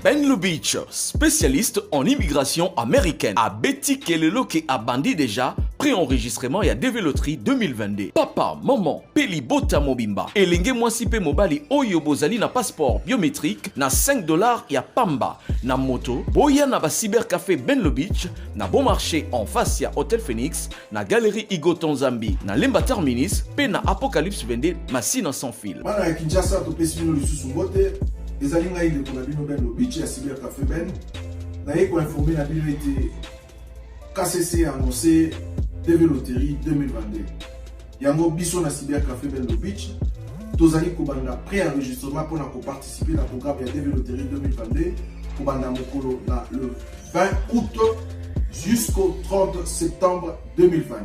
Ben Lubitsch, spécialiste en immigration américaine. A Betty Kelelo qui a bandi déjà pré-enregistrement et à Déveloterie 2022. Papa, maman, Peli Bota Mobimba. Elenge Mwasipe Mobali Oyo Bozali na passeport biométrique na $5 ya Pamba. Na moto, Boya na ba cybercafé Ben Lubitsch, na bon marché en face ya Hotel Phoenix, na galerie Igoton Zambi, na Lemba Terminis, pe na Apocalypse 22, Massina sans fil. Mana ya Kinshasa to pesino lisusu mbote. Les alinga il est pour Ben Lubitsch et Cyber Café Ben. D'ailleurs, pour informer la bibliothèque KCC a annoncé Déveloterie 2022. Yango biso na Cyber Café Ben Lubitsch. Tozali kobanda pré-enregistrement pour participer au programme de Déveloterie 2022. Kobanda mokolo na le 20 août jusqu'au 30 septembre 2020.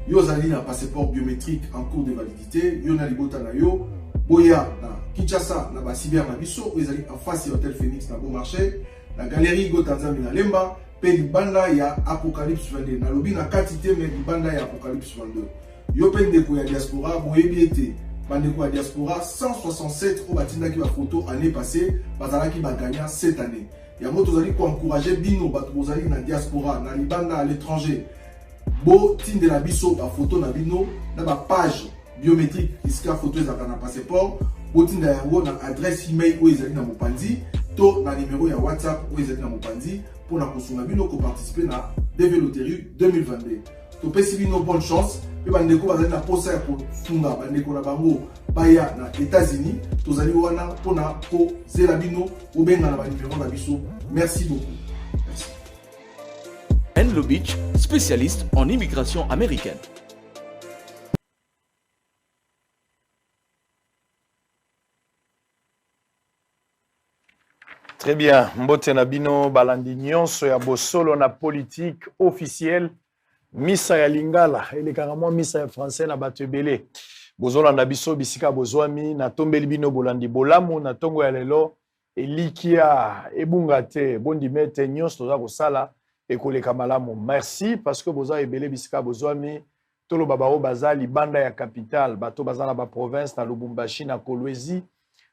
Yo zali na passeport biométrique en cours de validité. Yo na libota na yo. Boya na Kinshasa na ba cyber na biso ezali en face ya Hotel Phoenix na bon marché la galerie Gotanzami na Lemba pe libanda ya Apocalypse 22 na lobi na quantité mais libanda ya Apocalypse 22 yo pe ndeko ya diaspora boyebi ete bandeko ya diaspora 167 au batinda ki ba photo année passée bazalaki ba gagnant cette année ya moto zali ko encourager bino bato bozali na diaspora na libanda à l'étranger bo tinde la biso ba photo na bino na ba page biométrique iska photo ezaka na passeport botinda yango na adresse email ou ezali na mopanzi to na numéro ya WhatsApp ou ezali na mopanzi pour na kosunga bino ko participer na Déveloterie 2022 to pesi bino bonne chance pe bandeko bazali na posa ya kofunga bandeko na bango baya na États-Unis tozali wana pour na ko zela bino ou benga na ba numéro na biso. Merci beaucoup. Merci. Ben Lubitsch, spécialiste en immigration américaine. Très bien. Mbote na bino balandi nyonso ya bosolo na politique officielle misa ya lingala elekaka mwa misa ya français na bato ebele bozolanda biso bisika bozwami na tombeli bino bolandi bolamu na tongo ya lelo elikia ebunga te bondimete nyonso toza kosala ekoleka malamu. Merci parce que boza ebele bisika bozwami toloba bao baza libanda ya capitale bato baza na ba province na Lubumbashi na Kolwezi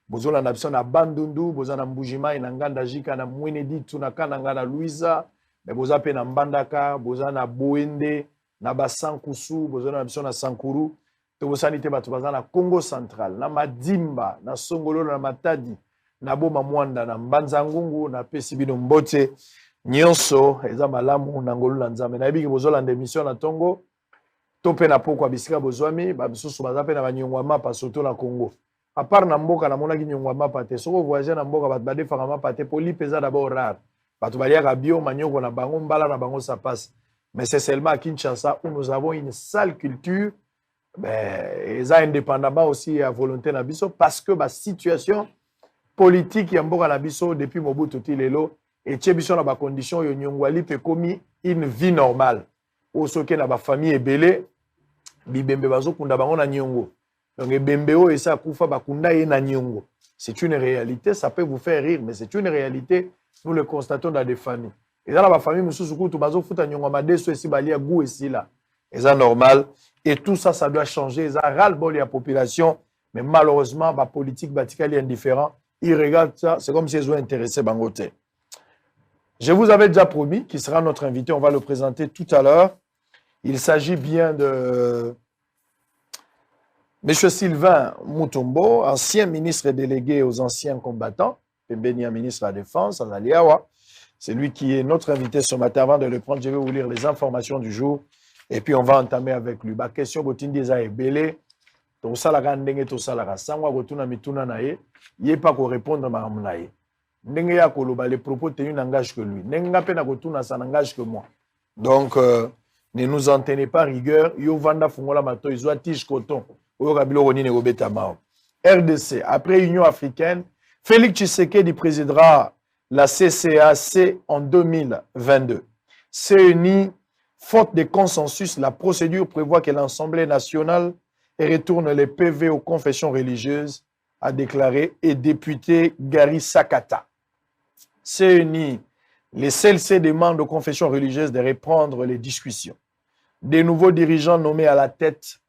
bozola na biso na Bandundu boza na Mbujimai na Nganda Jika na Mwenedi tuna kananga na Luiza me boza pe na Mbandaka boza na Boende na Basankusu boza na biso na Sankuru to bosani te bato baza na Congo Central na Madimba na Songolo na Matadi na Boma Mwanda na Mbanza Ngungu na pesi bino mbote nyonso eza malamu na ngolu na Nzambe na yebiki bozola na émission na Tongo to pe na pokwa bisika bozwami ba bisusu baza pe na banyongwa mapa soto na Congo. À part na mboka na mona ki nyongwa mapa te soko voyager na mboka bat bade fanga mapa te poli pesa d'abord rare batu balia ka bio manyoko na bango mbala na bango ça passe mais c'est seulement à Kinshasa où nous avons une sale culture eza indépendamment aussi à volonté na biso parce que ba situation politique ya mboka na biso depuis Mobutu Tilelo et biso na ba condition yo nyongwa li pe komi une vie normale au soke na ba famille ebele bibembe bazokunda bango na nyongo. Donc, Bembeo et ça, Koufa Bakunda et Nanyongo. C'est une réalité, ça peut vous faire rire, mais c'est une réalité, nous le constatons dans des familles. Et dans la famille, monsieur Soukou, tout bazo fout à Nyongo, Made, so ici, Balia, Gou ici, là. Et ça, normal. Et tout ça, ça doit changer. Ça ras-le-bol la population, mais malheureusement, la politique, Batikali est indifférent. Ils regardent ça, c'est comme si ils ont intéressé Bangote. Je vous avais déjà promis qu'il sera notre invité, on va le présenter tout à l'heure. Il s'agit bien de Monsieur Sylvain Mutombo, ancien ministre délégué aux anciens combattants, Pembenia ministre de la Défense, en Aliawa. C'est lui qui est notre invité ce matin. Avant de le prendre, je vais vous lire les informations du jour. Et puis, on va entamer avec lui. La question, Botindi Eza Ebele, tout ça, la gandenge, tout ça, la rasangwa, Botuna Mituna Nae, il n'est pas qu'on réponde à ma Nae. Ndenge ya koloba, les propos tenus n'engagent que lui. Nenga pena Botuna, ça n'engage que moi. Donc, ne nous en tenez pas rigueur. Yo Vanda Fungola Mato, ils ont tige coton. RDC, après Union africaine, Félix Tshisekedi présidera la CCAC en 2022. CENI, faute de consensus, la procédure prévoit que l'Assemblée nationale retourne les PV aux confessions religieuses, a déclaré et député Gary Sakata. CENI, les CLC demandent aux confessions religieuses de reprendre les discussions. Des nouveaux dirigeants nommés à la tête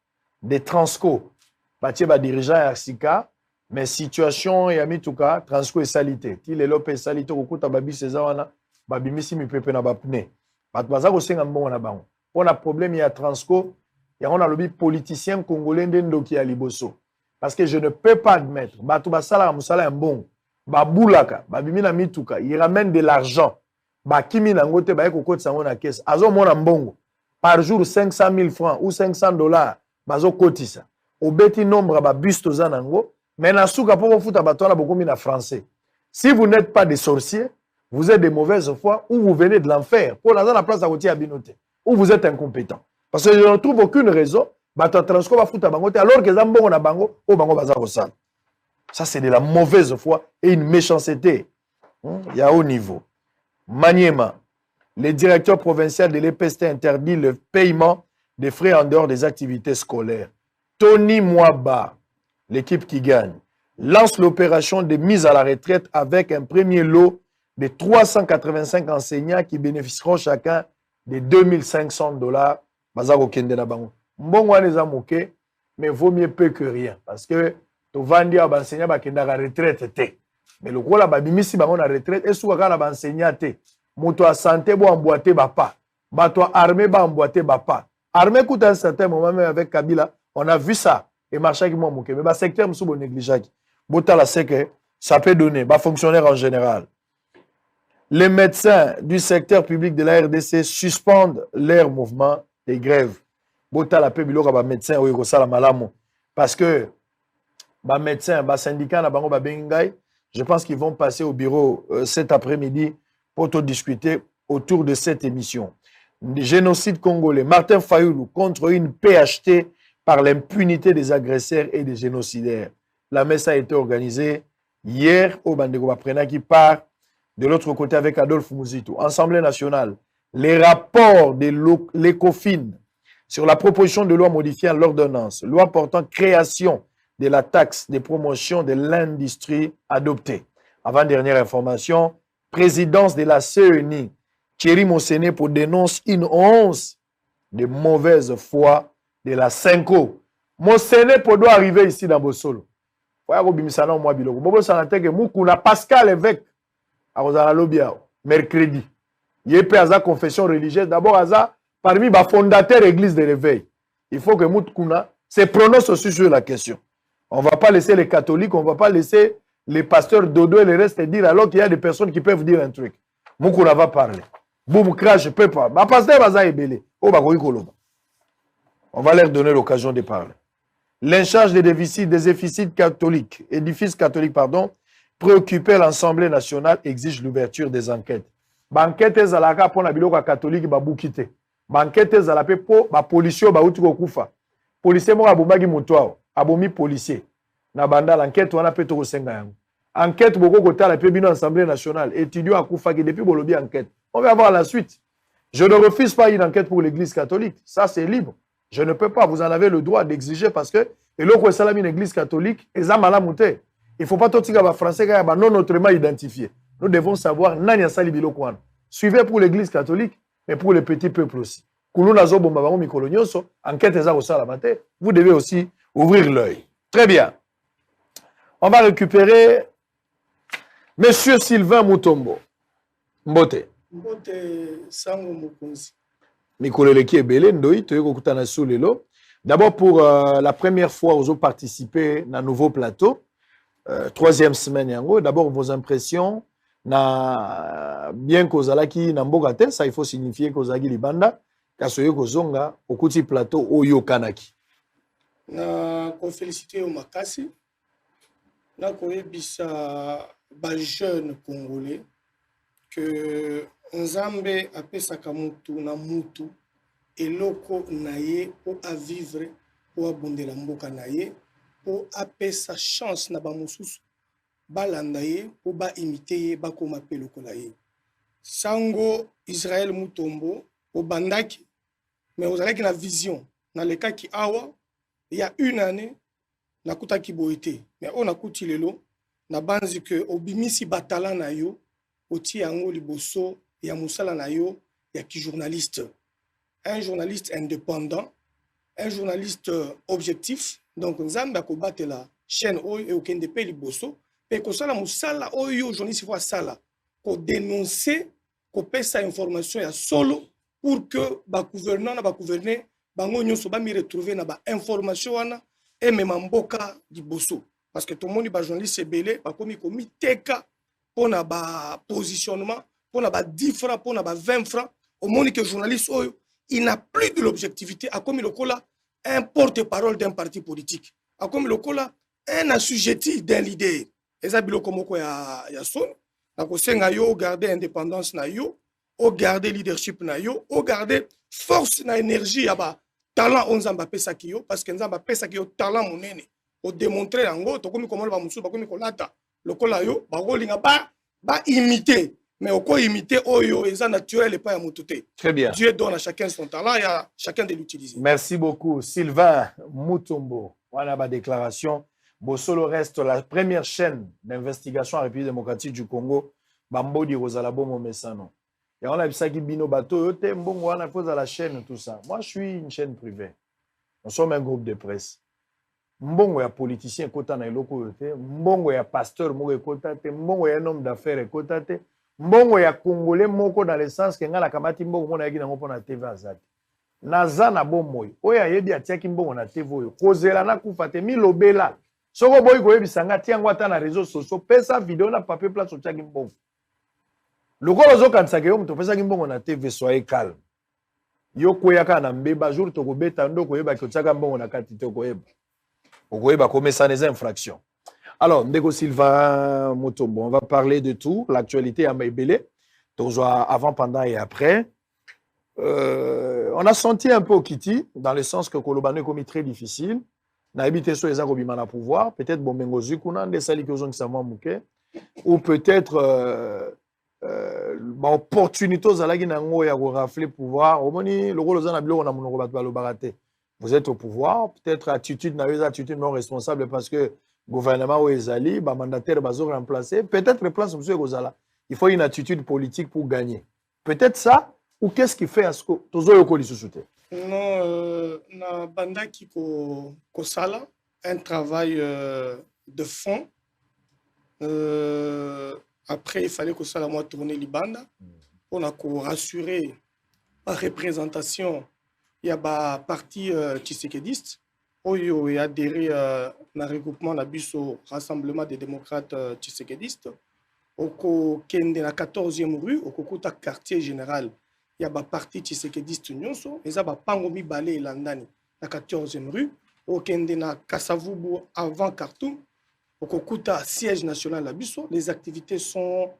des Transco, Batieba dirigeant à Sika, mais situation ya mituka Transco esalite ti lelo pe esalite kokuta babisi eza wana babimisi mipepe na bapne bato baza kosenga mbongo na bango mpona problème ya Transco yango nalobi politicien congolais nde ndoki ya liboso parce que je ne peux pas admettre bato basalaka mosala ya mbongo babulaka babimi na mituka il ramène de l'argent bakimi nango te baye kokotisa yango na kese azomona mbongo par jour 500 000 francs ou 500 dollars bazokotisa obeti nombre babus toza nango mais na suka po kofuta bato wana bokomi na français si vous n'êtes pas des sorciers vous êtes de mauvaise foi ou vous venez de l'enfer pour naza na place à kotia bino te ou vous êtes incompétent parce que je ne trouve aucune raison bato transco bafuta bango te alors que eza mbongo na bango o bango baza kosala ça c'est de la mauvaise foi et une méchanceté il y a haut niveau. Maniema, le directeur provincial de l'EPST interdit le paiement des frais en dehors des activités scolaires. Tony Mwaba, l'équipe qui gagne, lance l'opération de mise à la retraite avec un premier lot de 385 enseignants qui bénéficieront chacun de 2500 dollars. Bazako kende na bango. Mbongo wana moke, mais vaut mieux peu que rien parce que to vandi ba enseignant ba kenda la retraite te. Mais le gros là babimisi bango na retraite et souvent quand ba enseignant te. Moto a santé bo emboîter ba pas. Bato armé ba emboîter ba pas. Armé coûte un certain moment même avec Kabila, on a vu ça et marché qui moke mais ba secteur msou bo négligeant. Bota la c'est que ça peut donner ba fonctionnaire en général. Les médecins du secteur public de la RDC suspendent leur mouvement de grève. Bota la pe biloko ba médecin o yekosala malamu parce que ba médecin ba syndicat na bango ba bengai. Je pense qu'ils vont passer au bureau cet après-midi pour tout discuter autour de cette émission. Génocide congolais. Martin Fayoulou contre une paix achetée par l'impunité des agresseurs et des génocidaires. La messe a été organisée hier au Bandego Baprena qui part de l'autre côté avec Adolphe Mouzitou. Assemblée nationale. Les rapports de l'ECOFIN sur la proposition de loi modifiant l'ordonnance, loi portant création de la taxe de promotion de l'industrie adoptée. Avant-dernière information, présidence de la CENI, Thierry Mosséné pour dénonce une once de mauvaise foi de la Cinco. Mosséné pour doit arriver ici dans Bosolo. Pascal Évêque à Lobia, mercredi. Il y a une confession religieuse. D'abord, parmi les fondateurs de l'église de l'éveil. Il faut que Moukouna se prononce aussi sur la question. On ne va pas laisser les catholiques, on ne va pas laisser les pasteurs dodo et le reste dire alors qu'il y a des personnes qui peuvent dire un truc. Moukouna va parler. Boum, crash, je ne peux pas. Ma pasteur va ébélé. On va leur donner l'occasion de parler. L'incharge des déficits catholiques, édifices catholiques, pardon, préoccupé l'Assemblée nationale, exige l'ouverture des enquêtes. Banquette ezalaka pour la biloko catholique ba boukité. Banquette ezalaka pour ba policier ba uti kokufa. Policier mo abomaki moto abomi policier. Na banda l'enquête wana pe to kosenga yango. Enquête boko kotala pe bino Assemblée nationale, étudiant akufa ki depuis bolobi enquête. On va avoir la suite. Je ne refuse pas une enquête pour l'église catholique. Ça c'est libre. Je ne peux pas, vous en avez le droit d'exiger parce que eloko salami une église catholique ezamala muté. Il ne faut pas tout dire français non autrement identifié. Nous devons savoir nani sali biloko wana. Suivez pour l'église catholique mais pour les petits peuples aussi. Kuluna zo bomba bango mikolo nyonso, enquête eza osala maté, vous devez aussi ouvrir l'œil. Très bien. On va récupérer Monsieur Sylvain Mutombo. Mbote. Mbote sango mokonzi. Mikolo leki ebele ndoi toyeko kutana lelo. D'abord pour la première fois vous avez participé à un nouveau plateau. Troisième semaine yango. D'abord vos impressions na bien kozalaki na mboka te, ça il faut signifier kozalaki libanda kasoye kozonga okuti plateau oyo kanaki. Na ko féliciter au makasi. Na ko yebisa ba jeune congolais que Nzambe apesaka mutu na mutu eloko naye po a vivre po abondela mboka naye po apesa chance na ba mususu balanda ye po ba imiter ye bakoma pe lokola ye. Sango Israël Mutombo au bandaki mais vous avez la vision dans le cas qui awa il y a une année nakuta ki boité mais on a kuti lelo na banzi que obimisi batala na yo oti yango liboso ya musala na yo ya ki journaliste, un journaliste indépendant, un journaliste objectif. Donc Nzambe akobatela chaîne oyo okende pe liboso pe kosala musala oyo journaliste faut sala ko dénoncer ko pesa information ya solo pour que ba gouverneur na ba gouverner bango nyonso ba mi retrouver na ba information wana et même mboka liboso parce que tout le monde ba journaliste belé ba komi teka pona ba positionnement pona ba 10 francs pona ba 20 francs au monde que journaliste oyo il n'a plus de l'objectivité a comme le cola un porte-parole d'un parti politique a comme le cola un assujetti d'un leader eza biloko moko ya son na kosenga yo garder indépendance na yo o garder leadership na yo o garder force na énergie ya ba talent on nzamba pesa kiyo parce que nzamba pesa kiyo talent monene o démontrer yango to komi komona ba musu ba komi kolata lokola yo ba rolinga ba imiter mais oko imiter oyo eza naturel et pas ya mototé. Très bien. Dieu donne à chacun son talent et à chacun de l'utiliser. Merci beaucoup Sylvain Mutombo. Voilà ma déclaration. Bosolo reste la première chaîne d'investigation en République démocratique du Congo. Bambodi Rosalabo Momesano. Et on a vu ça qui bino bateau. Mbongo on a posé à la chaîne tout ça. Moi je suis une chaîne privée. Nous sommes un groupe de presse. Mbongo ya politicien kota na eloko yote. Mbongo ya pasteur moko kota te. Mbongo ya un homme d'affaires kota te. Mbongo ya Congolais moko dans le sens que ngala kamati mbongo mona yaki na ngopo na TV azati. Naza na bomoi. Oya yebi atiaki mbongo na TV oyo. Kozela na kufate mi lobela. Soko boy koyebisanga tiango ata na réseaux sociaux pesa vidéo na papier place otiaki mbongo. Lokolo zokanisaka yo muto pesa mbongo na TV soyez calme. Yo koyaka na mbeba jour to kobeta ndo koyeba kotiaka mbongo na kati te koyeba. Okoyeba komesa des infractions. Alors, Ndeko Sylvain Mutombo, on va parler de tout, l'actualité à Maïbélé, avant, pendant et après. On a senti un peu au Kiti, dans le sens que Kolobane est commis très difficile. Na habité sur les Arobimana pouvoir, peut-être Bomengo Zukuna, des Sali Kozon qui s'amant mouké, ou peut-être opportunité aux Alagi Nango et à rafler pouvoir. Au moni, le rôle aux Anabilo, on a mon robat baraté. Vous êtes au pouvoir, peut-être attitude, attitude non responsable parce que gouvernement ou ezali, ba mandataire bazo remplacer, peut-être replace monsieur Gozala. Il faut une attitude politique pour gagner. Peut-être ça, ou qu'est-ce qui fait à ce que tozo yoko li susute? Non, na banda ki ko sala un travail de fond. Après il fallait que ça la moi tourner libanda pour na ko rassurer la représentation il y a ba parti tshisekediste oyo et adhéré na regroupement na biso rassemblement des démocrates tshisekedistes oko kende na 14e rue oko kuta quartier général il y a ba parti tshisekediste nyonso eza ba pango mibale elandani na 14e rue oko kende na Kasavubu avant Khartoum oko kuta siège national la biso les activités sont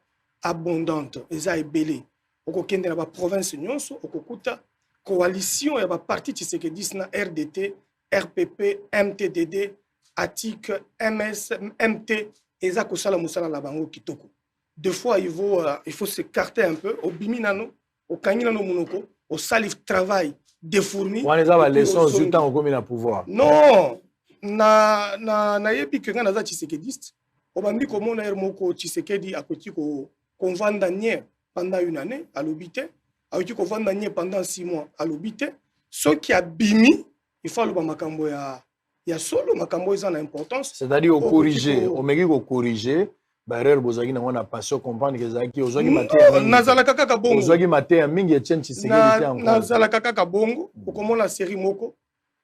abondantes eza ebele oko kende na ba province nyonso oko kuta coalition ya ba parti tshisekediste na RDT RPP, MTDD, ATIC, MS, MT, et ça kosala musala la bango kitoko. Deux fois il faut s'écarter un peu au biminano, au kaninano monoko, au salif travail défourni. On les a leçons du temps comme il a pouvoir. Non, na yebi que ngana za tshisekediste, au bandi comme on a moko tshisekedi akoti ko vanda nye pendant une année à l'obité, akoti ko vanda nye pendant 6 mois à l'obité, ceux qui a bimi il faut le makambo ya solo makambo ils ont l'importance c'est-à-dire au corriger au meki ko corriger barrière bozaki na wana passion comprendre que zaki ozaki maté nazala kaka bongo ozaki maté mingi etchen Tshisekedi encore nazala kaka bongo okomona série moko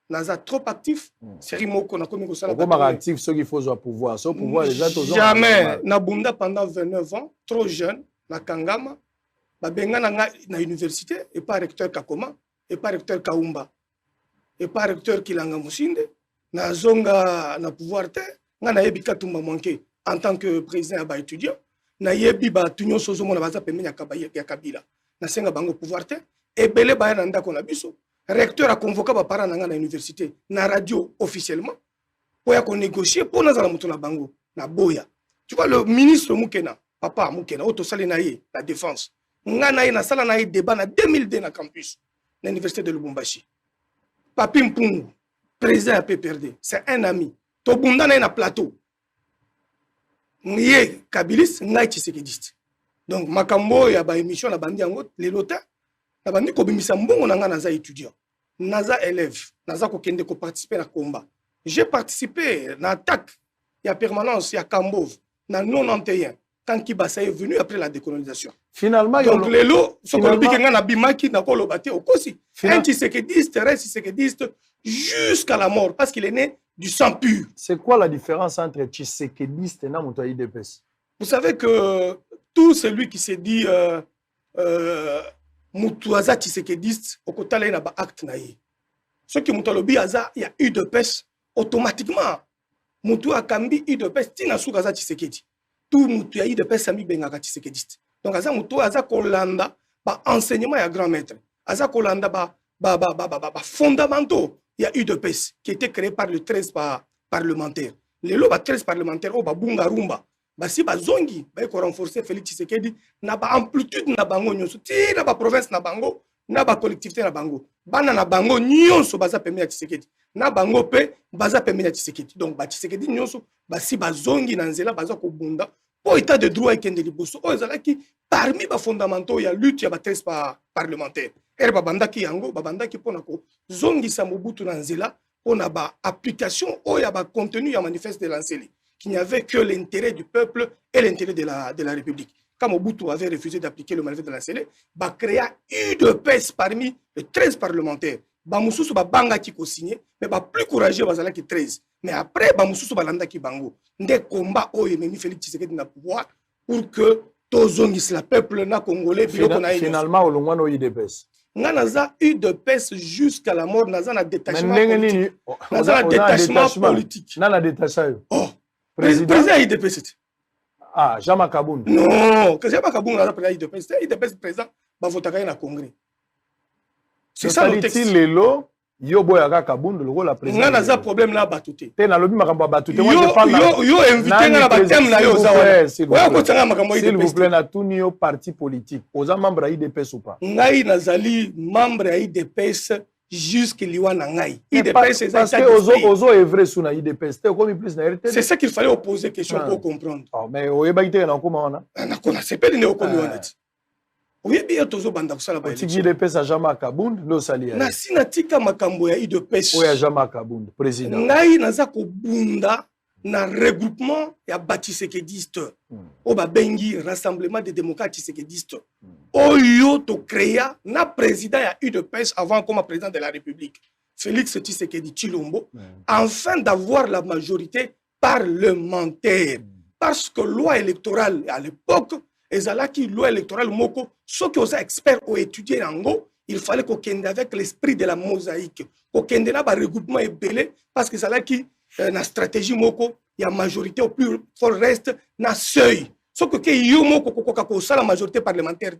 naza trop actif série moko na komi ko sala comme actif ceux qui faut au pouvoir ce pouvoir les autres jamais na bunda pendant 29 ans trop jeune na kangama ba benga na université et pas recteur Kakoma et pas recteur Kaumba et pas recteur Kilanga Musinde, na zonga na pouvoir te, nga na yebi katumba manqué en tant que président ba étudiant, na yebi ba tunyo sozo mona baza pembe ya Kabila, na senga bango pouvoir te, et belé ba na ndako na biso, recteur a convoqué ba parents na université, na radio officiellement, pour ya ko négocier pour na zala mutu na bango, na boya. Tu vois le ministre Mukena, papa Mukena, auto sali na ye, la défense. Nga na ye na sala na ye débat na 2002 na campus, na université de Lubumbashi. Papi Mpungu, président à PPRD, c'est un ami. Tobunda na plateau. Nye Kabilis, ngai Tshisekediste. Donc makambo ya ba émission na bandi yango les lota na bandi ko bimisa mbongo na nga naza étudiant. Naza élève, naza ko kende ko participer na combat. J'ai participé na attaque il y a permanence, il y a Kambov, dans 91, quand Kibasa est venu après la décolonisation. Finalement, donc les lots, ce qu'on dit qu'il y a un bimaki dans le bâti au Kosi. Un Tshisekidiste reste Tshisekidiste jusqu'à la mort parce qu'il est né du sang pur. C'est quoi la différence entre Tshisekidiste et Namuto IDPS? Vous savez que tout celui qui se dit Moutouaza Tshisekidiste, au côté là, il y a un acte naïe. Ceux qui ont dit il y a eu de pêche, automatiquement, Moutou a kambi eu de pêche, Tina Soukaza Tshisekedi. Tout Moutou a eu de pêche, Sami Bengaka Tshisekidiste. Donc, Aza Moutou, Aza Kolanda, enseignement à grand maître. Aza Kolanda, fondamentaux, il y a eu de pêche qui était créé par le 13 parlementaire. Les lois 13 parlementaires, oh, Bunga Rumba. Si Zongi, il faut renforcer Félix Tshisekedi, n'a pas amplitude, n'a pas n'a pas province, n'a pas na ba collectivité na bango bana na bango nyonso baza pembe ya Tshisekedi na bango pe baza pembe ya Tshisekedi donc ba Tshisekedi nyonso basi bazongi na nzela baza ko bunda po état de droit ekende liboso o ezalaki parmi ba fondamentaux ya lutte ya ba 13 parlementaire babandaki yango babandaki pona ko zongisa Mobutu na nzela pona ba application o ya ba contenu ya manifeste de Lanceli qu'il n'y avait que l'intérêt du peuple et l'intérêt de la République. Quand Mobutu avait refusé d'appliquer le manifeste de Lanceli, il créa eu de pèse parmi les 13 parlementaires. Bamoussou banga qui co-signé, mais plus courageux bazala qui 13. Mais après Bamoussou balanda qui bango. Des combats où il mis Félix Tshisekedi na pouvoir pour que tozongis la peuple na congolais finalement au loin no IDPS. Naza eu de pèse jusqu'à la mort naza na détachement politique. Naza na détachement politique. Na détachement. Oh, président IDPS. Ah, Jama Kaboun. Non, que Jama Kaboun a pris IDPS. IDPS président va voter dans congrès. C'est ça le texte. Si lelo yo boyaka Kaboun le rôle la président. On a un problème là batouté. Té na lobi makambo batouté. Yo invité na batem na yo zawa. S'il vous plaît na tout nio parti politique. Oza membre IDPS ou pas? Ngai nazali membre IDPS jusqu'à l'Iwana Ngai. IDPS parce que ozo est vrai sous na IDPS. C'est ça qu'il fallait poser question pour comprendre. Oh mais oyebaki na comment on a? Na kona sepeli ne okomi honnête. Oyebi ya tozo banda kusala ba election. IDPS a Jama Kabound lo sali. Na sina tika makambo ya IDPS. Oya Jama Kabound président. Ngai naza ko bunda na regroupement ya Tshisekidiste. O ba bengi rassemblement des démocrates tshisekidistes. Oyo to créa na président ya UDPS avant comme président de la République. Félix Tshisekedi Tshilombo afin d'avoir la majorité parlementaire parce que loi électorale à l'époque ezalaki loi électorale moko ceux qui ont experts ont étudié yango il fallait qu'on kende avec l'esprit de la mosaïque qu'on kende na ba regroupement ebele parce que ezalaki na stratégie moko il y a majorité au plus fort reste na seuil ce que yo moko kokoka ko la majorité parlementaire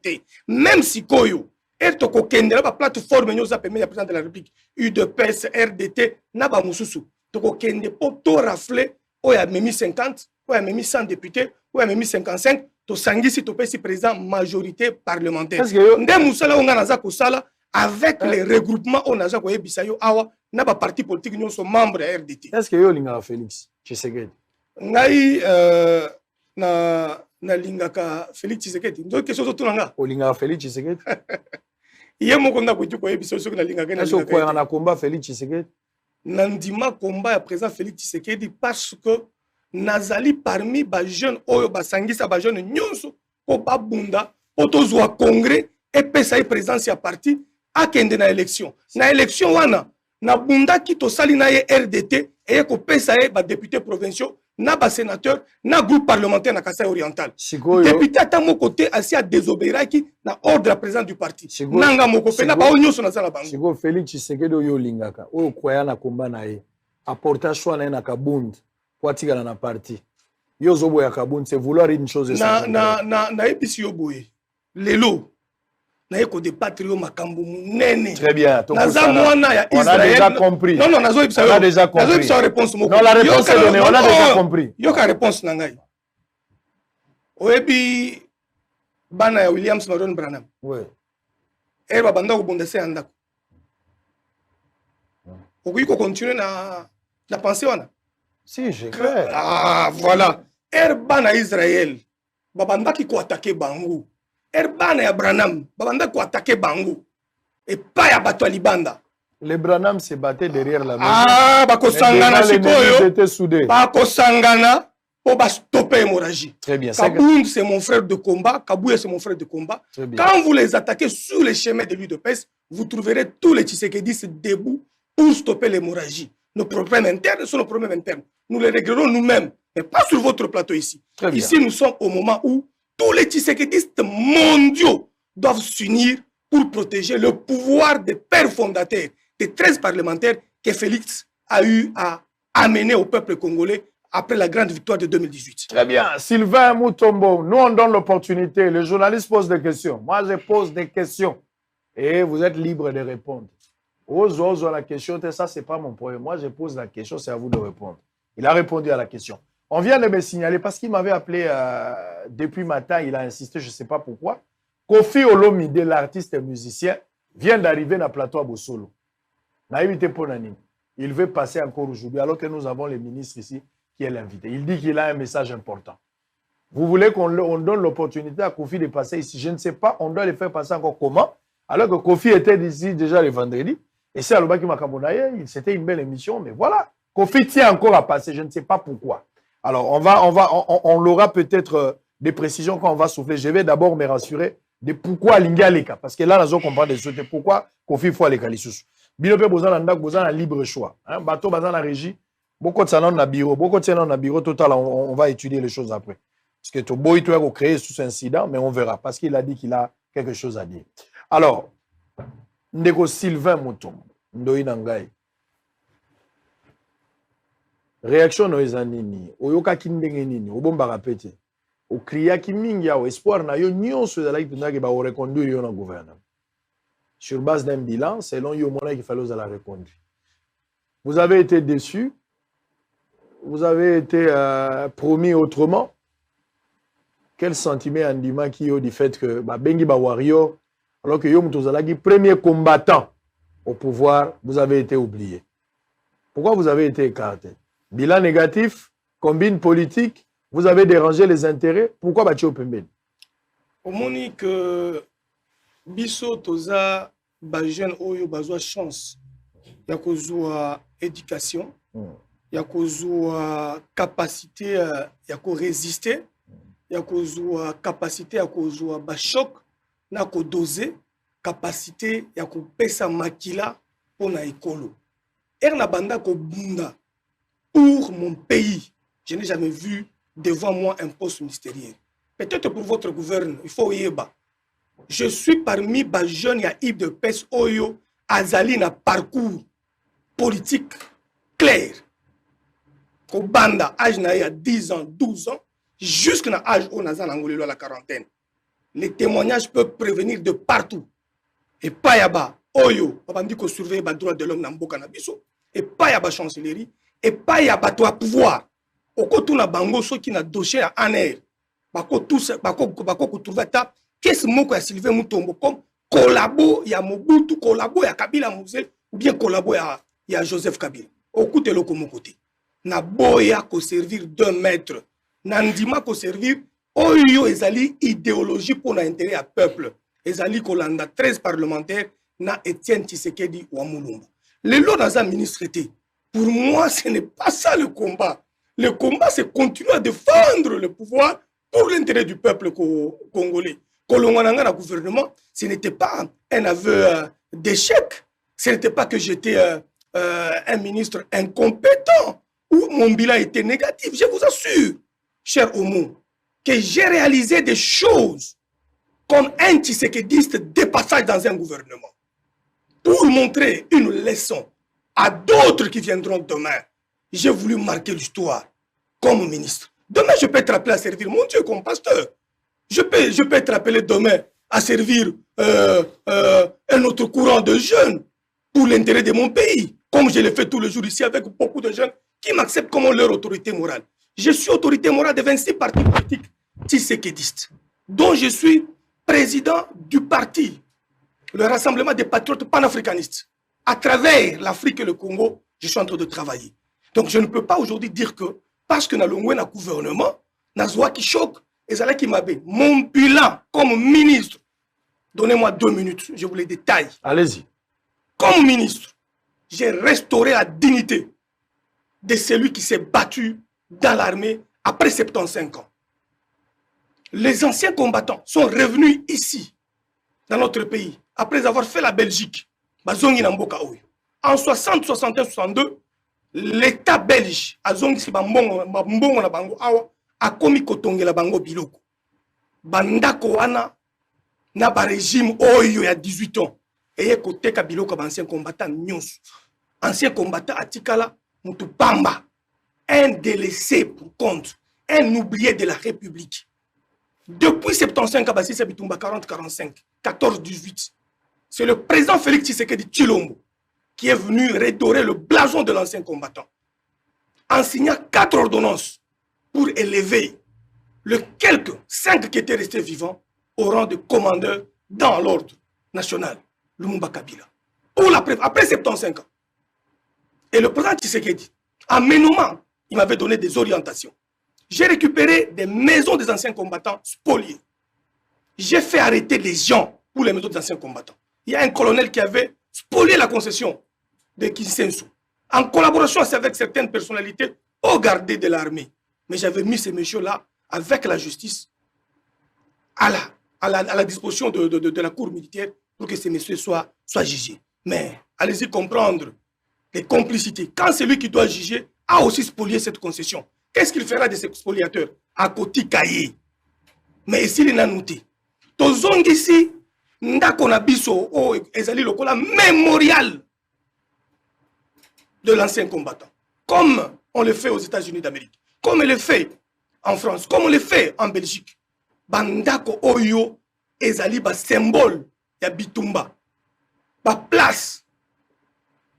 même si koyo et to ko kende na ba plateforme nyoza permet ya président de la République UDPS RDT na ba mususu to ko kende po to rafler o ya memi 50 o ya memi 100 députés o ya memi 55 to sangisi to pesi président majorité parlementaire nde musala on na za ko sala avec les regroupements on a za ko yebisa yo awa na ba parti politique nyonso membre ya RDT. Est-ce que yo linga Félix Tshisekedi ngai na lingaka Félix Tshisekedi ndo question zo tunanga o linga Félix Tshisekedi ye moko nda ko tuko yebiso so na lingaka na so ko na combat Félix Tshisekedi nandima combat ya président Félix Tshisekedi parce que nazali parmi ba jeunes oyo basangisa ba jeunes nyonso ko babunda otozwa congrès et pesa y présence ya parti akende na élection wana na bunda ki to sali na ye RDT et ko pesa ye ba députés provinciaux na ba sénateur na groupe parlementaire na Kasai oriental député ata mo côté asi a désobéiraki na ordre la président du parti nanga moko pe na ba onyoso na sala bango siko Félix Tshisekedi oyo lingaka oyo kwaya na komba na ye apportage soit na Kabund poatika na parti yo zobo ya Kabund c'est vouloir une chose na episi yo boye lelo na yeko de patrio makambo munene. Très bien. On a déjà compris. Non, on a déjà compris. Réponse. Non, la réponse est donnée. On a déjà compris. Yo ka réponse nangai. Oebi bana ya Williams Maron Branham. Oui. Eba banda ko bondese andako. Okoki ko continuer na pensée wana. Si, j'ai clair. Ah, voilà. Bana Israël. Babanda ki ko attaquer bango. Bana ya Branham babanda ko attaquer bango et pas ya bato libanda Les Branham se battaient derrière la maison. Ah, bakosangana sikoyo. Étaient soudés. Bakosangana pour stopper l'hémorragie. Très bien. Kabound, c'est mon frère de combat. Kabouya, c'est mon frère de combat. Quand vous les attaquez sur les chemins de l'UDPS, vous trouverez tous les Tshisekedi debout pour stopper l'hémorragie. Nos problèmes internes sont nos problèmes internes. Nous les réglerons nous-mêmes, mais pas sur votre plateau ici. Ici, nous sommes au moment où tous les Tshisekedistes mondiaux doivent s'unir pour protéger le pouvoir des pères fondateurs, des 13 parlementaires que Félix a eu à amener au peuple congolais après la grande victoire de 2018. Très bien. Sylvain Moutombo, nous on donne l'opportunité. Les journalistes posent des questions. Moi, je pose des questions. Et vous êtes libre de répondre. Ose la question, ça, c'est pas mon problème. Moi, je pose la question, c'est à vous de répondre. Il a répondu à la question. On vient de me signaler, parce qu'il m'avait appelé depuis matin, il a insisté, je ne sais pas pourquoi. Kofi Olomide, l'artiste et musicien, vient d'arriver dans le plateau à Bossolo. Il veut passer encore aujourd'hui, alors que nous avons le ministre ici qui est l'invité. Il dit qu'il a un message important. Vous voulez qu'on donne l'opportunité à Kofi de passer ici? Je ne sais pas, on doit le faire passer encore comment? Alors que Kofi était ici déjà le vendredi. Et c'est à l'Obaki Makabonaye, c'était une belle émission, mais voilà. Kofi tient encore à passer, je ne sais pas pourquoi. Alors, on l'aura peut-être des précisions quand on va souffler. Je vais d'abord me rassurer de pourquoi Linga Leka. Parce que là, nous comprend des choses. Pourquoi Kofi faut aller Kalissus. Binope Bozan a libre choix. Bateau Bazan la régie. Beaucoup de ça dans le bureau. Beaucoup de ça dans le bureau. Total, on va étudier les choses après. Parce que tu boy, tu as créé sous cet incident, mais on verra. Parce qu'il a dit qu'il a quelque chose à dire. Alors, Ndeko Sylvain Moutom, Ndoi Nangai. Réaction no ezanini, oyoka kindenge nini, obomba rapete. O kriya ki mingi ya espoir na yo nyonso ezalaki pendaki ba reconduire yo na gouvernement. Sur base d'un bilan, selon yo mona qu'il fallait la reconduire. Vous avez été déçu, vous avez été promis autrement. Quel sentiment andima qui yo du fait que ba bengi ba wario alors que yo mutozalaki premier combattant au pouvoir, vous avez été oublié. Pourquoi vous avez été écarté? Bilan négatif, combine politique, vous avez dérangé les intérêts. Pourquoi Bachio Pembeni? Au moment que Bisso Toza, Bajen Oyo, Bazoa chance, il y a kozua éducation, il y a kozua capacité, il y a ko résister, il y a kozua capacité, il y a kozua bachoc, il y a ko doser, capacité, il y a ko pesa makila pour na écolo. Erna banda ko bunda. Pour mon pays, je n'ai jamais vu devant moi un poste ministériel. Peut-être pour votre gouverneur, il faut y aller. Je suis parmi les jeunes, il y a Yves de Pes Oyo, Azali na parcours politique clair. Kobanda, âge na ya 10 ans, 12 ans, jusqu'à l'âge où on a la quarantaine. Les témoignages peuvent prévenir de partout. Et pas yaba, Oyo, on dit qu'on surveille les droits de l'homme dans Mboka Nabiso, et pas yaba chancellerie. Et pas y a bateau à pouvoir. Au côté na bango ceux qui n'a dossier à aner. Bako tous bako trouver ta qu'est-ce mot que Sylvain Moutombo comme collabo ya Mobutu collabo ya Kabila Mouze ou bien collabo ya Joseph Kabila. Au côté le comme côté. Na boya ko servir 2 mètres. Nandima ko servir oyo ezali idéologie pour l'intérêt à peuple. Ezali kolanda 13 parlementaires na Étienne Tshisekedi wa Mulumba. Les lots dans un ministre était. Pour moi, ce n'est pas ça le combat. Le combat, c'est continuer à défendre le pouvoir pour l'intérêt du peuple congolais. Kolongananga, le gouvernement, ce n'était pas un aveu d'échec. Ce n'était pas que j'étais un ministre incompétent ou mon bilan était négatif. Je vous assure, cher Omo, que j'ai réalisé des choses comme un Tshisekediste de passage dans un gouvernement pour montrer une leçon à d'autres qui viendront demain. J'ai voulu marquer l'histoire comme ministre. Demain, je peux être appelé à servir mon Dieu comme pasteur. Je peux être appelé demain à servir un autre courant de jeunes pour l'intérêt de mon pays, comme je le fais tous les jours ici avec beaucoup de jeunes qui m'acceptent comme leur autorité morale. Je suis autorité morale de 26 partis politiques tshisekédistes, dont je suis président du parti, le Rassemblement des patriotes panafricanistes. À travers l'Afrique et le Congo, je suis en train de travailler. Donc je ne peux pas aujourd'hui dire que parce que nous avons un gouvernement, nous avons qui choque, et c'est là qui m'a dit, mon bilan comme ministre, donnez-moi 2 minutes, je vous les détaille. Allez-y. Comme ministre, j'ai restauré la dignité de celui qui s'est battu dans l'armée après 75 ans. Les anciens combattants sont revenus ici, dans notre pays, après avoir fait la Belgique. En 60, 61, 62, l'État belge a commis kotongela bango biloko. Bandako wana na ba régime oyo ya 18 ans. Et côté ka biloko ba ancien combattant nyonso. Ancien combattant atikala mutu pamba. Un délaissé pour compte, un oublié de la République. Depuis 75 Kabassi Bitumba 40-45, 14-18, c'est le président Félix Tshisekedi Tshilombo qui est venu redorer le blason de l'ancien combattant en signant 4 ordonnances pour élever les quelques 5 qui étaient restés vivants au rang de commandeur dans l'ordre national, Lumumba Kabila. Après 75 ans. Et le président Tshisekedi, en m'énommant, il m'avait donné des orientations. J'ai récupéré des maisons des anciens combattants spoliées. J'ai fait arrêter les gens pour les maisons des anciens combattants. Il y a un colonel qui avait spolié la concession de Kinsensu, en collaboration avec certaines personnalités au gardé de l'armée. Mais j'avais mis ces messieurs-là, avec la justice, à la disposition de la cour militaire pour que ces messieurs soient jugés. Mais allez-y comprendre les complicités. Quand celui qui doit juger a aussi spolié cette concession, qu'est-ce qu'il fera de ces spoliateurs? À côté cahier. Mais ici, il a noté. Tozong ici, Ndakonabiso, Ezali Lokola, mémorial de l'ancien combattant. Comme on le fait aux États-Unis d'Amérique, comme on le fait en France, comme on le fait en Belgique. Bandako Oyo, Ezali, ba symbole, ya Bitumba, ba place,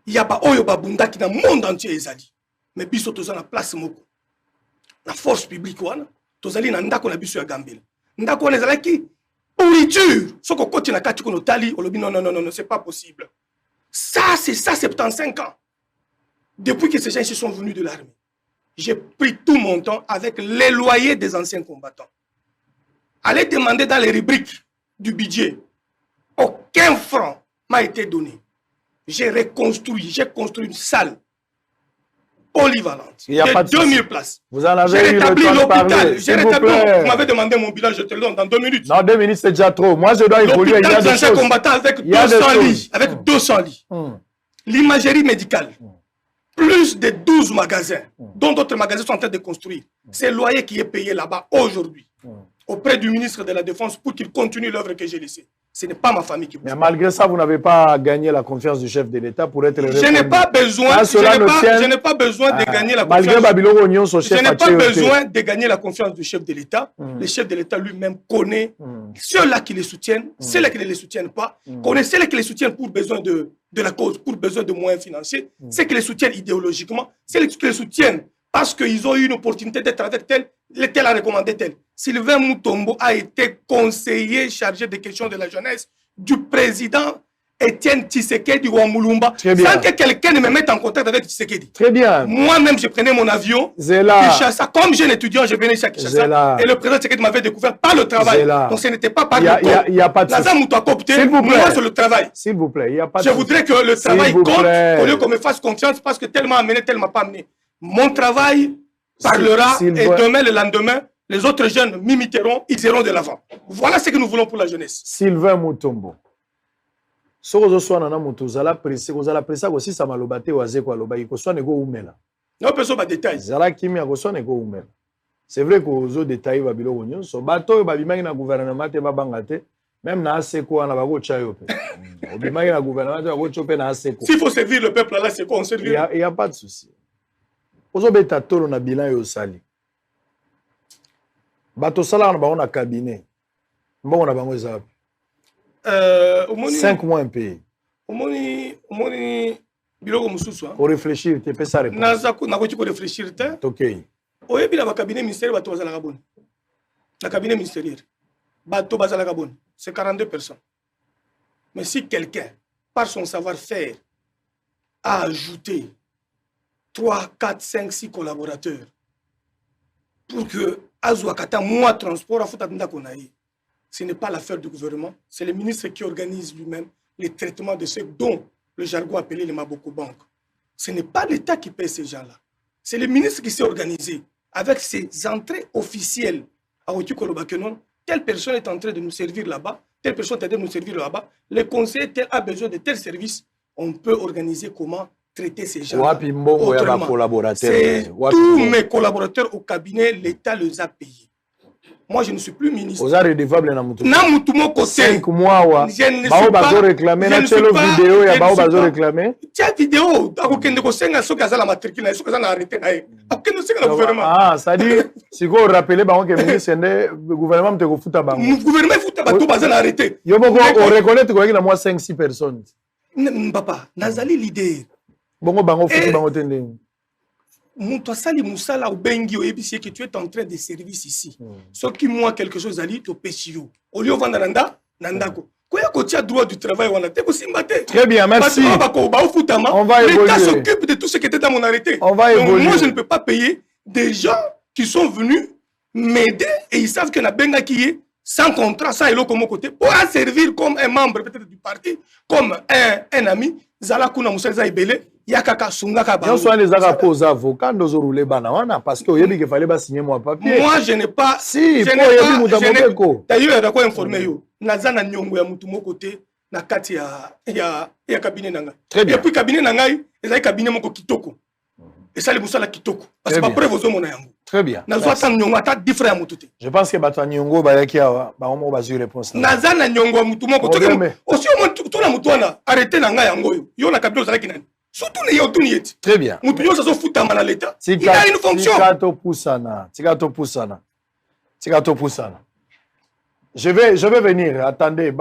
ya ba Oyo, ba Bundaki, dans le monde entier, Ezali. Mais biso toza na place moko. La force publique, tozali na ndako na biso ya Gambela. Ndako wana ezalaki pourriture. Soko koti na kati kono tali, olobi non, c'est pas possible. Ça, c'est ça, 75 ans. Depuis que ces gens ici sont venus de l'armée, j'ai pris tout mon temps avec les loyers des anciens combattants. Allez demander dans les rubriques du budget. Aucun franc m'a été donné. J'ai construit une salle polyvalente. Il y a 2000 places. Vous en avez eu rétabli l'hôpital. J'ai rétabli. Vous m'avez demandé mon bilan, je te le donne dans 2 minutes. Non, 2 minutes, c'est déjà trop. Moi, je dois évoluer. Il y a des choses. Combattant avec 200 lits. Avec 200 lits. L'imagerie médicale. Plus de 12 magasins, dont d'autres magasins sont en train de construire. C'est le loyer qui est payé là-bas aujourd'hui, auprès du ministre de la Défense, pour qu'il continue l'œuvre que j'ai laissée. Ce n'est pas ma famille qui... Mais malgré ça, vous n'avez pas gagné la confiance du chef de l'État pour être... Je n'ai pas besoin, je n'ai pas besoin de gagner la confiance... Je n'ai pas besoin de gagner la confiance du chef de l'État. Le chef de l'État lui-même connaît ceux-là qui les soutiennent, ceux-là qui ne les soutiennent pas, connaît ceux-là qui les soutiennent pour besoin de la cause, pour besoin de moyens financiers, ceux qui les soutiennent idéologiquement, ceux qui les soutiennent parce qu'ils ont eu une opportunité d'être avec tel a recommandé tel. Sylvain Mutombo a été conseiller chargé des questions de la jeunesse du président Étienne Tshisekedi Wamulumba, sans que quelqu'un ne me mette en contact avec Tshisekedi. Très bien. Moi-même, je prenais mon avion, Kinshasa, comme jeune étudiant, je venais chez Kinshasa, et le président Tshisekedi m'avait découvert par le travail. Donc ce n'était pas par le corps. Il n'y a pas de souci. Moi, c'est le travail. S'il vous plaît, il n'y a pas de Je voudrais que le travail compte, au lieu qu'on me fasse confiance, parce que tellement amené, tellement pas amené. Mon travail parlera, et demain, le lendemain, les autres jeunes m'imiteront, ils iront de l'avant. Voilà ce que nous voulons pour la jeunesse. Sylvain Mutombo. Ce que vous avez dit, vous avez pressé aussi, ça m'a lobaté ou azé quoi loba. Il faut soit négo oumela. Non, personne pas détail. Zala kimi a soit négo oumela. C'est vrai que vous avez détaillé babilo onyo. So bateau babimaki na gouvernement te babangate. Même na aseko na bago chayo pe. Babimaki na gouvernement te bago chope na aseko. S'il faut servir le peuple là, c'est quoi on servir? Il y a pas de souci. Vous avez tolo na bilan yo sali. Bato sala na bango na cabinet. Mbongo na bango ezapi. 5 mois impayés. Pour réfléchir, tu peux ça répondre. Réfléchir. Ok. Le cabinet ministériel, le cabinet ministériel, c'est 42 personnes. Mais si quelqu'un, par son savoir-faire, a ajouté 3, 4, 5, 6 collaborateurs pour que Azouakata, moi, transport, à Foutatanda Konaï, ce n'est pas l'affaire du gouvernement, c'est le ministre qui organise lui-même les traitements de ceux dont le jargon appelé les Maboko Bank. Ce n'est pas l'État qui paie ces gens-là. C'est le ministre qui s'est organisé avec ses entrées officielles. Telle personne est en train de nous servir là-bas, telle personne est en train de nous servir là-bas. Le conseiller tel a besoin de tel service. On peut organiser comment traiter ces gens-là. C'est tous mes collaborateurs au cabinet, l'État les a payés. Moi, je ne suis plus ministre. Vous êtes redevable dans mon côté. 5 mois, je ne suis pas réclamé. Je ne suis pas réclamé. Tiens, vidéo. Ah, ça dit, si vous rappelez, le gouvernement me fout à bas. Le gouvernement fout à bas, tout bazar arrêté. On reconnaît que y a moi 5-6 personnes. Papa, Nazali l'idée. Bon, bango fout bango tende. Toi, Sali Moussala ou Bengi, que tu es en train de service ici. Ce qui moi quelque chose à dire, tu pêches. Au lieu de vendre Nandako. Quand tu as droit du travail, on a très bien, merci. On va évoluer. L'État s'occupe de tout ce qui était dans mon arrêté. On va évoluer. Moi, je ne peux pas payer des gens qui sont venus m'aider et ils savent que la Benga qui est sans contrat, sans élo comme côté, pour servir comme un membre peut-être du parti, comme un ami. Zala Kuna Moussa Ibele. Bien sûr, les avocats nous ont roulé banana parce qu'il fallait signer mon papier. Moi, je n'ai pas. Si, d'ailleurs, il y a quoi informer. Nazana Nyongo ya mutu moko côté, na kati ya cabinet nanga. Très bien. Et puis cabinet nanga, il y a cabinet moko kitoko. Et ça, les moussala kitoko. Parce que pas preuve aux hommes yango. Très bien. Nazwa Nyongo ata différent mututé. Je pense que Bata Nyongo bayaki awa, ba omo bazu réponse. Nazana Nyongo ya mutu moko. Aussi au moins tout la mutuana arrêter nanga yango yo. Yo na cabinet ozala kinani. Surtout les autorités. Très bien. Il a une fonction. Je vais venir. Attendez.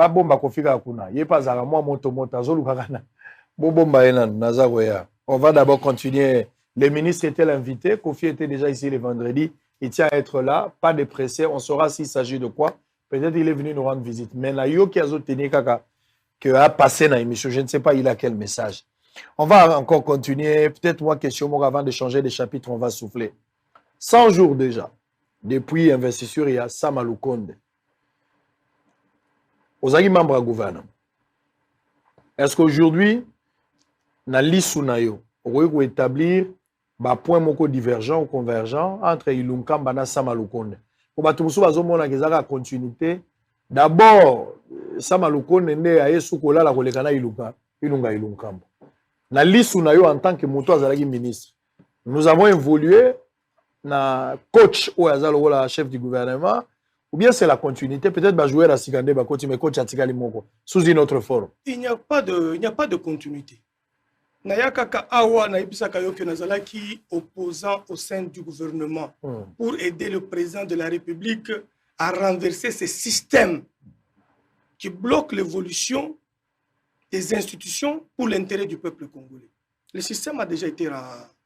On va d'abord continuer. Les ministres étaient l'invité. Kofi était déjà ici le vendredi. Il tient à être là. Pas de pressé. On saura s'il s'agit de quoi. Peut-être qu'il est venu nous rendre visite. Mais là, yo qui a tenu que a passé dans l'émission. Je ne sais pas il a quel message. On va encore continuer. Peut-être moi, question avant de changer de chapitre, on va souffler. 100 jours déjà, depuis l'investiture, il y a Samalou Konde. Aux amis membres du gouvernement. Est-ce qu'aujourd'hui, dans l'Issunayo, on peut établir un point moko divergent ou convergent entre Ilunkamba et Samalou Konde? Pour que tout le monde ait une continuité, d'abord, Samalou Konde est à Yesoukola, la Kolekana Ilunkamba. Na l'Issunayo en tant que moto azalaki ministre. Nous avons évolué na coach ou azalo chef du gouvernement ou bien c'est la continuité peut-être ba jouer à Sikande ba coach mais coach atikali moko sous une autre forme. Il n'y a pas de continuité. Nayakaka awa na ibisaka yoke nazalaki opposant au sein du gouvernement pour aider le président de la République à renverser ces systèmes qui bloquent l'évolution des institutions pour l'intérêt du peuple congolais. Le système a déjà été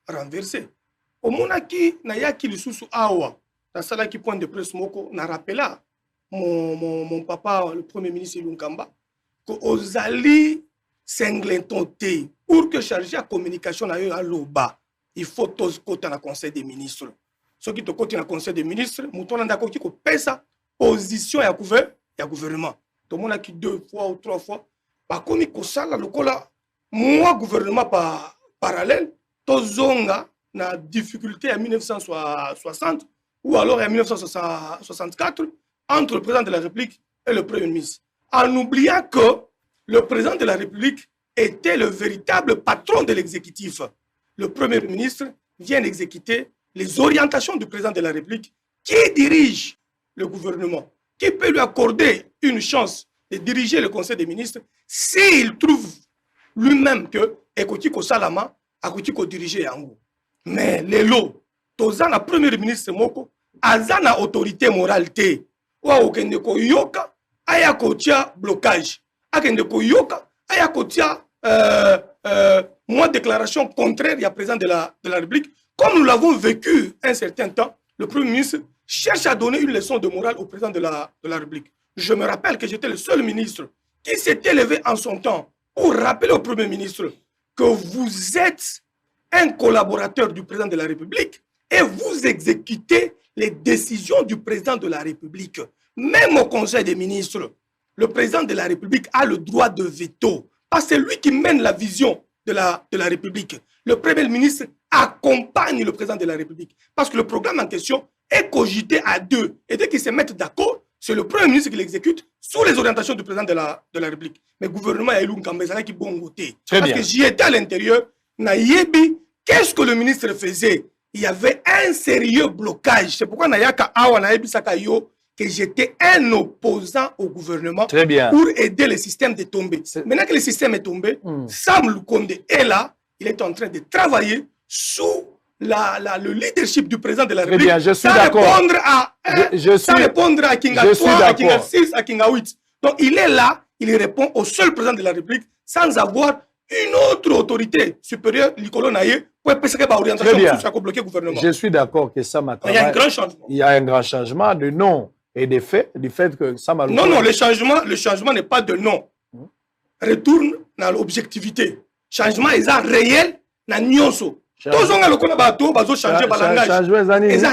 renversé. Au monaki, nayaki lisusu awa, na sala qui point de presse moko, na rappela mon papa, le premier ministre Ilunkamba, que ozali senglentonté pour que charger la communication na yo à l'oba, il faut tous côté na conseil des ministres. Ceux qui te côté na conseil des ministres, mouton na ko ko pesa position ya gouvernement. Tout le monde a qui 2 fois ou 3 fois. Par contre, moi, gouvernement parallèle, tozonga na difficulté en 1960 ou alors en 1964 entre le président de la République et le Premier ministre. En oubliant que le président de la République était le véritable patron de l'exécutif. Le Premier ministre vient d'exécuter les orientations du président de la République qui dirige le gouvernement, qui peut lui accorder une chance de diriger le Conseil des ministres s'il trouve lui-même que Ekotiko Salama a dirigé Yango. Mais les lots, Tozan, la première ministre Moko, Azana autorité morale te, wa okendeko yoka, aya kotia blocage, akendeko yoka, aya kotia moi déclaration contraire, il y a président de la République, comme nous l'avons vécu un certain temps, le Premier ministre cherche à donner une leçon de morale au président de la République. Je me rappelle que j'étais le seul ministre qui s'était levé en son temps pour rappeler au Premier ministre que vous êtes un collaborateur du président de la République et vous exécutez les décisions du président de la République. Même au Conseil des ministres, le président de la République a le droit de veto Parce que c'est lui qui mène la vision de la République. Le Premier ministre accompagne le président de la République. Parce que le programme en question est cogité à deux. Et dès qu'ils se mettent d'accord, c'est le Premier ministre qui l'exécute sous les orientations du président de la République. Mais le gouvernement a élu Nkambezala qui bon côté. Parce que j'y étais à l'intérieur, Naïebi, qu'est-ce que le ministre faisait? Il y avait un sérieux blocage. C'est pourquoi Nayaka Awa Naïebi Sakayo, que j'étais un opposant au gouvernement pour aider le système de tomber. Maintenant que le système est tombé, Sam Lukonde est là, il est en train de travailler sous le leadership du président de la République, sans répondre à Kinga 3, à Kinga 6, à Kinga 8. Donc il est là, il répond au seul président de la République sans avoir une autre autorité supérieure, Nicolo Naye, pour bloquer le gouvernement. Je suis d'accord que ça m'a travaillé. Il y a un grand changement. Il y a un grand changement de nom et des faits, du fait que ça m'a... Non, le changement n'est pas de nom. Retourne dans l'objectivité. Changement est réel, na nyonso. Changement est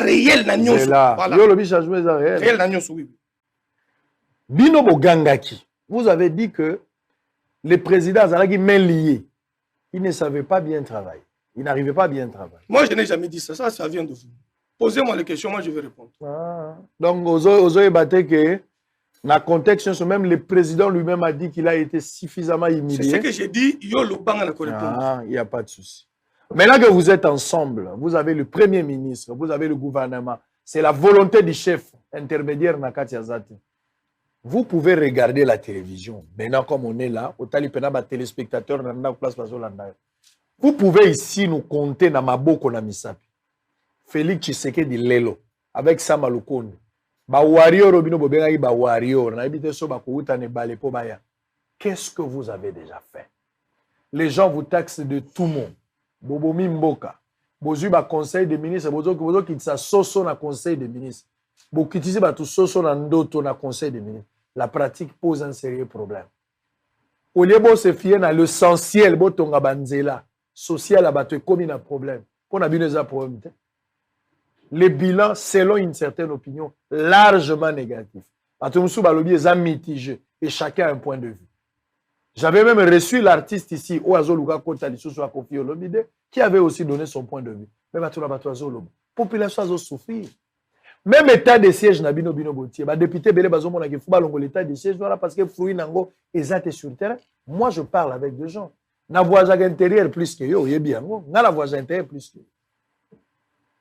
réel, na nyonso. Réel, na nyonso, oui. Bino Bogangaki, vous avez dit que les présidents Zalagi main liée, ils ne savaient pas bien travailler. Ils n'arrivaient pas bien travailler. Moi, je n'ai jamais dit ça. Ça vient de vous. Posez-moi les questions, moi je vais répondre. Donc, vous avez battu que, dans le contexte, même le président lui-même a dit qu'il a été suffisamment humilié. C'est ce que j'ai dit, yo le bang il n'y a pas de souci. Maintenant que vous êtes ensemble, vous avez le Premier ministre, vous avez le gouvernement, c'est la volonté du chef intermédiaire Nakati Azate. Vous pouvez regarder la télévision. Maintenant, comme on est là, au Talipena, téléspectateurs, vous pouvez ici nous compter dans Maboko na Misapi. Félix Tshisekedi Lelo, avec Sama Lukonde. Qu'est-ce que vous avez déjà fait? Les gens vous taxent de tout le monde. Bobomi Mboka. Bozu ba conseil des ministres, bozo qui sa soso na conseil des ministres. Bokitisi ba tout soso na ndoto na conseil des ministres. La pratique pose un sérieux problème. Au lieu de se fier dans l'essentiel, botonga banzela social abattu comme un problème. On a bien des problèmes. Les bilans, selon une certaine opinion, largement négatifs. Balobi est mitigé et chacun a un point de vue. J'avais même reçu l'artiste ici, Oazoluga Kota Lisusu Kofi Olomide, qui avait aussi donné son point de vue. Mais la population a souffert. Même état de siège na bino botier, député Belé Bazomo na Kifuba longo l'état de siège parce que fruit nango ezate sur le terrain. Moi je parle avec des gens. Na voisin intérieur plus que yo, yebi yango. Na la voisin intérieur plus que yo.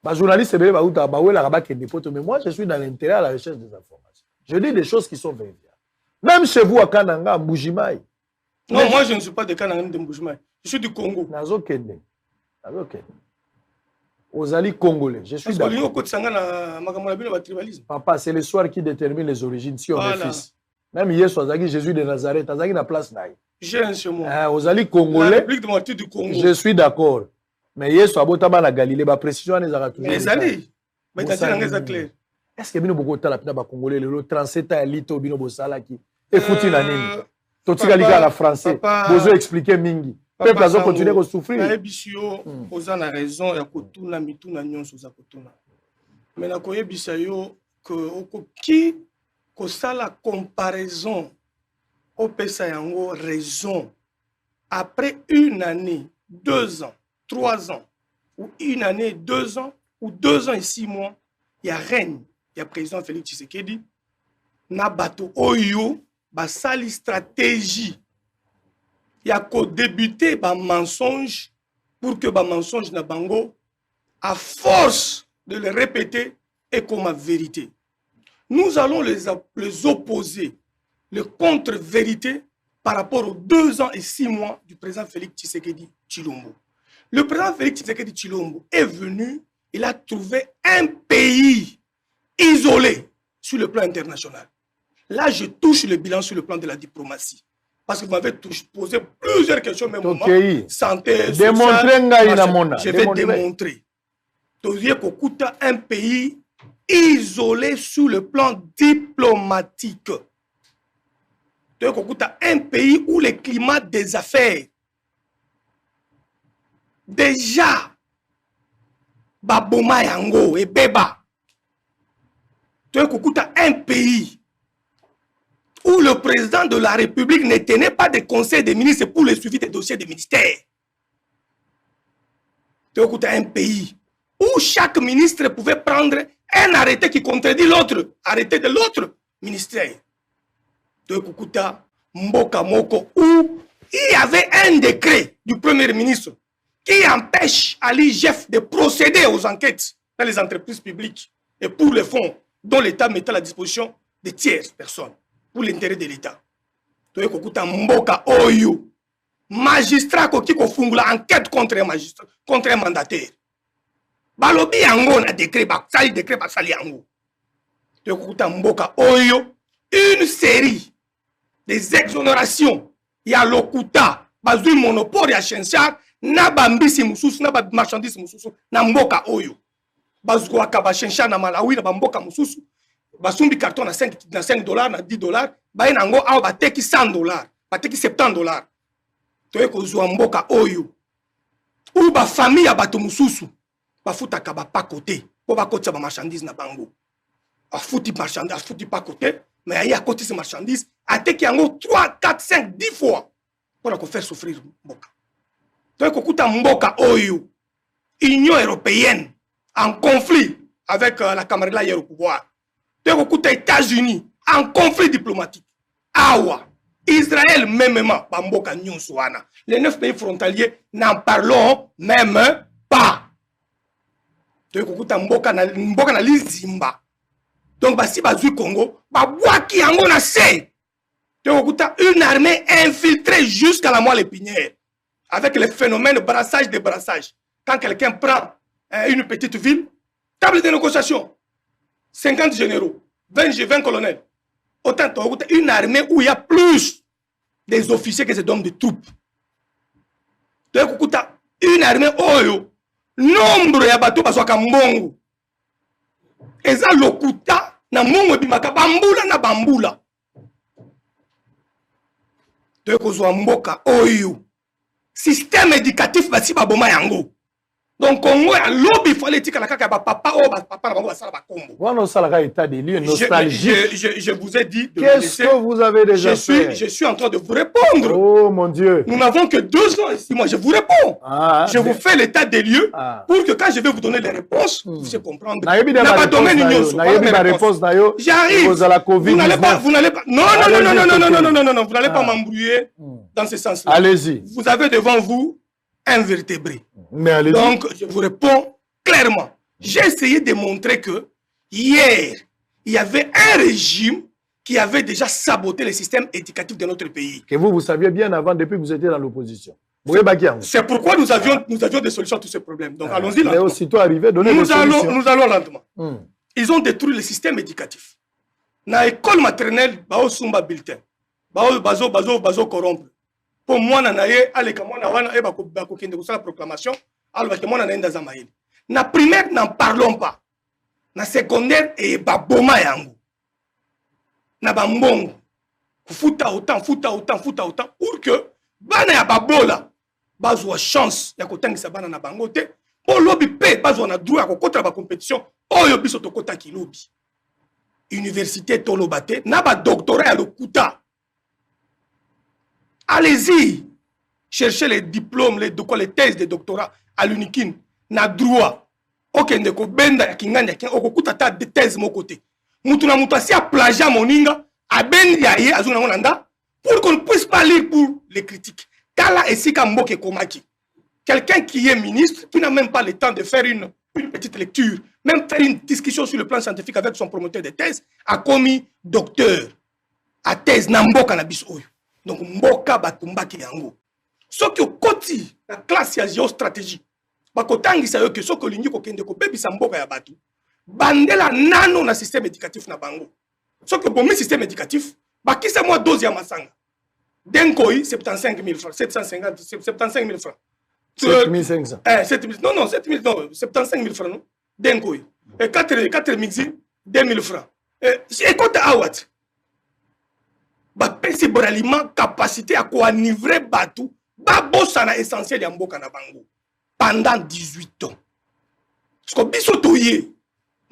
Bah journaliste Belé Baouta Bawela Rabak et des photos, mais moi je suis dans l'intérieur à la recherche des informations. Je dis des choses qui sont vérifiables. Même chez vous à Kananga, Mbujimai. Non, moi je ne suis pas de Kananga de Mbujimai. Je suis du Congo. Nazo Kende. Aux alliés congolais. Je suis d'accord. Papa, c'est le soir qui détermine les origines. Si on est fils. Même hier, Jésus de Nazareth, Azaki na place naï. J'ai un chez moi. Aux alliés congolais. La République démocratique du Congo. Je suis d'accord. Mais hier, soit Botama la Galilée, ma précision n'est pas toujours. Les alliés. Mais t'as dit dans les clair. Est-ce que Bino Bogota la pina ba congolais le 37 ans lito Bino Bosala qui est foutu na nini. Toti galika la français. Bozo expliquer mingi. Peuple a continué à souffrir. Vous avez raison, il y a Kotuna, Mituna, Nyonso, Zakotuna. Mais la Koyebisayo, qui a la comparaison au Pesayango, raison. Après une année, 2 ans, 3 ans, ou une année, 2 ans, ou 2 ans et 6 mois, il y a règne, il y a président Félix Tshisekedi, Nabato Oyo, Basali stratégie. Il y a qu'au débuter un mensonge pour que le mensonge na bango, à force de le répéter, est comme la vérité. Nous allons les opposer, le contre-vérité par rapport aux 2 ans et 6 mois du président Félix Tshisekedi Tshilombo. Le président Félix Tshisekedi Tshilombo est venu, il a trouvé un pays isolé sur le plan international. Là, je touche le bilan sur le plan de la diplomatie. Parce que vous m'avez posé plusieurs questions, même moi. Santé, social, je vais démontrer. Tozie Kokuta, un pays isolé sur le plan diplomatique. Tozie Kokuta, un pays où le climat des affaires, déjà, Baboma Yango et Beba. Tozie Kokuta, un pays où le président de la République ne tenait pas de conseil des ministres pour le suivi des dossiers des ministères. Donc, un pays où chaque ministre pouvait prendre un arrêté qui contredit l'autre, arrêté de l'autre ministère. Donc, Mboka Moko, où il y avait un décret du Premier ministre qui empêche à l'IGF de procéder aux enquêtes dans les entreprises publiques et pour les fonds dont l'État mettait à la disposition des tierces personnes pour l'intérêt de l'État. Donc, Mboka Oyo, magistrat qui a enquête contre un magistrat, contre un mandataire. Balobi yango na décret, sali décret sali yango. Donc, Mboka Oyo, une série des exonérations. Il y a l'Okuta, bazui monopole ya Chenchar, na bambisi mususu, na ba marchandise mususu, na Mboka Oyo. Bazou akaba Chenchar na Malawi, na Mboka mususu. Basumbi carton na 5 $, na 10 $, baye nango awa bateki $100, bateki $70. Toye kozwa Mboka Oyo. Ou ba famille ya bato mususu, bafuta kaba pa côté, po ba kotia ba marchandise na bango. Afuti marchandise, afuti pa côté, mais il y a côté ces marchandises, ateki yango 3, 4, 5, 10 fois pour faire souffrir Mboka. Donc kokuta Mboka Oyo, Union européenne en conflit avec la Camarilla hier au pouvoir. Donc kokuta États-Unis en conflit diplomatique. Awa, Israël mêmement, Mboka Nyonsoana. Les 9 pays frontaliers n'en parlons même pas. Donc kokuta Mboka na Lizimba. Donc, si bazui Congo, babouaki yango na se. Donc, une armée infiltrée jusqu'à la moelle épinière. Avec le phénomène de brassage, débrassage. Quand quelqu'un prend une petite ville, table de négociation. 50 généraux, 20 colonels. Autant, une armée où il y a plus des officiers que des hommes de troupes. Donc, une armée oyo. Nombre ya bateau bazwaka mbongo. Eza lokuta. Na mungu bimaka bambula na bambula. De kozwa Mboka Oyo. Système éducatif basi baboma yango. Donc Congo a lobby fallait tika la kaka ba papa o ba papa na bango basala ba kombo. Wana osala ka état des lieux nostalgique. Je vous ai dit de qu'est-ce que vous avez déjà fait? Je suis en train de vous répondre. Oh mon Dieu. Nous n'avons que 2 ans ici. Moi je vous réponds. Je vous fais l'état des lieux pour que quand je vais vous donner les réponses, vous puissiez comprendre. N'a pas domaine j'arrive. Vous n'allez pas. Non, vous n'allez pas m'embrouiller dans ce sens-là. Allez-y. Vous avez devant vous un vertébré. Donc, je vous réponds clairement. J'ai essayé de montrer que hier, il y avait un régime qui avait déjà saboté le système éducatif de notre pays. Que vous saviez bien avant, depuis que vous étiez dans l'opposition. C'est pourquoi nous avions des solutions à tous ces problèmes. Donc, allons-y lentement. Mais aussitôt arrivé, donnez des solutions. Nous allons lentement. Ils ont détruit le système éducatif. Dans l'école maternelle, bao sumba bulletin. Bazo corrompre. Pour moi, nanaye, aleka mwana wana eba ko kende ko sala proclamation, alba ke mwana naenda zamaeli. Na primaire n'en parlons pas. Na secondaire et baboma yango. Na bambongo. Futa autant pour que bana ya babola bazwa chance ya kotangisa bana na bangote. Po lobby pe bazwa na droit ko kontra ba compétition. Oyo biso to kota ki lobby. Université tolobate na ba doctorat ya lokuta. Allez-y, cherchez les diplômes, les thèses de doctorat à l'UNIKIN. Na droit. Ok, ndeko benda ya kinganya ya okukuta ta de thèse mon côté. Mutu na mutu asi a plagiat moninga, a bendi ya ye azuna ngonanda pour qu'on ne puisse pas lire pour les critiques. Kala esika mboke komaki. Quelqu'un qui est ministre, qui n'a même pas le temps de faire une petite lecture, même faire une discussion sur le plan scientifique avec son promoteur de thèse, a commis docteur à thèse na mboka na biso oyo. Donc, mboka batumbaki yango. Ce qui est koti, la classe ya géostratégie, bakotangi sa yo que ce que l'ingi kokende ko bebi sa mboka ya batu, bandela nano na système éducatif na bango. Ce que bon, système éducatif, bakisa moi dose ya masanga. Denkoi, 75 000 francs, 75 000 francs. 7500. 75 000 francs, non? Denkoi. Et 4 mixi, 2 000 francs. Et quand awat, bapesi boraliment capacité à coanivrer batou babosana essentiel ya mboka na bango pendant 18 ans. Parce que biso toye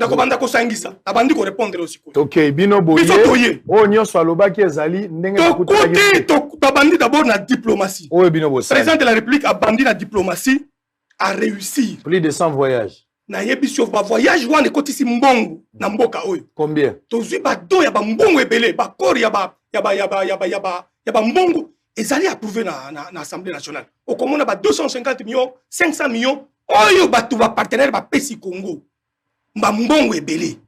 nakobanda kosangisa abandi ko répondre aussi OK bino boye biso toye o nyonso alobaki ezali ndenge côté to babandi d'abord na diplomatie o bino bo président de la république abandi na diplomatie a réussi plus de 100 voyages na yebiso ba voyage wana kotisi mbongo na mboka oyo combien tozwi ba do ya ba mbongo ebele ba corps ya ba mbongo ezali approuvé na assemblée nationale okomona ba 250 millions 500 millions oyo batu ba partenaire ba pesi Congo ba mbongo ebele.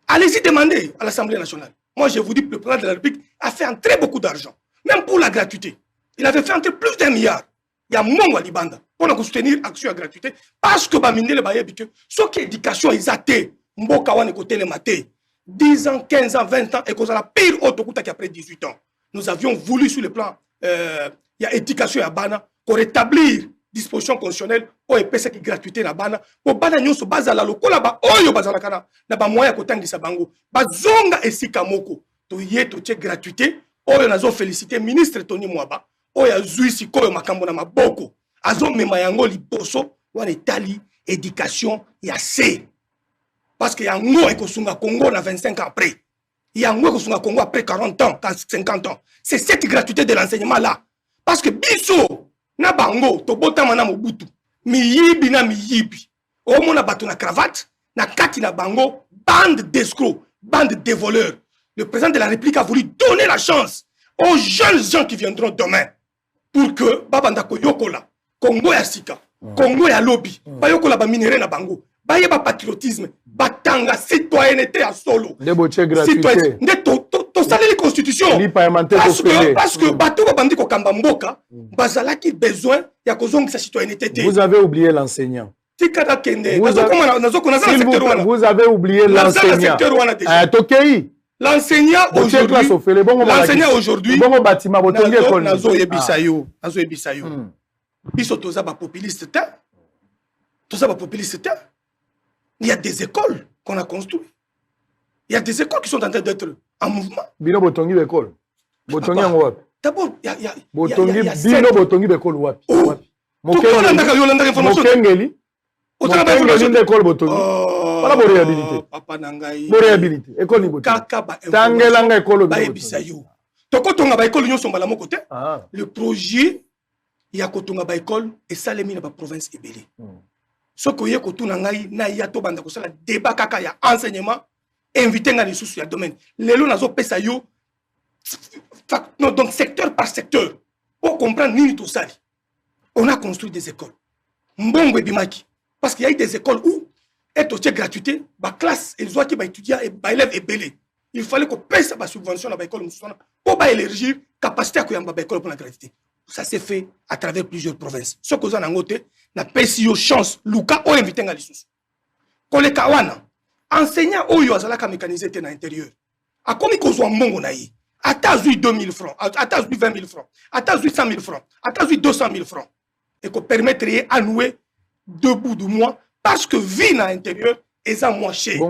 Allez-y demander à l'Assemblée nationale. Moi je vous dis le président de la République a fait entrer beaucoup d'argent même pour la gratuité. Il avait fait entrer plus d'1 milliard. Il y a mbongo à libanda pour soutenir action à gratuité parce que ba mindele ba yebi que ce qui éducation isaté mboka wana côté le maté 10 ans 15 ans 20 ans et cause la pire autokuta qui après 18 ans. Nous avions voulu sur le plan il y a éducation à bana pour rétablir disposition constitutionnelle ou epesa qui gratuité na bana pour bana nyonso bazala lokola ba oyo bazala kana na ba moya kotangisa bango bazonga esika moko to yeto tie gratuité oyo nazo féliciter ministre Tony Mwaba oyo azuisi koyo makambo na maboko azo mema yango liboso wana etali éducation ya C parce que yango ekosunga Congo na 25 ans après yango ekosunga Congo après 40 ans 50 ans c'est cette gratuité de l'enseignement là parce que biso na bango to botama na mobutu miyibi na miyibi omona bato na cravate na kati na bango bande d'escrocs bande de voleurs. Le président de la République a voulu donner la chance aux jeunes gens qui viendront demain pour que babanda ko yokola Congo ya sika Congo ya lobby ba yokola ba minéraux na bango ba yeba patriotisme batanga citoyenneté à solo de boche gratuité to saleli constitution parce que bato babandi ko kamba mboka bazalaki besoin ya kozongisa citoyenneté. Vous avez oublié l'enseignant. Vous avez oublié l'enseignant. L'enseignant aujourd'hui il y a des écoles qu'on a construites. Il y a des écoles qui sont en train d'être en mouvement. D'abord, il y a le projet il y a kotonga ba école et ça les mine ba province ebele. Ce que y a kotuna ngai na ya to banda ko sala débat kaka ya enseignement invité ngani sous ya domaine. Lelo nazo pesa yo donc secteur par secteur. Pour comprendre nini tout ça. On a construit des écoles. Mbongo ebimaki parce qu'il y a eu des écoles où être aussi gratuité, ba classe ils ont qui ba étudiants et ba élèves ebele. Il fallait qu'on paye sa subvention à l'école pour ba élargir capacité à koyamba ba école pour la gratuité. Ça s'est fait à travers plusieurs provinces. Ce que vous en avez, na PSIO chance, Luka, on invite à l'issue. Koleka wana, enseignant oyo azalaka mécanisé à l'intérieur. A combien qu'on soit mongo naï? A t'as eu 2000 francs, a t'as eu 20 000 francs, a t'as eu 100 000 francs, a t'as eu 200 000 francs. Et qu'on permettrait à nouer 2 bouts de mois parce que vie à l'intérieur est en moins cher.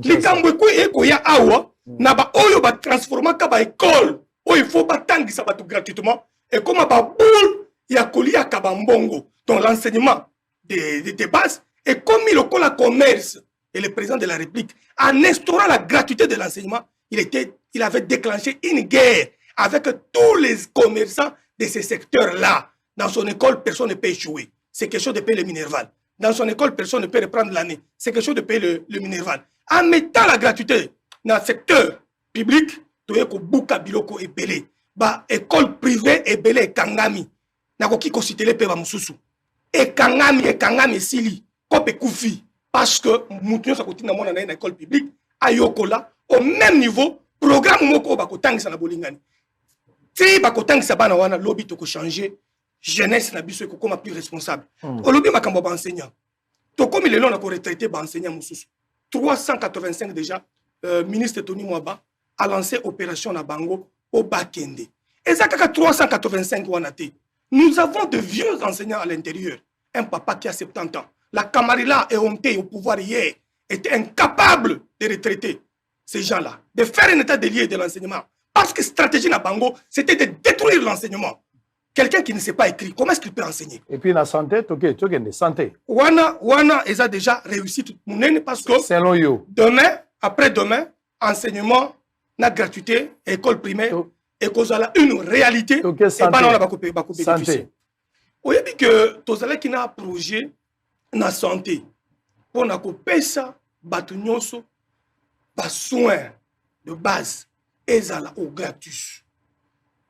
Les Kamboukou et Koya Awa, n'a pas oyo ba transformer kaba école, où il faut pas tanguer ça gratuitement. Et comme ma boule, il y a collé à Kabambongo, dans l'enseignement des bases, et comme il a le commerce, et le président de la République, en instaurant la gratuité de l'enseignement, il avait déclenché une guerre avec tous les commerçants de ces secteurs-là. Dans son école, personne ne peut échouer. C'est quelque chose de payer le minerval. Dans son école, personne ne peut reprendre l'année. C'est quelque chose de payer le minerval. En mettant la gratuité dans le secteur public, tu es Bouka Biloko et Belé. Ba école privée et belé et kangami nako ki kositele pe ba mususu et kangami sili kope kufi parce que mutunyo sa kotina mona na école publique ayokola au même niveau programme moko ba kotangisa na bolingani ti ba kotangisa bana wana lobby to ko changer jeunesse na biso ko koma plus responsable au lobby makambo ba enseignant to comme le long na ko retraité ba enseignant mususu 385 déjà ministre Tony Mwaba a lancé opération na bango au Bakende. Et ça, 385 wanate. Nous avons de vieux enseignants à l'intérieur. Un papa qui a 70 ans. La Camarilla est montée au pouvoir hier, était incapable de retraiter ces gens-là, de faire un état de lieu de l'enseignement. Parce que la stratégie na Bango, c'était de détruire l'enseignement. Quelqu'un qui ne sait pas écrire, comment est-ce qu'il peut enseigner? Et puis la santé, ok, tu as santé. Wana, ils ont déjà réussi tout le monde parce que selon you. Demain, après-demain, enseignement, la gratuité, école primaire, et qu'on a une réalité, et pas dans la santé. Vous voyez que tous les qui ont un projet na santé, pour na couper ça, batunyonso, pas soin de base, et ça au gratuit.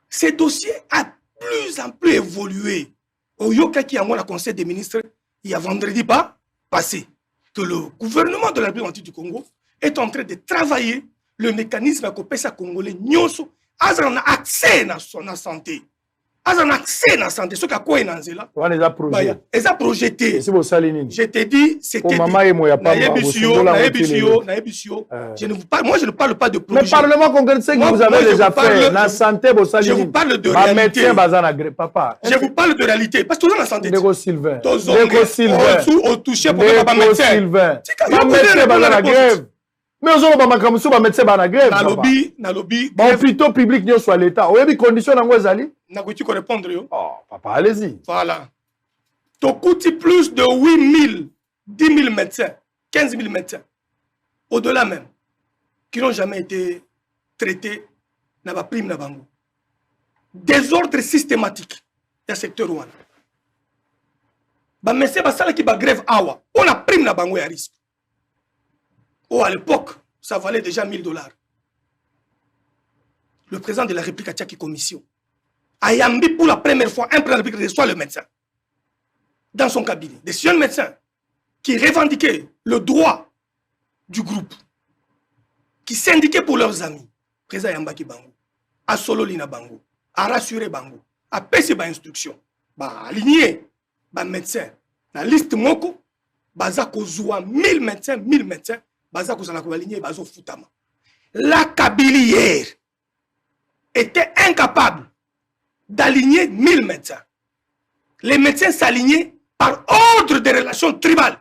Ce dossier a plus en plus évolué. Au Yoka qui a moi le conseil des ministres, il y a vendredi pas passé, que le gouvernement de la République du Congo est en train de travailler le mécanisme à couper ça congolais nyonso, a accès à la santé. A accès à la santé. Ce qu'a quoi est là? On les a projetés. Ils ont projeté. Je t'ai dit, c'était. Moi, je ne parle pas de projet. Le Parlement congolais, c'est que vous avez déjà fait. La santé, je vous parle de réalité. Papa. Je vous parle de réalité. Parce que dans la santé. Négo Sylvain. Négo Sylvain. Au toucher pour ne pas médecin. Sylvain. Pas médecin, dans la grève. Mais aux autres, médecin dans la grève. Na lobby. Hôpitaux publics, nous soit l'État. Vous avez des conditions dans vos alliés? Na tu peux répondre. Oh, papa, allez-y. Voilà. Tu coûtes plus de 8 000, 10 000 médecins, 15 000 médecins, au-delà même, qui n'ont jamais été traités dans la prime. Désordre systématique dans le secteur ouana. Mais c'est ça qui va grève awa. On a prime na bango à risque. Oh, à l'époque, ça valait déjà $1000. Le président de la République a tchaki commission. Ayambi, pour la première fois, un président de la République reçoit le médecin dans son cabinet. Des jeunes médecins qui revendiquaient le droit du groupe, qui syndiquaient pour leurs amis. Président Yambaki Bango, a solo lina Bango, a rassuré Bango, a payé ba instruction, ba aligné, ba médecin. La liste moko, baza kozua 1000 médecins, baza kozala ko aligné, bazo futama. La Kabylie hier était incapable d'aligner 1000 médecins. Les médecins s'alignaient par ordre des relations tribales.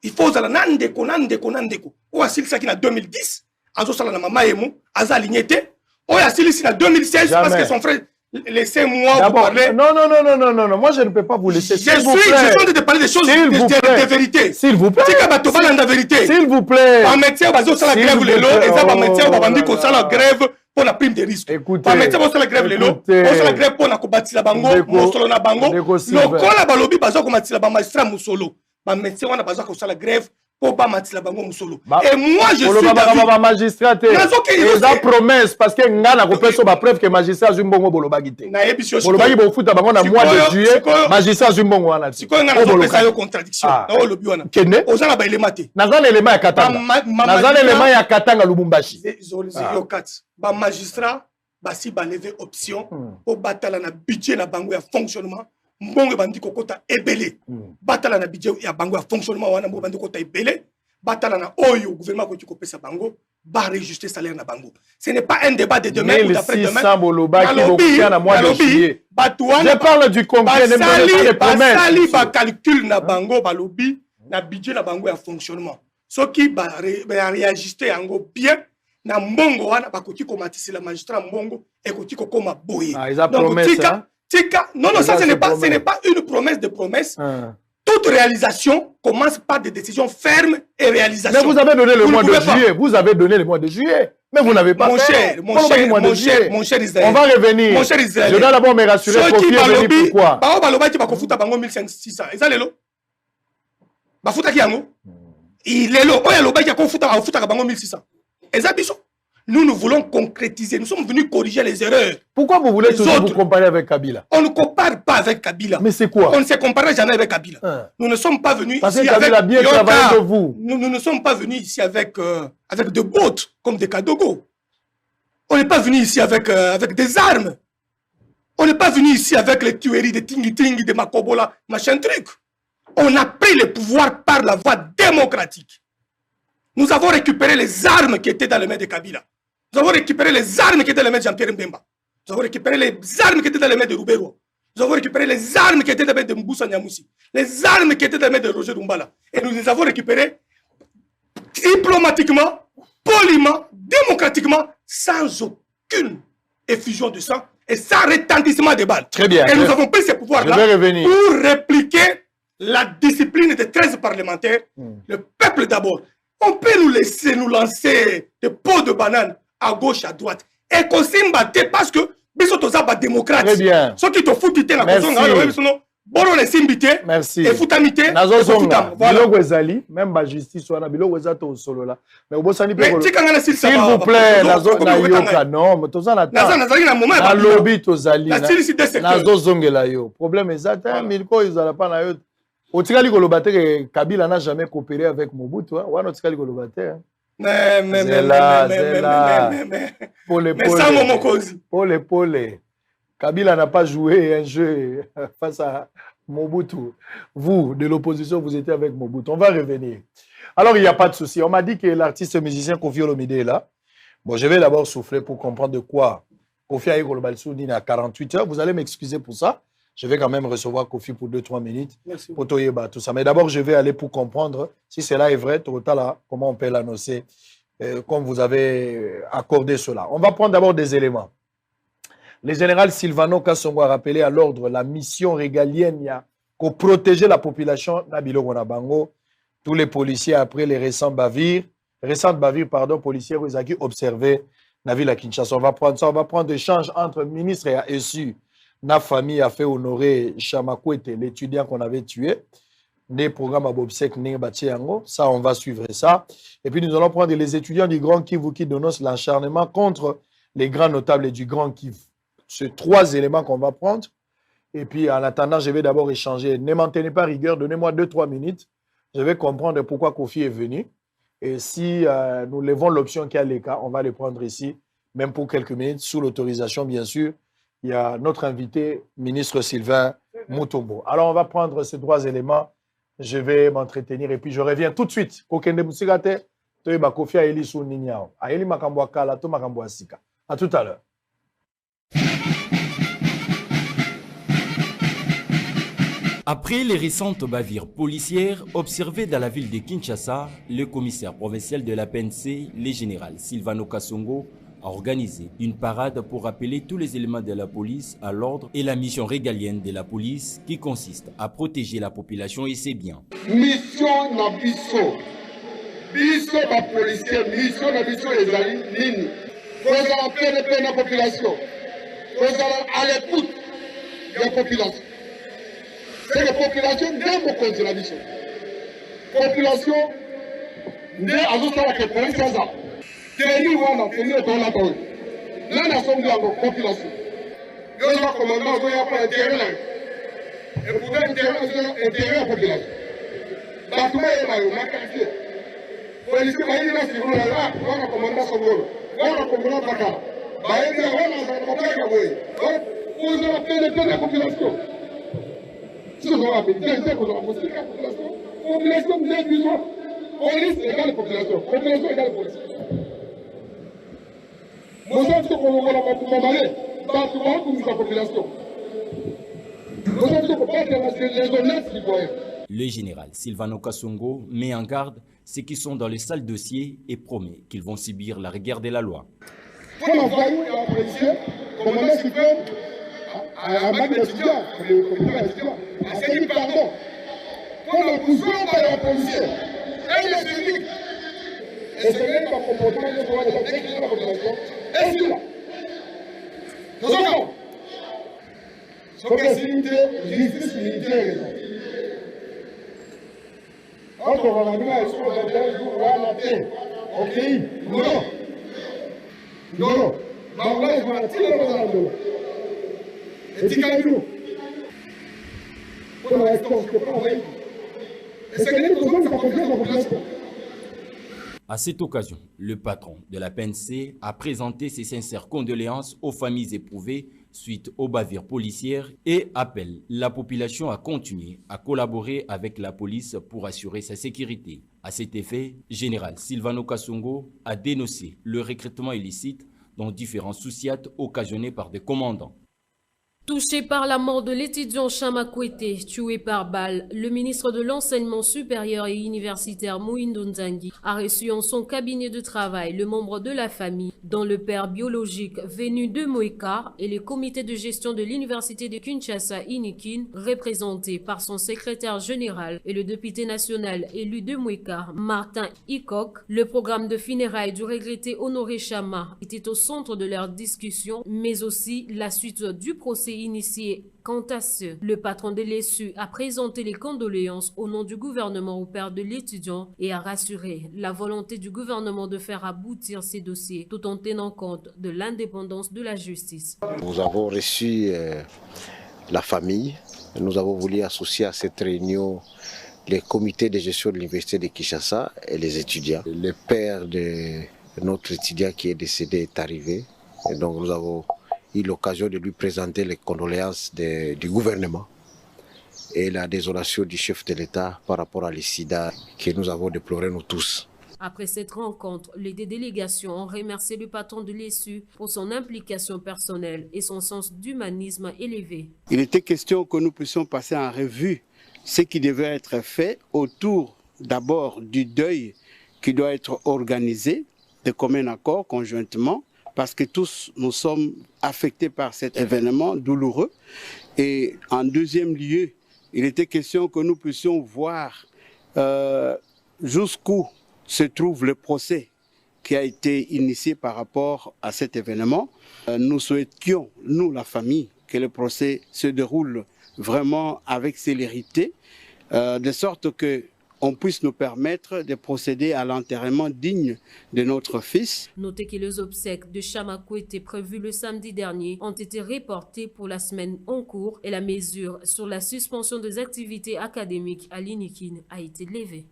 Il faut que nandeko. Ou asil saki na 2010, azo sala na mama emo, aza aligné te. Ou asil si na 2016 parce que son frère laissez-moi vous parler. Non, moi je ne peux pas vous laisser. Je suis en train de parler des choses de vérité. S'il vous plaît. S'il vous plaît. Un médecin va faire la grève le lot et ça un médecin va dire qu'on la grève pour la prime de risque. Écoutez. Un médecin va faire la grève le lot, on fait la grève pour la combattre la bango, mosolo na bango. Le col la balobi bazo combattre la magistrat musolo. Un médecin on a besoin qu'on fasse la grève pour pas combattre la bango musolo. Et moi je suis d'avis. Magistrat. Ils ont promesse parce que ngana ko peso ba preuve que magistrat zumbongo bolobagité. Na ebisio. Bolobagi bo futa bango na mois de juillet, magistrat zumbongo wana. Siko ngana ko pesa yo contradiction. Na o lobi wana. Kene? Ozana ba élémenté. Nazana élément ya Katanga. Nazana élément ya Katanga Lubumbashi. Yo kat. Ba magistrat basi ba lever option pour batala na budget na bango ya fonctionnement. Mbongo bandi kokota ebele. Batala na budget ya bango ya fonctionnement wana mbongo bandi kokota ebele. Batala na oyo gouvernement ko tu kopesa bango ba rejuster salaire na bango. Ce n'est pas un débat de demain ou d'après-demain. Je parle du concret, ne me pas de promesses. Basali ba calcul na bango ba lobby na budget na bango ya fonctionnement. Ce qui ba réajuster yango bien na mbongo wana ba koti komatisi la magistrat mbongo et koti kokoma boye. Ah, ils ont promesse. Non, ça ce n'est pas une promesse de promesse. Toute réalisation commence par des décisions fermes et réalisations. Mais vous avez donné le mois de juillet. Vous avez donné le mois de juillet. Mais vous n'avez pas fait. Mon cher Israël. On va revenir. Mon cher Israël. Je dois d'abord me rassurer. Pourquoi? Nous voulons concrétiser. Nous sommes venus corriger les erreurs. Pourquoi vous voulez toujours vous comparer avec Kabila? On ne compare pas avec Kabila. Mais c'est quoi? On ne se compare jamais avec Kabila. Nous ne sommes pas venus parce ici que Kabila avec bien travaillé de vous. Nous ne sommes pas venus ici avec des bottes comme des Kadogo. On n'est pas venu ici avec des armes. On n'est pas venu ici avec les tueries de Tingi-Tingi, de Makobola, machin truc. On a pris le pouvoir par la voie démocratique. Nous avons récupéré les armes qui étaient dans les mains de Kabila. Nous avons récupéré les armes qui étaient dans les mains de Jean-Pierre Mbemba. Nous avons récupéré les armes qui étaient dans les mains de Roubero. Nous avons récupéré les armes qui étaient dans les mains de Mboussa Nyamoussi. Les armes qui étaient dans les mains de Roger Rumbala. Et nous les avons récupérées diplomatiquement, poliment, démocratiquement, sans aucune effusion de sang et sans retentissement de balles. Très bien. Et nous avons pris ces pouvoirs-là pour répliquer la discipline des 13 parlementaires. Le peuple d'abord. On peut nous laisser nous lancer des pots de banane à gauche, à droite. Et qu'on s'y batte parce que nous sommes des démocrates. Très bien. Ceux qui te foutent la Merci. Bon, on est simbité. Merci. Et foutamité. Nazozonga. Biloko ezali, même la justice wana biloko eza to solo là. Mais obosani pe. S'il vous plaît, nazozonga yoka non, mais tozana ta. Nazali na moment. Na lobby tozali. Nazozonga yo. Problème ezata milko ezala pa na yo. Otikali koloba te Kabila n'a jamais coopéré avec Mobutu, wana otikali koloba te. Mais Pole. Kabila n'a pas joué un jeu face à Mobutu. Vous, de l'opposition, vous étiez avec Mobutu. On va revenir. Alors, il n'y a pas de souci. On m'a dit que l'artiste musicien Kofi Olomide est là. Bon, je vais d'abord souffler pour comprendre de quoi Kofi a eu Kolobalsouni à 48 heures. Vous allez m'excuser pour ça. Je vais quand même recevoir Kofi pour 2-3 minutes. Merci. Pour Toyeba, tout ça. Mais d'abord, je vais aller pour comprendre si cela est vrai, là, comment on peut l'annoncer, comme vous avez accordé cela. On va prendre d'abord des éléments. Le général Silvano Kasongo a rappelé à l'ordre la mission régalienne pour protéger la population Nabilo Gonabango. Tous les policiers, après les récentes bavures, policiers qui observé la ville à Kinshasa. On va prendre ça, on va prendre échange entre ministre et SU. La famille a fait honorer Chamakwete, l'étudiant qu'on avait tué. Des programmes à Bobsek, ça, on va suivre ça. Et puis, nous allons prendre les étudiants du Grand Kivu qui dénoncent l'acharnement contre les grands notables du Grand Kivu. C'est 3 éléments qu'on va prendre. Et puis, en attendant, je vais d'abord échanger. Ne m'en tenez pas rigueur, donnez-moi 2-3 minutes. Je vais comprendre pourquoi Kofi est venu. Et si nous levons l'option qui a les cas, on va les prendre ici, même pour quelques minutes, sous l'autorisation, bien sûr. Il y a notre invité, ministre Sylvain Mutombo. Alors, on va prendre ces 3 éléments. Je vais m'entretenir et puis je reviens tout de suite. Kokende Musigate, Toyeba Kofi Aeli sou Ninyao. Aeli Makambwa Kala, to Makambwa Sika. À tout à l'heure. Après les récentes bavures policières observées dans la ville de Kinshasa, le commissaire provincial de la PNC, le général Silvano Kasongo, a organisé une parade pour rappeler tous les éléments de la police à l'ordre et la mission régalienne de la police qui consiste à protéger la population et ses biens. Mission Nabiso, biso ba policier, mission Nabiso les amis, nini. Vous avez la population, vous allez à l'écoute de la population. C'est la population de mon compte la mission. Population de Azouta la police. Teni wana teni otola toy. Là na sommes dans la population. Yo va commandement go ya pour terrain. Et pour le terrain la population. Batuma e mayo makafie. Police ba yi na siro là, wana commandant songolo. Wana commandant baka. Ba yi na wana za kopeka boy. Vous avez la population. Si vous avez la population. Population de besoin. Police égale population. Population égale police. Nous sommes ceux qu'on va la population. Nous sommes ceux qu'on va les honnêtes citoyens. Le général Silvano Kasongo met en garde ceux qui sont dans les sales dossiers et promet qu'ils vont subir la rigueur de la loi. Quand on va apprécier, commandant suprême, à un étudiant, le commandant étudiant, à ce qui pardon. Quand on vous par la policier, et les civiques, et ce n'est pas comportement de droit de la population. Est-ce que là, nous avons ce justice militaire. Encore on a mis à sur le terrain à la paix. Ok? Non. Non. Donc là, je vais tirer dans la dos. Et tu gagnes nous. Pour la réponse que on va y. Et c'est que nous sommes en confiance en population. À cette occasion, le patron de la PNC a présenté ses sincères condoléances aux familles éprouvées suite aux bavures policières et appelle la population à continuer à collaborer avec la police pour assurer sa sécurité. À cet effet, général Silvano Kasongo a dénoncé le recrutement illicite dans différents souciates occasionnés par des commandants. Touché par la mort de l'étudiant Chama Kouete, tué par balle, le ministre de l'Enseignement supérieur et universitaire Mohindo Nzangi a reçu en son cabinet de travail le membre de la famille, dont le père biologique venu de Moueka et le comité de gestion de l'université de Kinshasa Inikin, représenté par son secrétaire général et le député national élu de Moueka, Martin Ikok. Le programme de funérailles du regretté Honoré Chama était au centre de leur discussion, mais aussi la suite du procès initié. Quant à ce, le patron de l'ESU a présenté les condoléances au nom du gouvernement au père de l'étudiant et a rassuré la volonté du gouvernement de faire aboutir ces dossiers tout en tenant compte de l'indépendance de la justice. Nous avons reçu la famille. Nous avons voulu associer à cette réunion les comités de gestion de l'université de Kinshasa et les étudiants. Le père de notre étudiant qui est décédé est arrivé et donc nous avons eu l'occasion de lui présenter les condoléances du gouvernement et la désolation du chef de l'État par rapport à l'incident que nous avons déploré nous tous. Après cette rencontre, les deux délégations ont remercié le patron de l'ESU pour son implication personnelle et son sens d'humanisme élevé. Il était question que nous puissions passer en revue ce qui devait être fait autour d'abord du deuil qui doit être organisé de commun accord conjointement, parce que tous nous sommes affectés par cet événement douloureux. Et en deuxième lieu, il était question que nous puissions voir jusqu'où se trouve le procès qui a été initié par rapport à cet événement. Nous souhaitions, nous, la famille, que le procès se déroule vraiment avec célérité, de sorte que on puisse nous permettre de procéder à l'enterrement digne de notre fils. Notez que les obsèques de Chama Kouete prévues le samedi dernier ont été reportées pour la semaine en cours et la mesure sur la suspension des activités académiques à l'Inikin a été levée.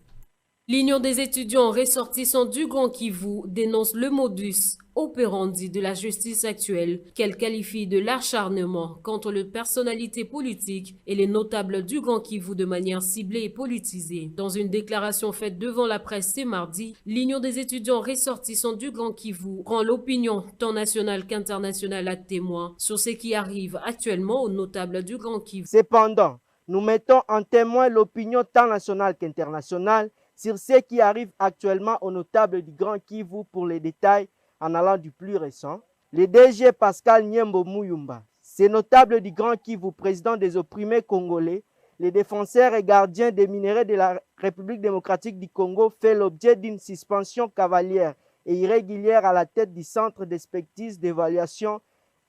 L'Union des étudiants ressortissants du Grand Kivu dénonce le modus operandi de la justice actuelle qu'elle qualifie de l'acharnement contre les personnalités politiques et les notables du Grand Kivu de manière ciblée et politisée. Dans une déclaration faite devant la presse ce mardi, l'Union des étudiants ressortissants du Grand Kivu rend l'opinion tant nationale qu'internationale à témoin sur ce qui arrive actuellement aux notables du Grand Kivu. Cependant, nous mettons en témoin l'opinion tant nationale qu'internationale sur ce qui arrive actuellement aux notables du Grand Kivu. Pour les détails, en allant du plus récent, le DG Pascal Nyembo Muyumba, ces notables du Grand Kivu, président des opprimés congolais, les défenseurs et gardiens des minéraux de la République démocratique du Congo, fait l'objet d'une suspension cavalière et irrégulière à la tête du Centre d'expertise d'évaluation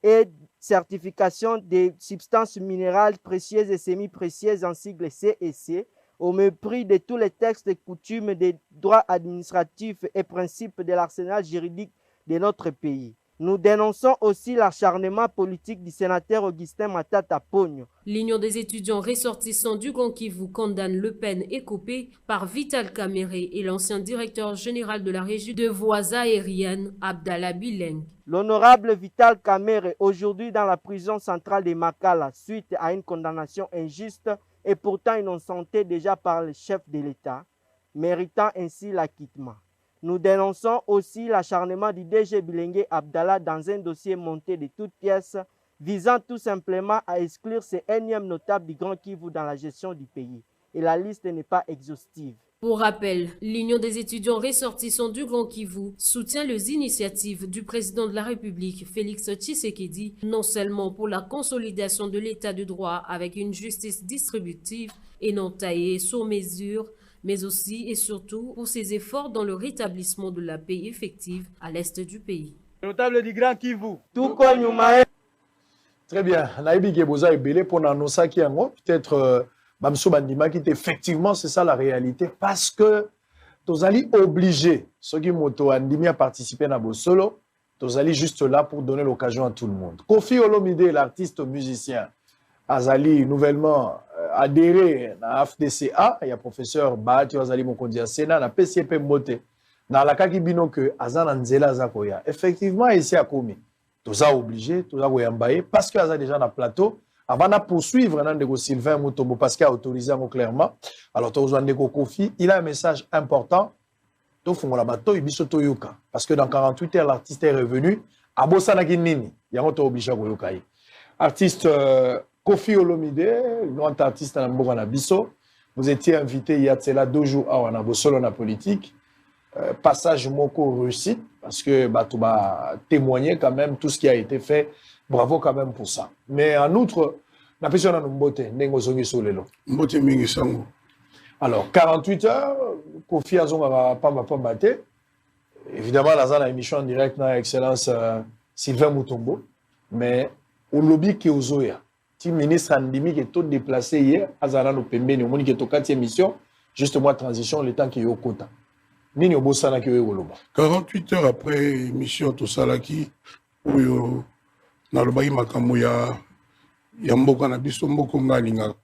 et certification des substances minérales précieuses et semi-précieuses en sigle CEC, au mépris de tous les textes et coutumes des droits administratifs et principes de l'arsenal juridique de notre pays. Nous dénonçons aussi l'acharnement politique du sénateur Augustin Matata Pogno. L'Union des étudiants ressortissants du Grand Kivu condamne le peine écopée par Vital Kamere et l'ancien directeur général de la régie de voies aériennes, Abdallah Bileng. L'honorable Vital Kamere, aujourd'hui dans la prison centrale de Makala, suite à une condamnation injuste et pourtant innocenté déjà par le chef de l'État, méritant ainsi l'acquittement. Nous dénonçons aussi l'acharnement du DG Bilengue Abdallah dans un dossier monté de toutes pièces visant tout simplement à exclure ces énièmes notables du Grand Kivu dans la gestion du pays. Et la liste n'est pas exhaustive. Pour rappel, l'Union des étudiants ressortissants du Grand Kivu soutient les initiatives du président de la République, Félix Tshisekedi, non seulement pour la consolidation de l'état de droit avec une justice distributive et non taillée sur mesure, mais aussi et surtout pour ses efforts dans le rétablissement de la paix effective à l'est du pays. Notable du Grand Kivu. Tout comme Très bien. Naïbi Geboza est belé pour annoncer qui en peut-être Bamsou Bandima qui effectivement c'est ça la réalité parce que tous allez obligés ceux qui moto andimi à participer à Bosolo, tous allez juste là pour donner l'occasion à tout le monde. Kofi Olomide, l'artiste musicien, Azali nouvellement adhéré à FDCA, il y a professeur Bahati Azali Mokondi Asena na PCP Mbote na la kaki bino que Azan Nzela Zakoya. Effectivement ici à Komi. Tous a obligé, tous a goyambaye parce que Azan déjà na plateau. Avant de poursuivre Nandego Sylvain Mutombo parce qu'il a autorisé clairement. Alors, Ndeko Kofi, il a un message important. Parce que dans 48 heures, l'artiste est revenu. À Bossana Nini, il y a un obligé à Goyokaï. Artiste Kofi Olomide, grand artiste à Mbogana Bisso. Vous étiez invité il y a cela 2 jours à Wanabosolo na politique. Passage moko réussite parce que tu vas témoigner quand même tout ce qui a été fait. Bravo quand même pour ça. Mais en outre, na question na mbote nengo zongi solelo. Mbote mingi sango. Alors 48 heures, Kofi azonga pamba te. Évidemment la zone émission en direct na excellence Sylvain Mutombo, mais au lobby qui ozoya. Si ministre Andimi qui est tout déplacé hier, azana no pembeni omoni qui est au 4e mission, justement transition le temps qui est au quota. Nini obosana ki oyoloba. 48 heures après mission to salaki oyo na lobaki makambo ya mboka na biso mboko ngalinga.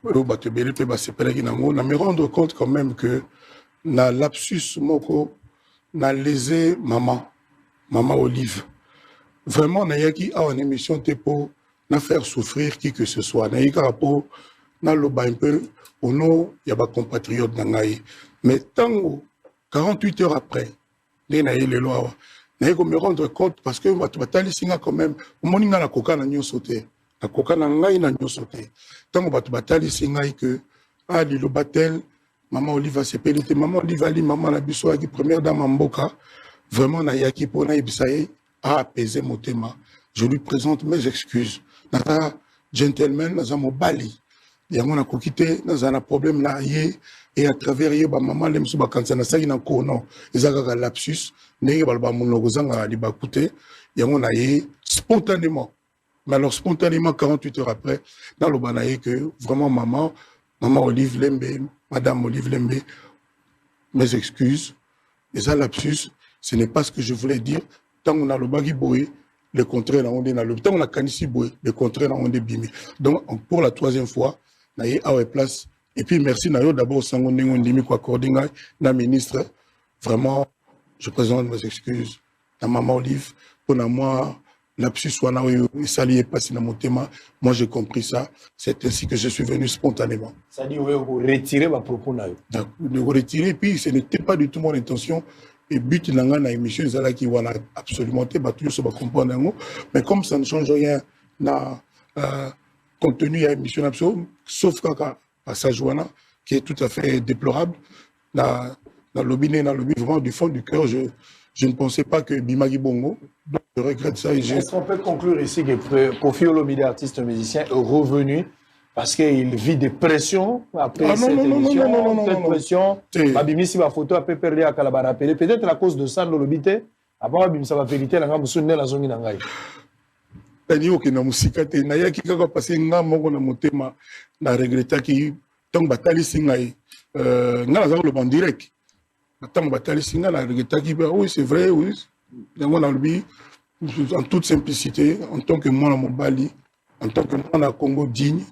Oyo bato ebele pe basepelaki nango na me rendre compte quand même que na lapsus moko na lésé maman Olive. Vraiment na yaki a une émission te pour na faire souffrir qui que ce soit. Na yaki rapport na loba un peu au nom ya ba compatriote na ngai. Mais tango 48 heures après, je me rendre compte parce que je quand même, je la coca na nyo sauté. La coca na ngai na nyo sauté. Tant que que le batel, maman Olive s'est pénité, maman Olive ali, maman la biso qui première dame Mboka, vraiment na yaki pour na ibisaye a apaisé mon thème. Je lui présente mes excuses. Nata gentleman na zamo bali. Yango na kokite na zana problème là yé. Et à travers ye ba maman le msuba kansana sa ina ko non ezaka lapsus ndenge balba monoko zanga libakute yango na ye spontanément. Mais alors spontanément 48 heures après dans le banaye que vraiment maman Olive Lembe, madame Olive Lembe, mes excuses, les lapsus, ce n'est pas ce que je voulais dire. Tant on a le bagi boé, le contraire on est dans le tant on a kanisi boé, le contraire on est bimi. Donc pour la 3e fois na ye a place. Et puis merci Nayo d'abord Sango Ndingo Ndimi kwa Kordinga, la ministre. Vraiment, je présente mes excuses à maman Olive. Pour moi, lapsus wana sali est passé dans mon thème. Moi j'ai compris ça. C'est ainsi que je suis venu spontanément. Ça dit vous retirez ma propos Nayo. De retirer, puis ce n'était pas du tout mon intention. Et but dans la émission Zala qui wana absolument pas tout ça va comprendre. Mais comme ça ne change rien dans contenu à l'émission absolue, sauf quand passage wana qui est tout à fait déplorable dans le lobby vraiment du fond du cœur je ne pensais pas que Bimagi Bongo, donc je regrette ça. Est-ce qu'on peut conclure ici que Kofi Olomide, artiste musicien, est revenu parce qu'il vit des pressions après cette émission, cette pression, Babimisi va photo a perdu à Kalabara, peut-être à cause de ça dans le lobby avant Babimisa va vérité la gamme sous la zone nangai. Tanio que na musika te na yaki kaka passer nga moko na motema na regretta ki tant batali singai nga za le ban direct tant batali singa na regretta ki oui c'est vrai oui yango na lubi en toute simplicité en tant que moi na mobali en tant que moi na Congo digne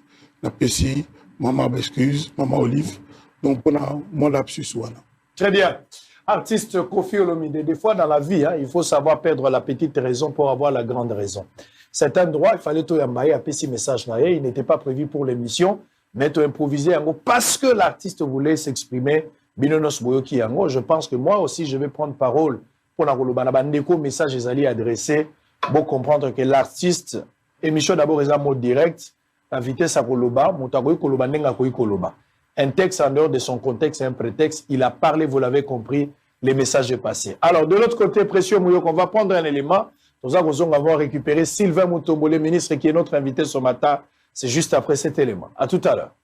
na pesi maman excuse maman Olive donc on a moi lapsus wana. Très bien. Artiste Kofi Olomide, des fois dans la vie il faut savoir perdre la petite raison pour avoir la grande raison. Certains droits, il fallait tout yambaye à petit message. Il n'était pas prévu pour l'émission, mais tout improviser parce que l'artiste voulait s'exprimer. Je pense que moi aussi, je vais prendre parole pour la message les alliés adressés pour comprendre que l'artiste, émission d'abord est un mot direct, la vitesse à Koloba, un texte en dehors de son contexte, un prétexte, il a parlé, vous l'avez compris, les messages est passé. Alors de l'autre côté, précieux Mouyok, on va prendre un élément. Nous avons récupéré Sylvain Mutombo, le ministre qui est notre invité ce matin. C'est juste après cet élément. À tout à l'heure.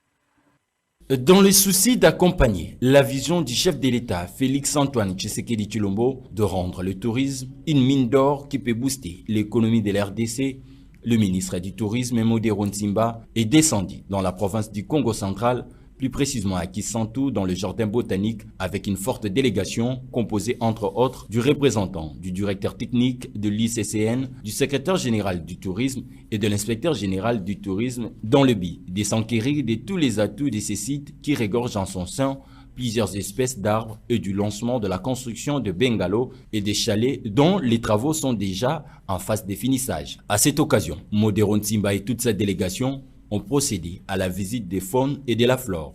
Dans le souci d'accompagner la vision du chef de l'État, Félix-Antoine Tshisekedi Tshilombo, de rendre le tourisme une mine d'or qui peut booster l'économie de l'RDC, le ministre du Tourisme, Modéron Simba, est descendu dans la province du Congo central, plus précisément à Kisantu, dans le jardin botanique, avec une forte délégation composée entre autres du représentant du directeur technique de l'ICCN, du secrétaire général du tourisme et de l'inspecteur général du tourisme, dans le but de s'enquérir de tous les atouts de ces sites qui regorgent en son sein plusieurs espèces d'arbres et du lancement de la construction de bungalows et des chalets dont les travaux sont déjà en phase de finissage. À cette occasion, Modéron Simba et toute sa délégation ont procédé à la visite des faunes et de la flore.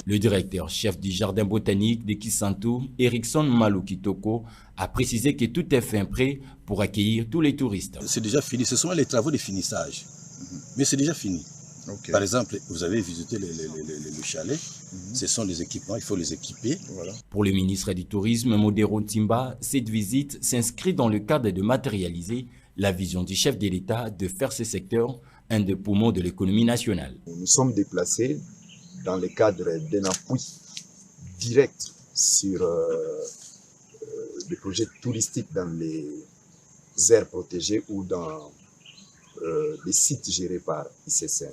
Le directeur chef du jardin botanique de Kisantu, Erickson Malukitoko, a précisé que tout est fin prêt pour accueillir tous les touristes. C'est déjà fini, ce sont les travaux de finissage, mais c'est déjà fini. Okay. Par exemple, vous avez visité le chalet, ce sont les équipements, il faut les équiper. Voilà. Pour le ministre du Tourisme, Modero Ntimba, cette visite s'inscrit dans le cadre de matérialiser la vision du chef de l'État de faire ce secteur un des poumons de l'économie nationale. Nous sommes déplacés dans le cadre d'un appui direct sur des projets touristiques dans les aires protégées ou dans les sites gérés par ICSN.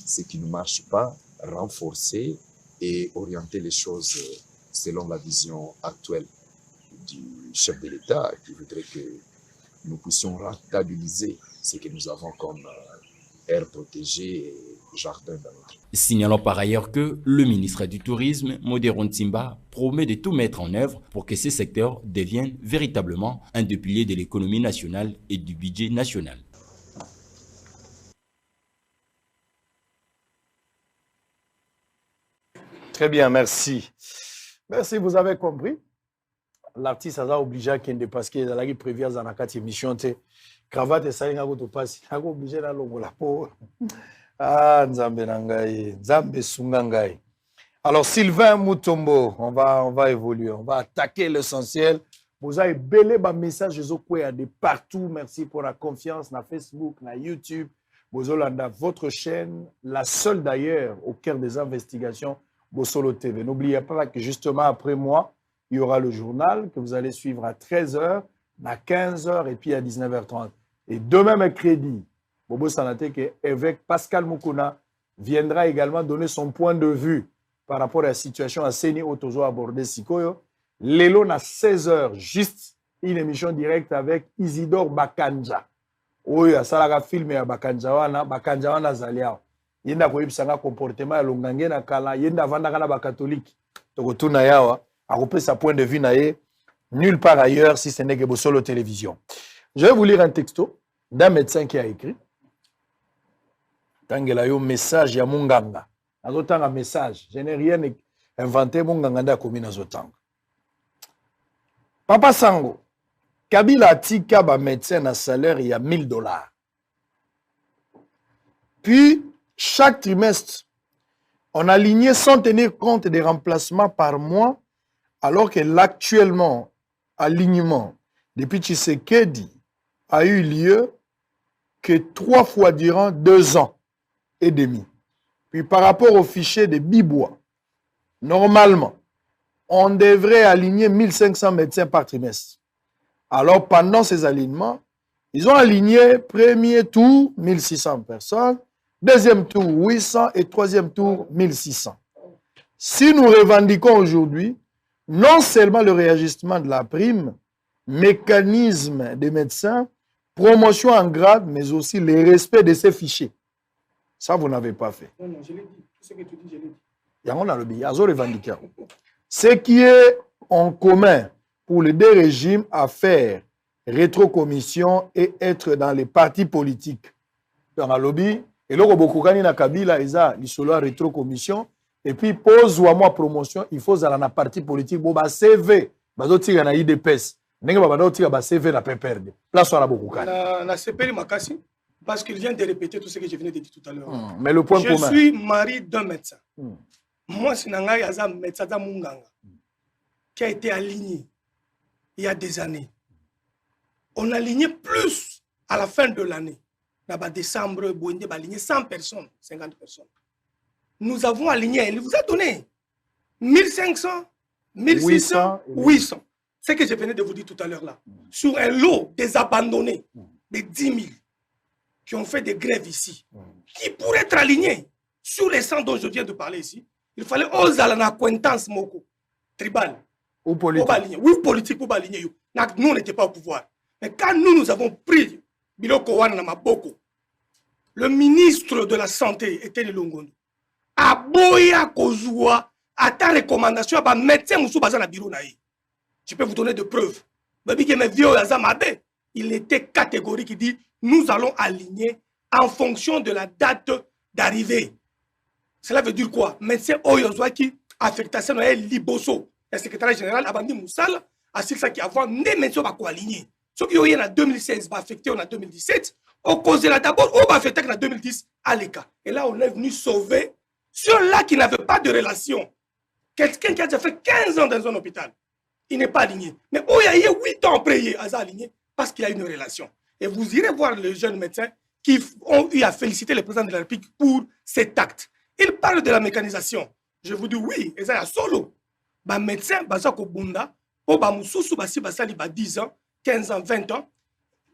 Ce qui ne marche pas, renforcer et orienter les choses selon la vision actuelle du chef de l'État qui voudrait que nous puissions rentabiliser ce que nous avons comme aires protégées et jardins dans notre pays. Signalons par ailleurs que le ministre du Tourisme, Modero Ntimba, promet de tout mettre en œuvre pour que ces secteurs deviennent véritablement un des piliers de l'économie nationale et du budget national. Très bien, merci. Merci, vous avez compris. L'artiste a obligé à qu'il parce qu'il a prévu dans la émission. Cravate et ça, il a obligé à la peau. Ah, Nzambe Nangaï, Nzambe Sungangaï. Alors, Sylvain Mutombo, on va évoluer, on va attaquer l'essentiel. Vous avez belé un message de partout. Merci pour la confiance na Facebook, na YouTube. Vous avez votre chaîne, la seule d'ailleurs au cœur des investigations. Bosolo TV. N'oubliez pas que justement après moi, il y aura le journal que vous allez suivre à 13h, à 15h et puis à 19h30. Et demain mercredi, Bobo Sanate, que évêque Pascal Mukuna viendra également donner son point de vue par rapport à la situation à Seni Otozo abordé Sikoyo. Lélo à 16h, juste une émission directe avec Isidore Bakanja. Oui, ça l'a filmé à Bakanja wana Zaliao. Yenda koyebisanga comportement ya longange na kala yenda vandaka na ba catholique tokotuna yawa akopé sa point de vue na ye nulle part ailleurs si ce n'est que Bosolo Télévision. Je vais vous lire un texto d'un médecin qui a écrit tangela yo message ya munganga azotanga message je n'ai rien inventé munganga nda komi nazotanga Papa Sango Kabila atika ba médecin na salaire ya $1000 puis chaque trimestre, on a aligné sans tenir compte des remplacements par mois, alors que l'actuellement alignement depuis Tshisekedi a eu lieu que 3 fois durant 2 ans et demi. Puis par rapport au fichier de Bibois, normalement, on devrait aligner 1500 médecins par trimestre. Alors pendant ces alignements, ils ont aligné premier tour 1600 personnes, deuxième tour, 800 et troisième tour, 1600. Si nous revendiquons aujourd'hui, non seulement le réajustement de la prime, mécanisme des médecins, promotion en grade, mais aussi le respect de ces fichiers. Ça, vous n'avez pas fait. Non, je l'ai dit. Tout ce que tu dis, je l'ai dit. Il y a un lobby, il y a un revendiquant. Ce qui est en commun pour les deux régimes à faire rétrocommission et être dans les partis politiques. Dans un lobby, et là, Bokukani na Kabila, ils ont l'isolo rétrocommission, et puis pose ou à moi promotion, il faut aller dans la parti politique, bon, bah, CV, bah, d'autres, na IDPS, n'engue bah, d'autres, bah, CV, na PPRD. Place, on a Bokukani. Na CPL Makassi, parce qu'il vient de répéter tout ce que je venais de dire tout à l'heure. Mais le point commun. Je suis mari d'un médecin. Moi, c'est un médecin de Munganga, qui a été aligné il y a des années. On a aligné plus à la fin de l'année. Là-bas, décembre, Bouende a aligné 100 personnes, 50 personnes. Nous avons aligné, il vous a donné 1500, 1600, 800. C'est ce que je venais de vous dire tout à l'heure là. Sur un lot des abandonnés, des 10 000, qui ont fait des grèves ici, qui pourraient être alignés sur les 100 dont je viens de parler ici. Il fallait oser la acquaintance moko, tribal. Ou politique. Oui, politique pour aligner. Nous, on n'était pas au pouvoir. Mais quand nous avons pris Biloko Wana Maboko, le ministre de la Santé, Eteni Longondo, a boya kozua, à ta recommandation, à médecin Moussou Bazana Biro Naï. Je peux vous donner des preuves. Il était catégorique, il dit nous allons aligner en fonction de la date d'arrivée. Cela veut dire quoi? Médecin Oyozwaki, affectation à Liboso, le secrétaire général Abandi Moussala, à ce qui avant des médecins à aligner. Ce qui est en 2016, va affecter en 2017, on cause là d'abord, on va affecter en 2010 à l'ECA. Et là, on est venu sauver ceux-là qui n'avaient pas de relation. Quelqu'un qui a déjà fait 15 ans dans un hôpital, il n'est pas aligné. Mais il y a 8 ans après, il est aligné parce qu'il y a une relation. Et vous irez voir les jeunes médecins qui ont eu à féliciter le président de la République pour cet acte. Il parle de la mécanisation. Je vous dis oui, et ça y a solo. Les médecins, ils ont bunda, ils ont 10 ans, 15 ans, 20 ans.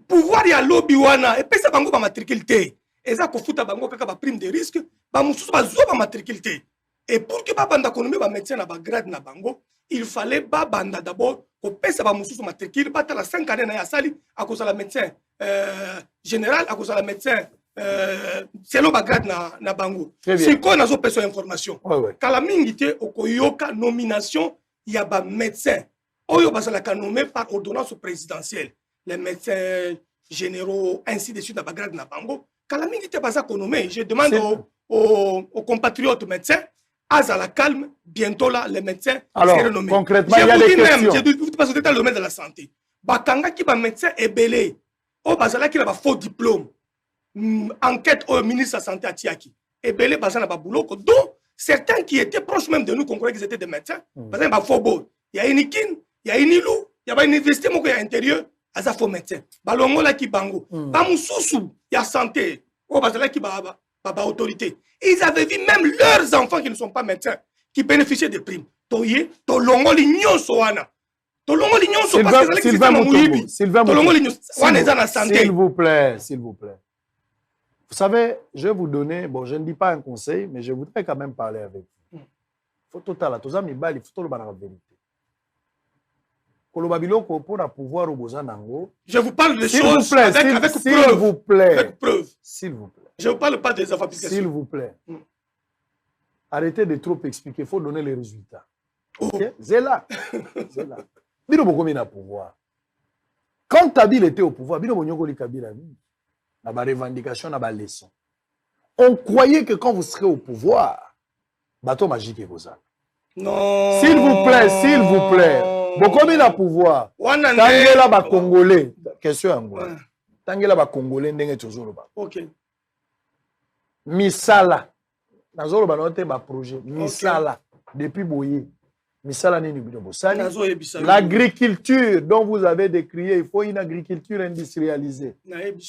Pouvoir y a lobby wana, et puis ça va matriculer. Et ça, il faut que prime de risque, ils matriculer. Et pour que banda konomé ba médecin na ba grade na bango, il fallait banda d'abord ko pesa ba mususu matricule bata la 5 années na ya sali à cause de la médecin général à cause de la médecin selon ba grade na bango. C'est quoi nazo pesa information. Kala mingi te okoyoka nomination ya ba médecin. Oyo bazala ka nommé par ordonnance présidentielle. Les médecins généraux ainsi de suite na ba grade na bango. Kala mingi te baza ko nommé. Je demande aux compatriotes médecins à la calme, bientôt là, les médecins seront renommés. Concrètement, il y a des questions. Je vous dis parce que dans le domaine de la santé. Bakanga qui va médecin est belé. Au Bazala qui a faux diplôme. Enquête au ministre de la Santé à Tiaki. Et belé Bazala Baboulou. Donc, certains qui étaient proches même de nous, qu'on croyait qu'ils étaient des médecins, Bazala faux beau. Il y a une Ikin, il y a une Ilou, il y a une université qui est à l'intérieur, il y a faux médecin. Balongo là qui bango. Bamoussou, il y a santé. Au Bazala qui va autorité. Ils avaient vu même leurs enfants qui ne sont pas médecins, qui bénéficiaient des primes. Toye, tolongo l'ignon soana. Tolongo l'ignon so parce que Sylvain Moutoumou, Sylvain s'il vous plaît, s'il vous plaît. Vous savez, je vais vous donner, bon, je ne dis pas un conseil, mais je voudrais quand même parler avec vous. Il faut total, tous amis bali, il faut tout le la vérité. Je vous parle de choses avec s'il vous plaît. Avec preuve. S'il vous plaît. Je ne parle pas des applications. S'il vous plaît. Arrêtez de trop expliquer. Il faut donner les résultats. Okay? C'est là. C'est là. Bino Bokomi a pouvoir. Quand Tabil était au pouvoir, Bino Bonyokoli Kabila, na ba revendication, na ba leçon. On croyait que quand vous serez au pouvoir, bateau magique est vos âmes. Non. S'il vous plaît, s'il vous plaît. Bokomi a pouvoir. Tangela ba Congolais. Question Angola. Tangela ba Congolais ndenge toujours ba. OK. Misala. Nazolo ba note ba projet. Misala. Depuis Boye. Misala nini bino bosali. L'agriculture dont vous avez décrié, il faut une agriculture industrialisée.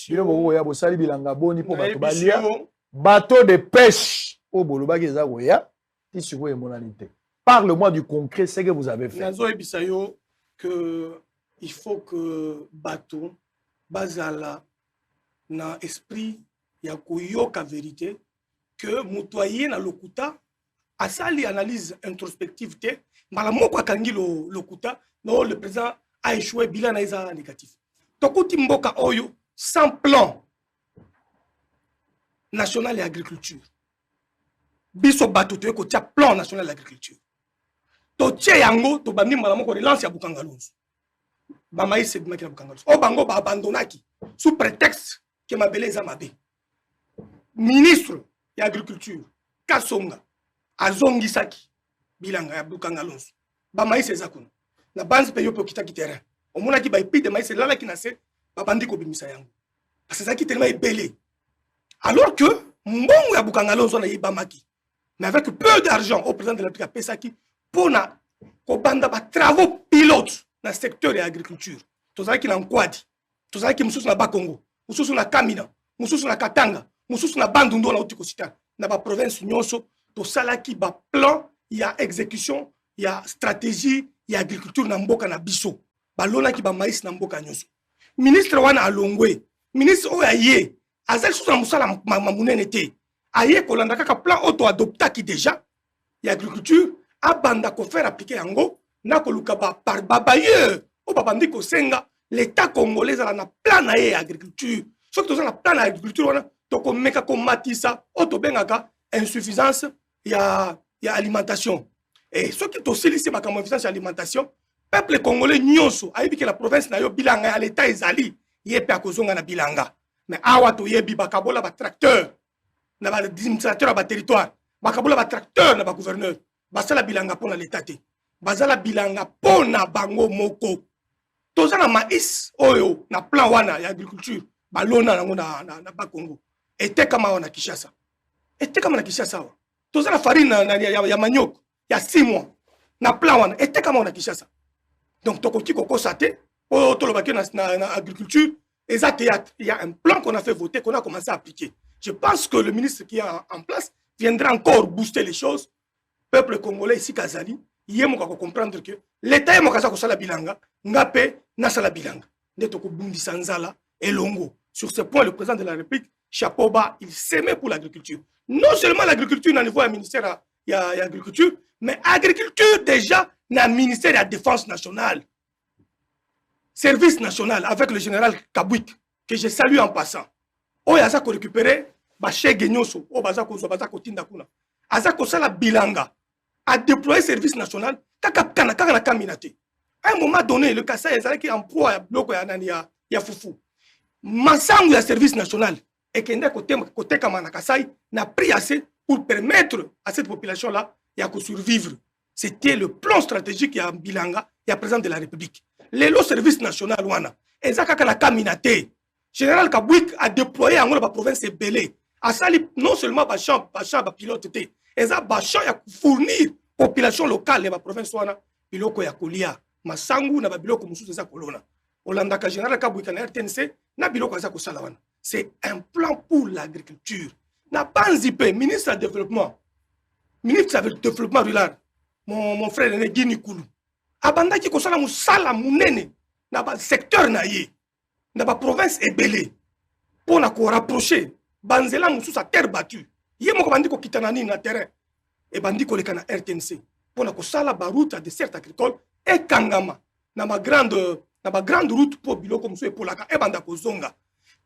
Bino bo ya bosali bilanga boni po bato balia. Bateau de pêche. O boloba keza goya. Ti siko emonalité. Parle-moi du concret, ce que vous avez fait. Nazo ebisayo que il faut que bateau bazala na esprit ya koyoka vérité que mutoyer na lokuta asali analyse introspective te mala moko akangi lokuta no le président a échoué bilan na isa négatif tokuti mboka oyo sans plan national et agriculture biso bato to ko tia plan national et agriculture to tia yango to bandi mala moko relance ya Bukangalonzo ba maïs c'est makina Bukangalonzo o bango ba abandonaki sous prétexte que ma beleza mabe ministre de l'agriculture Kasonga azongisaki bilanga ya Bukangalonzo ba maïs ezakuna na banze pe yo pe kitaki terrain o mona ki ba epi de maïs lala ki na se ba bandi ko bimisa yango parce que ça qui tellement ebelé alors que mbongo ya Bukangalonzo na yibamaki mais avec peu d'argent au président de la République pesaki pour na ko banda ba travaux pilotes dans le secteur de l'agriculture tozaki na nkwadi tozaki mususu na Bakongo mususu na Kamina mususu na Katanga mususu na Bandundu na Utikosita na ba province nyonso to salaki ba plan ya exécution ya stratégie ya agriculture na mboka na biso balona ki ba maïs na mboka nyonso ministre wana alongwe ministre oya ye azali sous na musala mamunene te aye kolanda kaka plan auto adoptaki déjà ya agriculture abanda ko faire appliquer yango na koluka ba par babayeur o babandi ko senga l'état congolais ala na plan na ye agriculture ce que na plan na agriculture wana to ko meka ko matisa auto bengaka insuffisance ya alimentation et ce qui to silisi ba comme insuffisance alimentation peuple congolais nyonso ayebi que la province na yo bilanga ya l'état ezali ye pe akozonga na bilanga mais awa toyebi bakabola ba tracteur na ba administrateur ba territoire bakabola ba tracteur na ba gouverneur basala bilanga pona l'état te bazala bilanga pona bango moko tozana maïs oyo na plan wana ya agriculture balona nango na ba Congo etekama wana Kinshasa etekama na Kinshasa wa tozana farine ya manioc ya 6 mois na plan wana etekama wana Kinshasa donc tokoti kokosa te oyo tolobaki na agriculture et ça théâtre il y a un plan qu'on a fait voter qu'on a commencé à appliquer je pense que le ministre qui est en place viendra encore booster les choses peuple congolais ici Kazali il est comprendre que l'état est mokasa ko sala bilanga ngape na sala bilanga ndeto ko bundi sanzala et longo sur ce point le président de la République chapeau bas il s'aimait pour l'agriculture non seulement l'agriculture na niveau du ministère il y a agriculture mais agriculture déjà na ministère de la défense nationale service national avec le général Kabouik que je salue en passant oyo aza ko récupérer ba chege nyoso o baza ko tinda kuna aza ko sala bilanga a déployer service national kaka na kaminate à un moment donné le Kassai ezala ki emploi ya bloko ya fufu masangu ya service national et kende côté kamana Kassai n'a pris assez pour permettre à cette population là ya ko survivre c'était le plan stratégique ya bilanga ya président de la République les lots service national wana ezaka kaka na kaminate général Kabouik a déployé en la province belé a sali non seulement ba champ ba pilote té eza ba champ ya fournir population locale ya ba province wana biloko ya kolia masangu na ba biloko mususu eza kolona olanda ka général Kabouik na RTNC na biloko eza ko sala wana c'est un plan pour l'agriculture na panzipe ministre du développement rural mon frère René Guini Koulou abandaki ko sala musala munene na ba secteur na ye na ba province ebele pour na ko rapprocher banzela mususu a terre battue ye moko bandi ko kitana ni na terrain et bandi ko leka na RTNC pour na ko sala ba route à dessert agricole et kangama na ba grande route pour biloko mususu pour la e banda ko zonga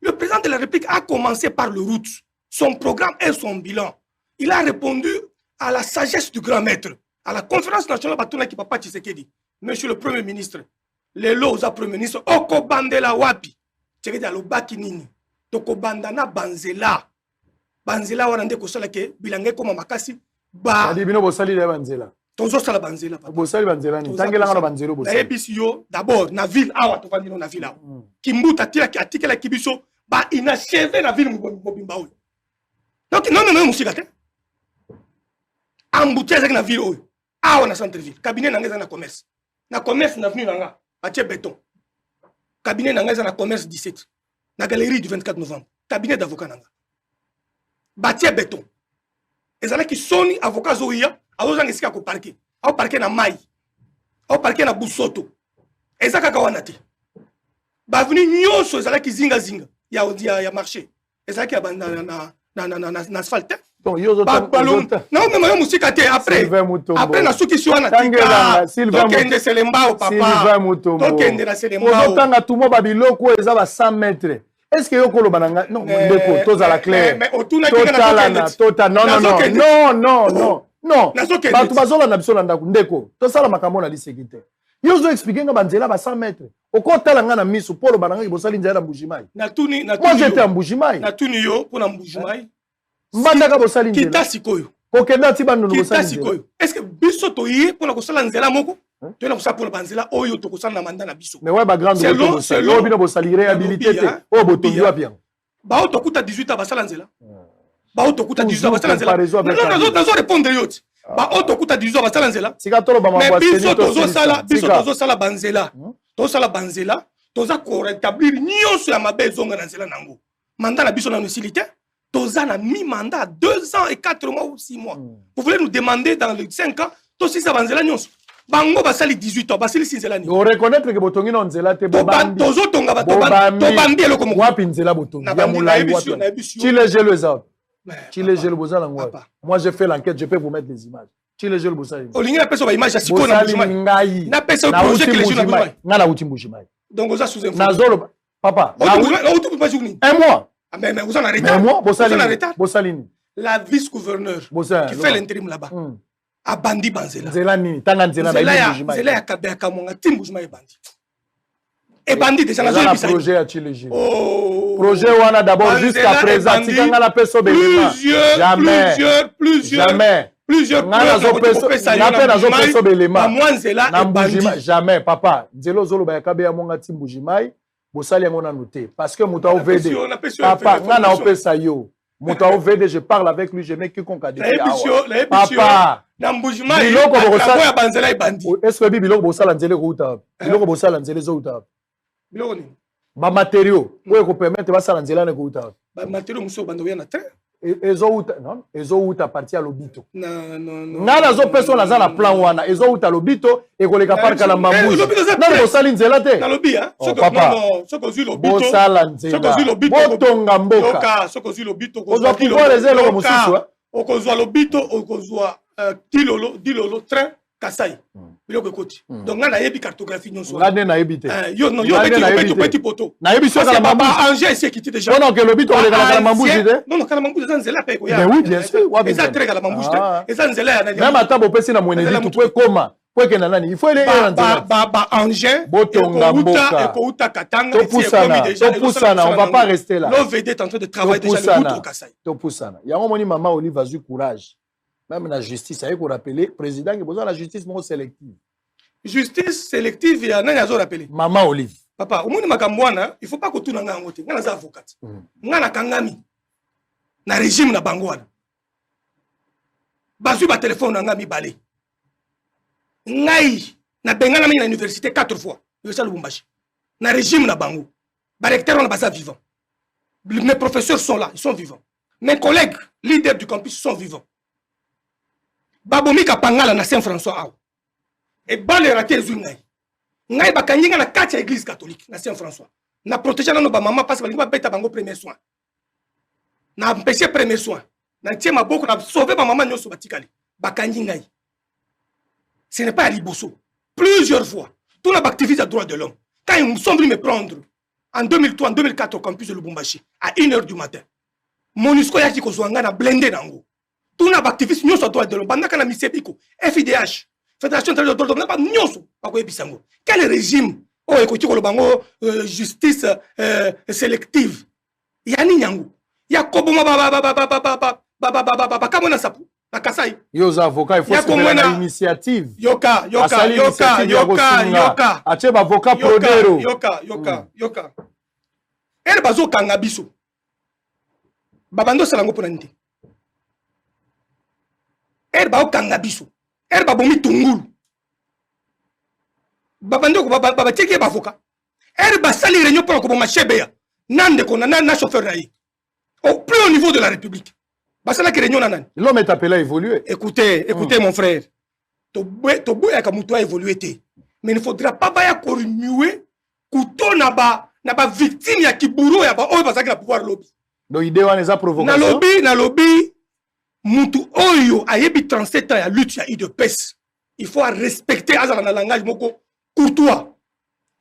le président de la République a commencé par le route son programme et son bilan il a répondu à la sagesse du grand maître à la conférence nationale batuna ki papa Tshisekedi monsieur le premier ministre les lots aux premier ministre oko bandela wapi Tshisekedi alobaki nini toko bandana banzela wana nde ko sala ke bilange koma makasi ba adi bino bosali de banzela tozo sala banzela bosali banzela ni tangela ngana banzelo bosali ebisio d'abord na ville awa to vandino na ville awa kimbuta tila ki atikela kibiso ba inachevé na ville mobimba oyo donc non musika te embouteillage na ville oyo awa na centre ville cabinet na ngeza na commerce na avenue nanga batie béton cabinet na ngeza na commerce 17 na galerie du 24 novembre cabinet d'avocat nanga batie béton ezala ki soni avocat zoya azozanga esika ko parquer au parquer na mai au parquer na busoto ezaka ka wana te ba avenue nyonso ezala ki zinga ya marché ezala ki na asphalte donc yozo non mais moi musika te après na suki si wana tika tokende selembao papa tokende na selembao tanga tumo ba biloko eza ba 100 mètres est-ce que yoko loba nanga non ndeko toza la claire mais otuna kika na total non batu bazola na biso na ndako ndeko tosala makambo na lisekite yozo expliquer nga banzela ba 100 mètres okotala nga na miso polo bananga bosali nzela mbujimai na tuni moi j'étais mbujimai na tuni yo pona mbujimai mbandaka bosali nzela kita sikoyo kokenda ti bando bosali nzela est-ce que biso to yi pona kosala nzela moko to na kosala pona banzela oyo to kosala na manda na biso mais ouais ba grande route c'est bino bosali réhabilité te o botongi wapi ba to kuta 18 ans basala nzela ba to kuta 18 ans basala nzela non nazo répondre yoti ba to kuta 18 ans basala nzela sika tolo ba mais biso tozo sala banzela to sala banzela toza ko rétablir nyonso ya mabe zonga na nzela nango mandat na biso na utilité toza na mi-mandat 2 ans et 4 mois ou 6 mois vous voulez nous demander dans les 5 ans to si ça banzela nyonso bango basali 18 ans basali sinzela ni on reconnaître que botongi na nzela te bobandi tozo tonga ba tobandi eloko moko wapi nzela botongi ya mulai wapi chile gelo ezao chile gelo bozala ngwa moi j'ai fait l'enquête je peux vous mettre les images chile gelo bozala olingi na peso ba image ya siko na ngai na peso projet que les gens na ngana utimbushimai donc oza sous info nazolo papa na utu pas journée un mois mais vous en arrêtez moi bosalini la vice-gouverneur qui fait l'intérim là-bas a bandi banzela nzela nini tanga nzela ya kabeka monga timbushima e bandi Et bandit déjà na projet à Chilégime. Projet wana d'abord jusqu'à présent tikanga la peso belema. Jamais. Plusieurs jamais papa nzelo zolo ba kabe ya monga timbujimai bosali yango na noté parce que muta OVD papa ngana opesa yo muta OVD je parle avec lui je mets quiconque a dit papa na mbujimai biloko ya banzela ibandi est-ce que biloko bosala nzele ko uta biloko bosala nzele zo uta biloko ni ba matériaux oyo ko permettre basala nzela ne ko uta ba matériaux muso bando ya na train ezouta parti ya lobito nga nazo peso naza na plan wana ezouta lobito ekoleka parka na mambuzi nano bosali nzela te bosala nzela botonga mboka ozwa pouvoir eza eloko mosusu okozwa lobito okozwa dilolo train kasai biloko ekoti donc nga nayebi cartographie nyonso nga nde nayebi te yo peti poto nayebi so kala mambuzi Angers esi ekiti déjà non que lobito oleka kala mambuzi te non kala mambuzi eza nzela pe koya mais oui bien sûr eza très kala mambuzi te eza nzela ya même ata bopesi na mweneli tu po ekoma po ekenda nani il faut ele era nzela ba Angers botonga mboka ekouta katanga topusana on va pas rester là l'OVD est en train de travailler déjà le route Kasai topusana yango moni mama Olive a eu courage. Même la justice, il faut rappeler, le président qui a besoin de la justice sélective. Justice sélective, il y a un rappelé. Maman Olive. Papa, au moins, il ne faut pas que tout le monde ait un avocat. Il y a un kangami. Il y a un régime na bangwana. Bazu ba téléphone na ngami balé. Ngai na bengana mi na université 4 fois. Université Lubumbashi. Na régime na bango. Ba recteur on a basa vivant. Mes professeurs sont là, ils sont vivants. Mes collègues, leaders du campus sont vivants. Babomi kapangala na Saint-François aw. Et balé raté zungai. Ngai bakanyinga na kati ya église catholique na Saint-François. Na protéger na ba maman parce que ba beta bango premier soin. Na empêcher premier soin. Na tie maboko na sauver ba maman nyoso batikali. Bakanyinga. Ce n'est pas à Liboso. Plusieurs fois, tous les activistes à droits de l'homme, quand ils sont venus me prendre en 2003, en 2004 au campus de Lubumbashi, à 1h du matin, MONUSCO yaki kozwanga na blindé nango. Tous les activistes nyonso à droits de l'homme, bandaka na misebiko, FIDH, Fédération internationale de droits de l'homme, pas nyonso, pas koyebisango. Quel régime oh ekoti kolobango justice sélective. Yani nyango. Ya koboma kamona sapu. Yo avocat il faut se faire une initiative. Yoka. Ache ba avocat prodero. Yoka. Elle bazo kanga biso. Babando salango pona nte. Elle ba kanga biso. Elle ba bomi tungulu. Babando baba teke ba avocat. Elle ba sali réunion pour ko boma chebeya. Nande ko na chauffeur na yi. Au plus haut niveau de la République. L'homme est appelé à évoluer. Écoutez, mon frère. A évolué. Mais il ne faudra pas remuer couteau na ba victime ya kiburu ya ba oyo bazaki na pouvoir lobby. Donc idée wana eza provocation. Na lobby mutu oyo ayebi 37 ans ya lutte ya IDPS. Il faut respecter azala na langage moko courtois.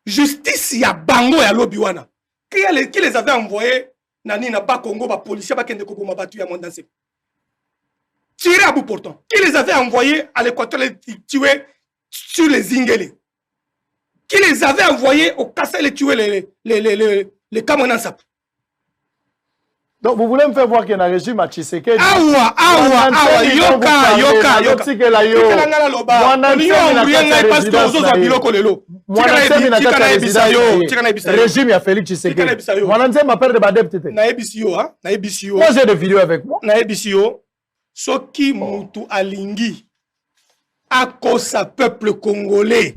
Justice ya bango ya lobby wana. Qui les avait envoyés Nani n'a pas Congo, ba policier, ba kende koboma batu ya mondanse. Tiré à bout portant. Qui les avait envoyés à l'Équateur, les tuer sur les Zingele. Qui les avait envoyés au Kassai, les tuer les Kamonansap. Donc vous voulez me faire voir qu'il y a un régime à Tshisekedi. Awa, yoka. Régime ya Félix Tshisekedi. Mwananze m'appelle de badepte. Moi j'ai des vidéos avec moi. Soki mutu alingi akosa peuple congolais.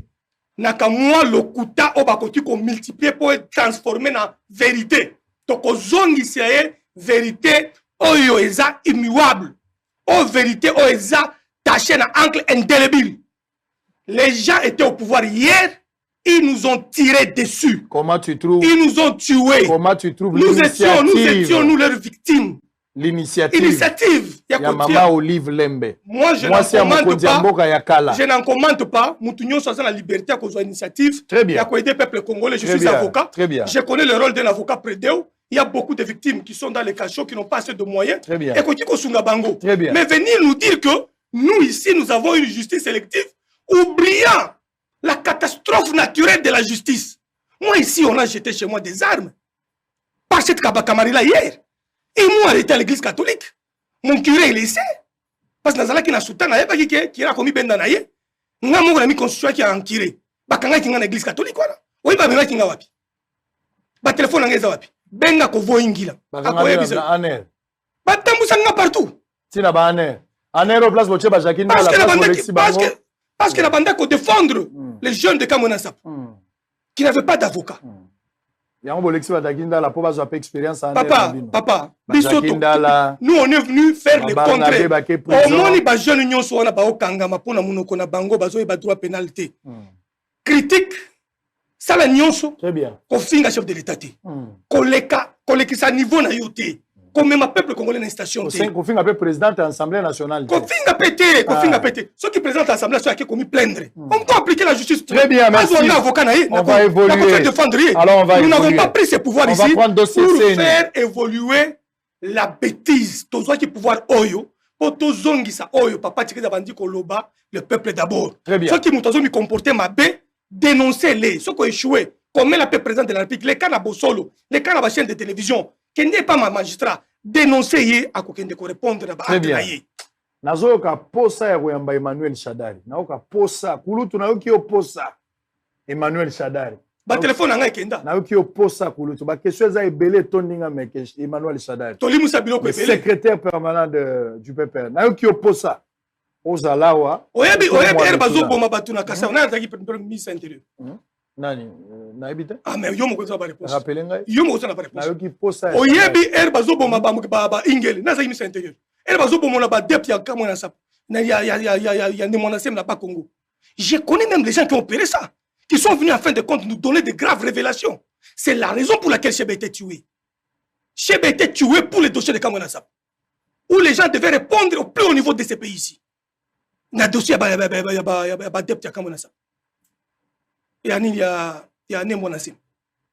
Naka moi lokuta obakoti ko multiplier pour transformer na vérité. Toko zongi siaye vérité oyo eza immuable. O vérité oyo eza taché na encre indélébile. Les gens étaient au pouvoir hier, ils nous ont tiré dessus. Comment tu trouves? Ils nous ont tués. Comment tu trouves nous étions leurs victimes. L'initiative. Ya Maman Olive Lembe. Moi, je n'en commente pas. Moutounion soit la liberté à cause de l'initiative. Très bien. Il y a aider le peuple congolais. Je suis avocat. Très bien. Je connais le rôle d'un avocat prédéo. Il y a beaucoup de victimes qui sont dans les cachots, qui n'ont pas assez de moyens. Très bien. Et Très bien. Mais venir nous dire que nous, ici, nous avons une justice sélective, oubliant la catastrophe naturelle de la justice. Moi, ici, on a jeté chez moi des armes. Par cette camarade-là hier. Ils m'ont arrêté à l'église catholique. Mon curé, il essaie. Parce que dans la soutane, qui a commis ben danaye. Nga mon ami constitué qui a un curé. Bakanga qui a l'église catholique. Oui, bah, mais qui a wapi. Ba téléphone a wapi. Benga ko voingila. Aner. Ba tambusanga partout. Tina ba aner. Aner au place boche ba Jacqueline la place parce que la bande a défendre les jeunes de Kamonasap qui n'avaient pas d'avocat. Papa, nous on est venu faire le contraire. Au moins, les jeunes unions sont en Kangama pour la bango, bazo et droit pénalité. Critique, ça la nyonso. Très bien. Qu'on finga chef de l'État. Qu'on sa niveau na yoté. Comme même un peuple congolais dans une station. Qu'on finga peu président de l'Assemblée nationale. Qu'on finga pété, qu'on finga pété. Ceux qui présentent l'Assemblée nationale qui ont commis plaindre. On peut appliquer la justice. Très bien, merci. On va évoluer. Alors on va nous n'avons pas pris ces pouvoirs ici pour faire évoluer la bêtise. Tous ceux qui pouvoir oyo, pour tous zongi sa oyo, papa tiré d'abandi koloba, le peuple d'abord. Très bien. Ceux qui m'ont comporté ma bé, dénoncez-les. Ceux qui ont échoué, comme la paix président de la République, les cas na Bosolo, les cas na ma chaîne de télévision, qui n'est pas ma magistrat, dénoncez-y à quoi de répondre à Très bien. Nazoka posa ya kuyamba Emmanuel Shadari. Naoka posa, kulutu naoki oposa Emmanuel Shadari. Ba téléphone anga ekenda. Naoki oposa kulutu. Ba question za ebele tondinga meke Emmanuel Shadari. Tolimu sabilo ko ebele. Secrétaire permanent du PPR. Naoki oposa Ozalawa. Oyebi bazo boma batuna kasa. Na azaki ministre intérieur. Nani na ebite? Ah mais yo mo ko za ba réponse. Rappelez ngai. Yo mo ko za ba réponse. Naoki posa. Oyebi bazo boma ba ingele. Na azaki ministre intérieur. Bazo boma na ba dep ya kamona sa. Na ya ne monasem na pas Congo. Je connais même les gens qui ont opéré ça, qui sont venus en fin de compte nous donner de graves révélations. C'est la raison pour laquelle Chebe a été tué. Chebe a été tué pour les dossiers de Kamonasap, où les gens devaient répondre au plus haut niveau de ces pays ici. Na dossier ba dep ya Kamonasap. Il y a un monasem.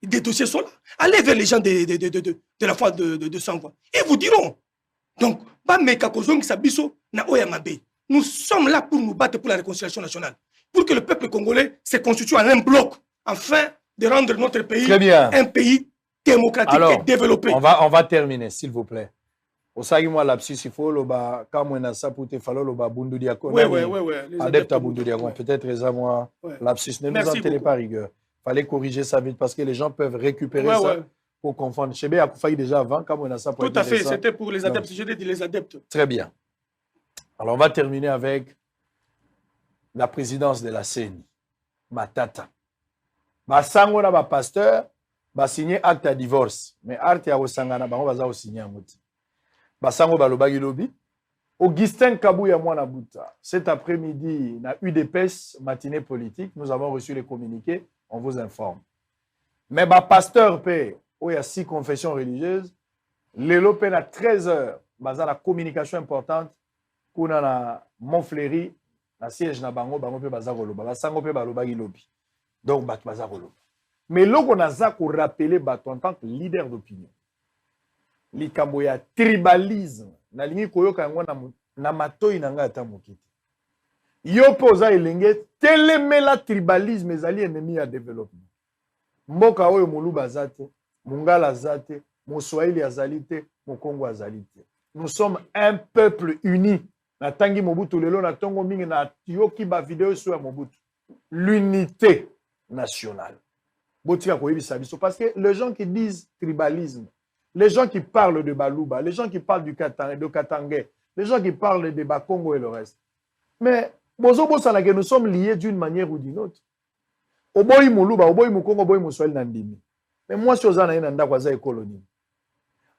Des dossiers sont là. Allez vers les gens de la foi de Sangwa. Ils vous diront. Donc, nous sommes là pour nous battre pour la réconciliation nationale. Pour que le peuple congolais se constitue en un bloc, afin de rendre notre pays un pays démocratique et développé. On va terminer, s'il vous plaît. Au moi lapsus, il faut le bas, quand on a ça pour te falloir le bas bundu diakon. Oui. Adepte à bundu diakon. Peut-être ça moi lapsus. Ne nous en tenez pas rigueur. Fallait corriger ça vite parce que les gens peuvent récupérer ça. Pour confondre. Chebe a failli déjà avant, comme on a ça. Tout à fait, c'était pour les adeptes. Je dit les adeptes. Très bien. Alors, on va terminer avec la présidence de la CENI. Matata. Basango na ba pasteur, ba signé acte à divorce. Mais acte ya osangana bango baza o signer ngoti. Basango ba lobagi lobi. Augustin Kabouya Mwana Bouta. Cet après-midi, na UDPS matinée politique, nous avons reçu les communiqués, on vous informe. Mais ba pasteur paie où il y a 6 confessions religieuses, l'élo peine à 13h, basé la communication importante, qu'on a na Montfléry, la siège na bango, bango pe bazaroloba, basango pe balobagi lobi. Donc bat bazaroloba. Mais là qu'on a ça pour rappeler bato en tant que leader d'opinion. Likambo ya tribalisme, na lingi koyoka yango na matoi na nga ata mokiti. Yo poza elenge telemela tribalisme ezali ennemi ya développement. Mboka oyo moluba zate. Mungala azate, Moswahili azalite, Mokongo azalite. Nous sommes un peuple uni. Natangi Mobutu lelo na tongo mingi na yoki ba vidéo sur Mobutu. L'unité nationale. Botika koyebisa biso parce que les gens qui disent tribalisme, les gens qui parlent de Baluba, les gens qui parlent de Katangé, les gens qui parlent de Bakongo et le reste. Mais bozo bosana que nous sommes liés d'une manière ou d'une autre. Oboyi Moluba, oboyi Mokongo, oboyi Moswahili nandimi. Mais moi, si vous avez un endroit colonie,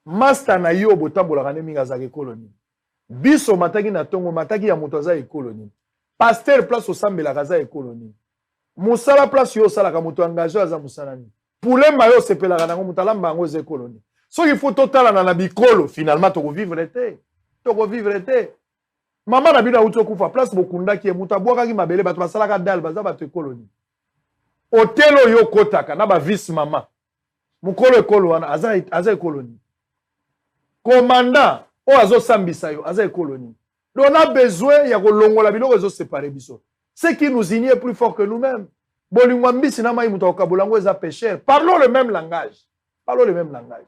master na yo botambola kane minga za colonie. Biso mataki na tongo mataki ya moto za colonie. Pasteur place au sambela kaza colonie. Musala place yo sala ka moto engagé aza musalani. Poule mayo sepela kana mutala mbango ze colonie. So il faut total na bikolo finalement to vivre l'été. To vivre l'été. Maman na bina uto kufa place bokunda ki mutabwaka ki mabele bato basala ka dal baza bato colonie. Hôtel yo kotaka na ba vice maman. Mukolo ekolo wana aza colonie. Commandant o azo sambisa yo aza colonie. Donc on a besoin ya kolongola biloko zo séparer biso. Ce qui nous unit est plus fort que nous-mêmes. Bolingwambi sinama imutoka bolango eza pécheur. Parlons le même langage. Parlons le même langage.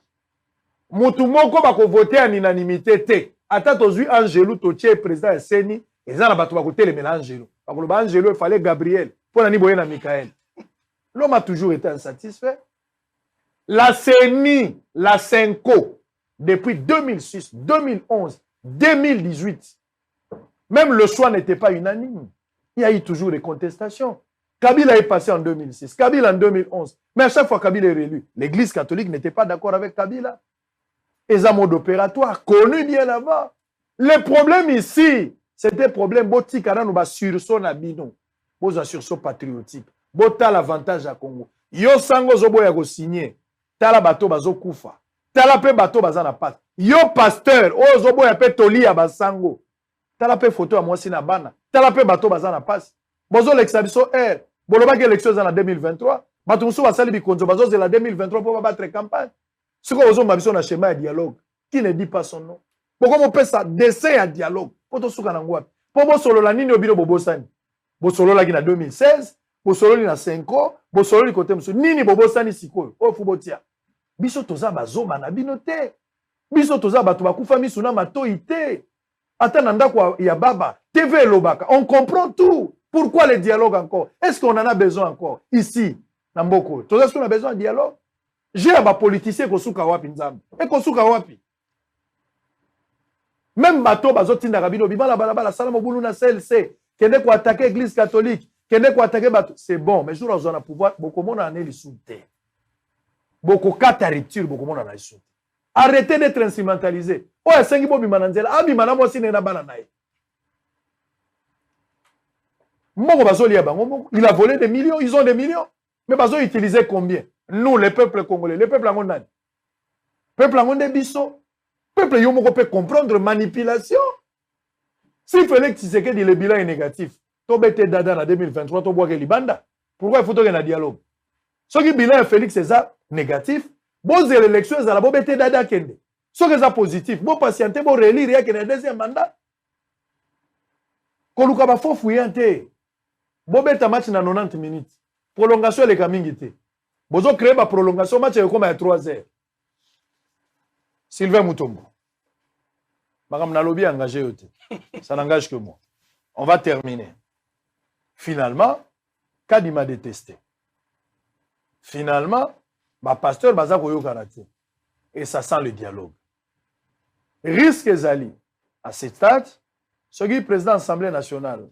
Mutumoko bako voter en unanimité te. Ata tozui Angelou Toché président ya Seni, eza na bato bako telemela Angelou. Bako ba Angelou il fallait Gabriel, pour nani boye na Michael. L'homme a toujours été insatisfait. La CENI, la CENCO, depuis 2006, 2011, 2018, même le choix n'était pas unanime. Il y a eu toujours des contestations. Kabila est passé en 2006, Kabila en 2011. Mais à chaque fois Kabila est réélu, l'église catholique n'était pas d'accord avec Kabila. Et un mode opératoire connu bien avant. Le problème ici, c'était problème botique à nous sursaut nabino, boza sursaut patriotique, bota l'avantage à Congo. Yo sango zobo ya go signer, tala bato bazo kufa, tala pe bato bazana pat. Yo pasteur, o zobo ya pe toli ya basango, tala pe photo ya mwasi na bana, tala pe bato bazana passe. Bozo l'exabiso boloba ke élection en 2023, bato musu basali bikonzo bazo zela 2023 pour battre campagne. Ce qu'on a besoin d'un schéma de dialogue, qui ne dit pas son nom. Pourquoi on peut ça dessin à dialogue? Pour tout ce qu'on a pour solo la nini obino bobosani. Bo solo la en 2016, bo solo na 5 ans, bo solo côté musu nini bobosani siko. O fubotia. Biso toza bazoma na binote. Biso toza batu bakufa misu na matoite. Ata nanda kwa ya baba, TV lobaka. On comprend tout. Pourquoi le dialogue encore? Est-ce qu'on en a besoin encore ici na Mboko? Toza qu'on a besoin de dialogue? J'ai un politicien qui est wapi nzambe. Et qui wapi. Même bateau bazoti na rabino bibala balabala salamo bulu na CLC kende ko attaquer l'église catholique, kende ko attaquer bateau. C'est bon, mais jour on a pouvoir beaucoup monde en est soute. Beaucoup kata rupture beaucoup monde en est soute. Arrêtez d'être instrumentalisé. Oh esengi bo bimananzela, abi manamo sine na bana nae. Moko bazoli ya bango, il a volé des millions, ils ont des millions. Mais bazo utiliser combien? Nous, les peuples congolais, les peuples angolais, peuple angolais biso, peuple yomoko peut comprendre manipulation. S'il fallait que Tshisekedi le bilan est négatif, to bete dada en 2023, to boire libanda. Pourquoi il faut qu'il y ait un dialogue? Ce qui bilan Félix est négatif, bon l'élection est la bo bete dada kende. Ce qui est positif, bon patienter, bon relire, il y a un deuxième mandat. Koluka ba fo fouillante, bon bete match na 90 minutes, prolongation les kamingité. Bozo créer ma prolongation, match est comme à 3 heures. Sylvain Mutombo. Madame Nalobi engagé. Ça n'engage que moi. On va terminer. Finalement, Kadi m'a détesté. Finalement, ma pasteur Bazako Yo Karate. Et ça sent le dialogue. Risque Zali, à ce stade, ce qui est président de l'Assemblée nationale,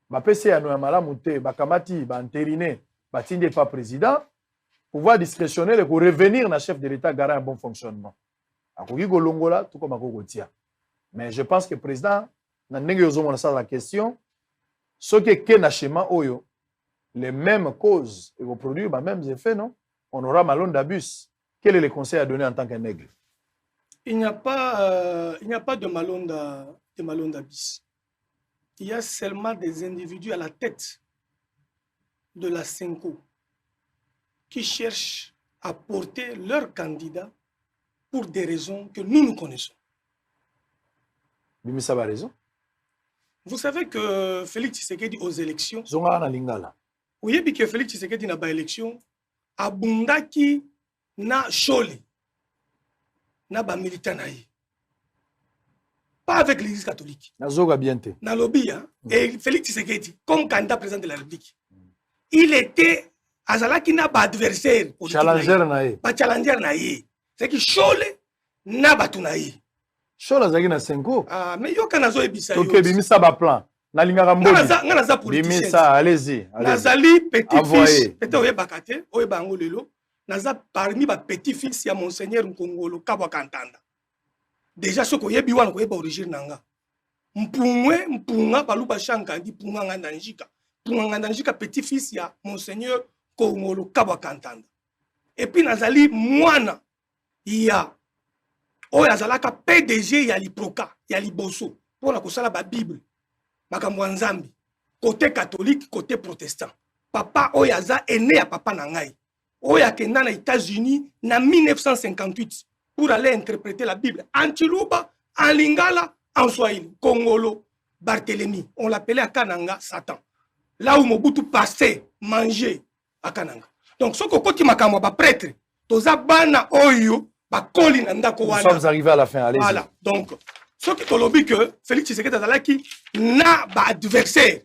ma PC à Noamala Mouté, Bakamati, Bantériné, Batinde pas président, pouvoir discrétionnaire pour revenir dans le chef de l'État garant un bon fonctionnement. Tout comme à mais je pense que le président, dans la question, ce qui est un schéma, les mêmes causes et vont produire les mêmes effets, non? On aura malon d'abus. Quel est le conseil à donner en tant qu'un aigle? Il n'y a pas de malon d'abus. Il y a seulement des individus à la tête de la CENCO qui cherchent à porter leur candidat pour des raisons que nous connaissons. Mais ça va raison. Vous savez que Félix Tshisekedi aux élections... Zonga na lingala. Oui, mais que Félix Tshisekedi n'a pas élection. Abundaki na chole. Na ba militant naï. Pas avec l'église catholique. Na zoga bienté. Na lobby, hein. Et Félix Tshisekedi, comme candidat président de la République, il était azalaki na ba adversaire. Challenger naï. Pas challenger naï. C'est qui chole na batu naï. Chole azalaki na CENCO. Ah, mais yo kanazo ebisa yo. Ok, bimisa ba plan. Na lingaka mboni. Ngana politicien. Bimisa, allez-y. Nazali petit-fils. Peut-être oye bakate, oye bango lelo. Naza parmi ba petit-fils ya Monseigneur Nkongolo Kabwa Kantanda. Déjà ce ko yebi wana ko yeba origine nanga. Mpunga baluba shankandi punga ngandanjika. Punga ngandanjika petit-fils ya Monseigneur Nkongolo Kabwa Kantanda. Et puis nazali mwana ya oya zalaka PDG ya Liproka, ya Liboso. Pour la kosala ba Bible. Makambo nzambi. Côté catholique, côté protestant. Papa oyaza est né à papa nangai. Oya kenda na États-Unis na 1958 pour aller interpréter la Bible en Chiluba, en Lingala, en Swahili, Congolo, Barthélemy. On l'appelait à Kananga Satan. là où Mobutu passait, manger à Kananga. Donc, ce que tu m'as prêtre, toza bana oyo, bakoli nandako wana. Nous sommes arrivés à la fin, allez-y. Voilà, donc, ce qui est que Félix Tshisekedi Azalaki n'a pas adversaire.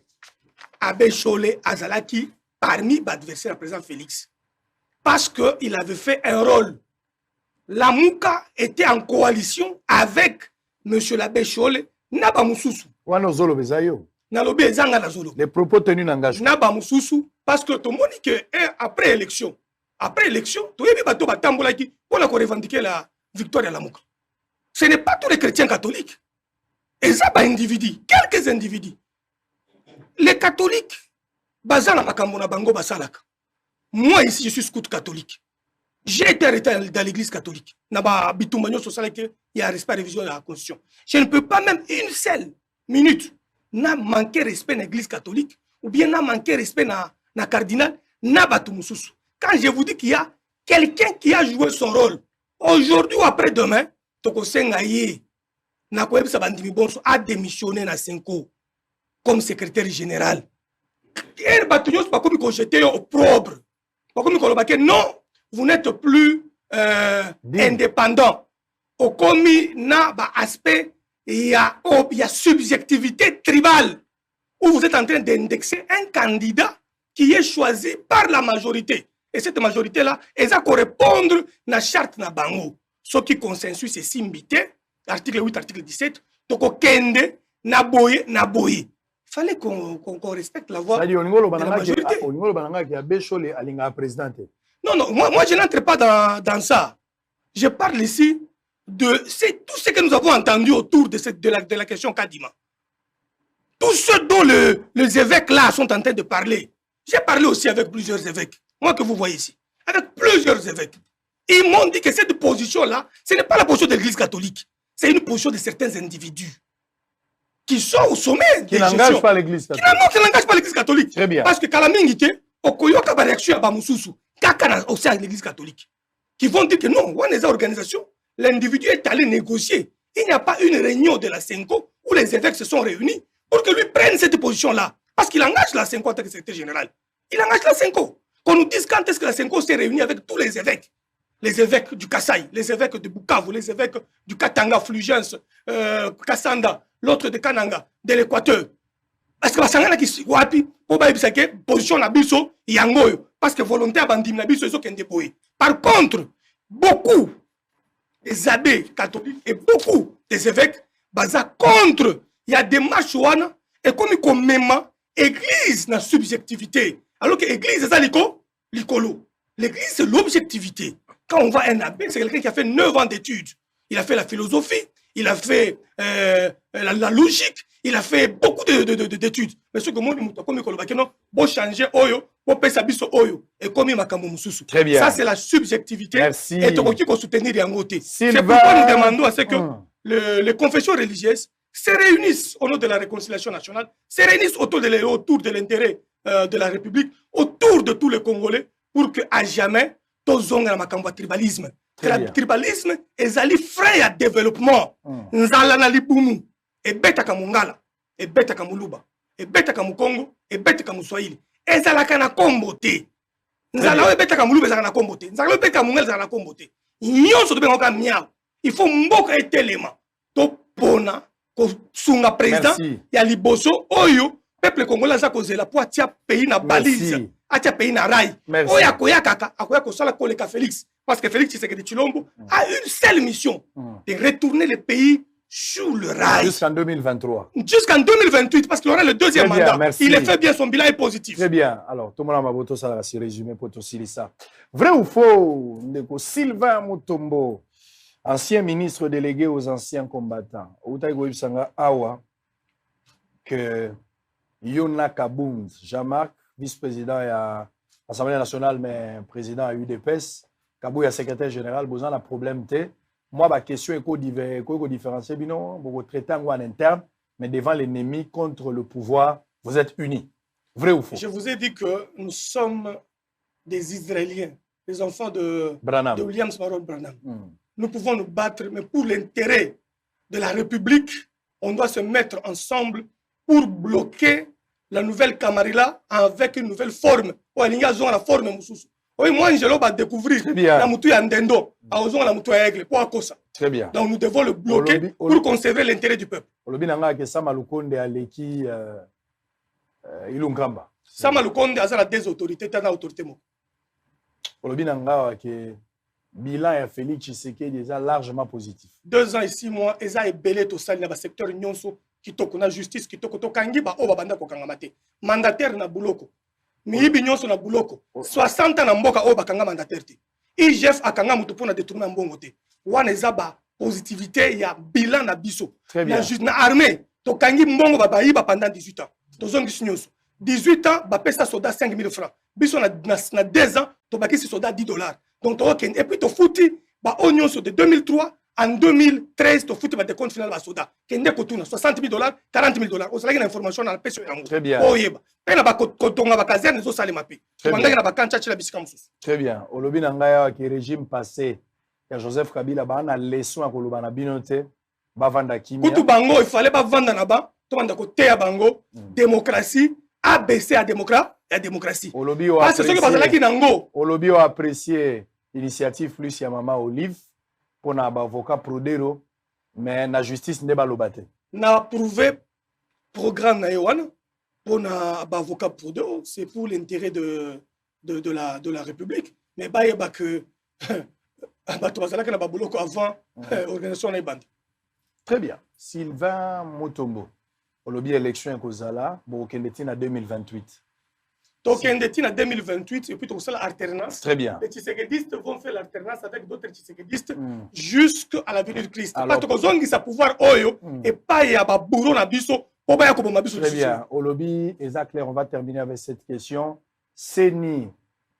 Abbé Cholé Azalaki parmi les adversaires à présent Félix. Parce qu'il avait fait un rôle. La Mouka était en coalition avec M. l'abbé Cholé, Naba Moussoussou. Les propos tenus n'engagent pas. Naba Moussoussou, parce que tout le monde dit que après élection, tout le monde pour revendiquer la victoire de la Mouka. Ce n'est pas tous les chrétiens catholiques. Et ça, individus, quelques individus. Les catholiques, bazala makambona bango basalaka. Moi ici, je suis scout catholique. J'ai été arrêté dans l'église catholique. Naba bitumbanyo social que il y a respect révision de la constitution. Je ne peux pas même une seule minute n'a manqué respect à l'église catholique ou bien n'a manqué respect na cardinal na batumususu. Quand je vous dis qu'il y a quelqu'un qui a joué son rôle aujourd'hui ou après-demain, toko sengaye na koyebisa bandimi bonso a démissionné na Senko comme secrétaire général. Et Batunios pas comme jeté au propre. Pas comme non, vous n'êtes plus indépendant. Au commis na ba aspect il y a subjectivité tribale où vous êtes en train d'indexer un candidat qui est choisi par la majorité. Et cette majorité-là, elle va correspondre à la charte na bango. Ce qui consensus est simbité, article 8, article 17, donc kende na boye. Il fallait qu'on respecte la voix de la majorité. Non, moi je n'entre pas dans ça. Je parle ici de tout ce que nous avons entendu autour de la question Kadima. Tout ce dont les évêques là sont en train de parler. J'ai parlé aussi avec plusieurs évêques. Moi que vous voyez ici. Avec plusieurs évêques. Ils m'ont dit que cette position-là, ce n'est pas la position de l'Église catholique. C'est une position de certains individus qui sont au sommet. Qui n'engagent pas l'Église catholique. Qui n'engagent pas l'Église catholique. Très bien. Parce que Kalamingite, Okoyoka va réaction à Bamoussoussou, Kaka aussi à l'Église catholique. Qui vont dire que non, on est une organisation. L'individu est allé négocier. Il n'y a pas une réunion de la Senko où les évêques se sont réunis pour que lui prenne cette position-là. Parce qu'il engage la Senko en tant que secrétaire général. Il engage la Senko. Qu'on nous dise quand est-ce que la Senko s'est réunie avec tous les évêques. Les évêques du Kasaï, les évêques de Bukavu, les évêques du Katanga, Fulgence, Kassanda, l'autre de Kananga, de l'Équateur. Parce que la Sangana qui s'y wapi, pour que position na biso, yangoyo. Parce que volonté à bandim na biso, ils sont déployés. Par contre, beaucoup des abbés catholiques et beaucoup des évêques basés contre. Il y a des marches et comme même l'église n'a subjectivité. Alors que l'église c'est l'icolo. L'église c'est l'objectivité. Quand on voit un abbé, c'est quelqu'un qui a fait 9 ans d'études. Il a fait la philosophie, il a fait la logique, il a fait beaucoup d'études. Mais ce que moi, comme bon changer oyo, bon pesa biso oyo, et comme il m'a Très bien. Ça c'est la subjectivité. Merci. Et donc il faut soutenir les côté. C'est pourquoi nous demandons à ce que les confessions religieuses se réunissent au nom de la réconciliation nationale, se réunissent autour de l'intérêt de la République, autour de tous les Congolais, pour qu'à jamais, tous ont un tribalisme. Le tribalisme est un frein à développement. Nzala na libumu, et beta kamungala, et beta kamuluba, et beta kamukongo, et beta kamuswahili. Et ça la kana kombote. Nzala we beta kamuluba za kana kombote. Nzala we beta kamungala za kana kombote. Nyonso to benga miao. Il faut mboka etelema. To pona ko sunga président ya liboso oyo peuple congolais za kozela po atia pays na balise. Atia pays na rail. Oya koya kaka, akoya ko sala ko le ka Félix. Parce que Félix Tshisekedi Tshilombo a une seule mission, de retourner le pays sur le rail. Jusqu'en 2023. Jusqu'en 2028, parce qu'il aura le deuxième mandat. Il est fait bien, son bilan est positif. Très bien. Alors, tout le monde a ça va résumé pour tout ça. Vrai ou faux, Sylvain Mutombo, ancien ministre délégué aux anciens combattants, Outaïgo Ibsanga Awa, que Yona Kabound, Jean-Marc, vice-président à l'Assemblée nationale, mais président à UDPS, Kabouya secrétaire général, besoin d'un problème. Moi, ma question est qu'on différencie, vous traitez en interne, mais devant l'ennemi, contre le pouvoir, vous êtes unis. Vrai ou faux? Je vous ai dit que nous sommes des Israéliens, les enfants de William Maron Branham. Nous pouvons nous battre, mais pour l'intérêt de la République, on doit se mettre ensemble pour bloquer la nouvelle Camarilla avec une nouvelle forme. Ouais, il y a la forme mususu. Oui, moi, je vais découvrir la moutou ya ndendo, à la moutou ya aigle, pour ça. Très bien. Donc nous devons le bloquer pour conserver l'intérêt du peuple. Olobi nanga ke Sama Lukonde aleki Ilungamba. Sama Lukonde a des autorités, t'as une autorité mo. Olobi nanga ke bilan ya Félix Tshisekedi est largement positif. 2 ans et 6 mois, eza ebelé to sali na ba secteur nyonso kitoko na justice kitoko to kangi ba o babanda ko kanga mate. Mandataire na buloko. Miyibi nyonso na buloko 60 ans na mboka o bakanga mandataire te. IGF akanga mutu pona détourner mbongo te. Wana eza ba positivité ya bilan na biso. Na juste na armée to kangi mbongo ba bayiba pendant 18 ans. To zongi nyonso. 18 ans ba pesa soldat 5000 francs. Biso na 2 ans to bakisi soldat $10. Donc to et puis to fouti ba nyonso de 2003 en 2013 to fouti ba décompte final ba soldat. Kende ko tuna $60,000, $40,000. O sala une information na peso yango. Très bien. Oyeba. Pena ba kotonga ba caserne zo sale mapi. Bandanga na ba kancha chila bisika mususu. Très bien. Olobi nanga ki régime passé ya Joseph Kabila ba na leçon ya koloba na binote ba vanda kimia. Kutu bango il fallait ba vanda na ba to banda ko teya bango démocratie ABC à démocratie. Olobi o parce que ce que bazalaki nango. Olobi o apprécier initiative plus ya mama Olive pour na ba avocat Prodero mais na justice ne ba lobate. Na approuvé programme na yowana pour na ba avocat Prodero, c'est pour l'intérêt de la République. Mais ba yeba que ba to bazalaki na ba boloko avant organisation na bande. Très bien. Sylvain Motombo. Olobi élection Kozala, Bokendetin à 2028. Tokendetin à 2028 et puis tout ça l'alternance. Très bien. Les Tshisekidistes vont faire l'alternance avec d'autres Tshisekidistes jusqu'à la venue de Christ. Pas tout zongi sa pouvoir oyo et pas ya ba bourreau na biso, po ba ya ko ba biso. Très bien. Olobi est clair, on va terminer avec cette question. Seni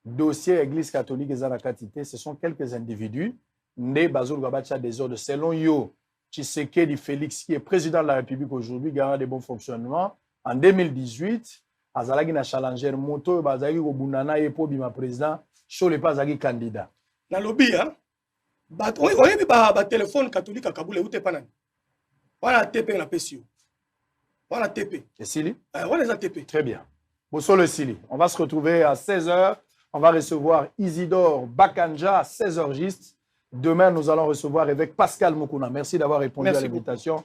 dossier Église catholique et Zanakatité, ce sont quelques individus nés Bazoul Gabacha des ordres selon yo. Tshisekedi Félix, qui est président de la République aujourd'hui, garant de bons fonctionnements. En 2018, Azalagi na challenger moto bazagi ko bunana et po bima président, chaud les pas azagi candidat. Na lobby hein. Oyebi ba téléphone catholique à Kaboul ou te panani. Voilà TP na PSU. Voilà TP. Et Sili? Voilà les TP. Très bien. Bonsoir le Sili. On va se retrouver à 16h. On va recevoir Isidore Bakanja à 16h juste. Demain, nous allons recevoir avec Pascal Moukouna. Merci d'avoir répondu à l'invitation.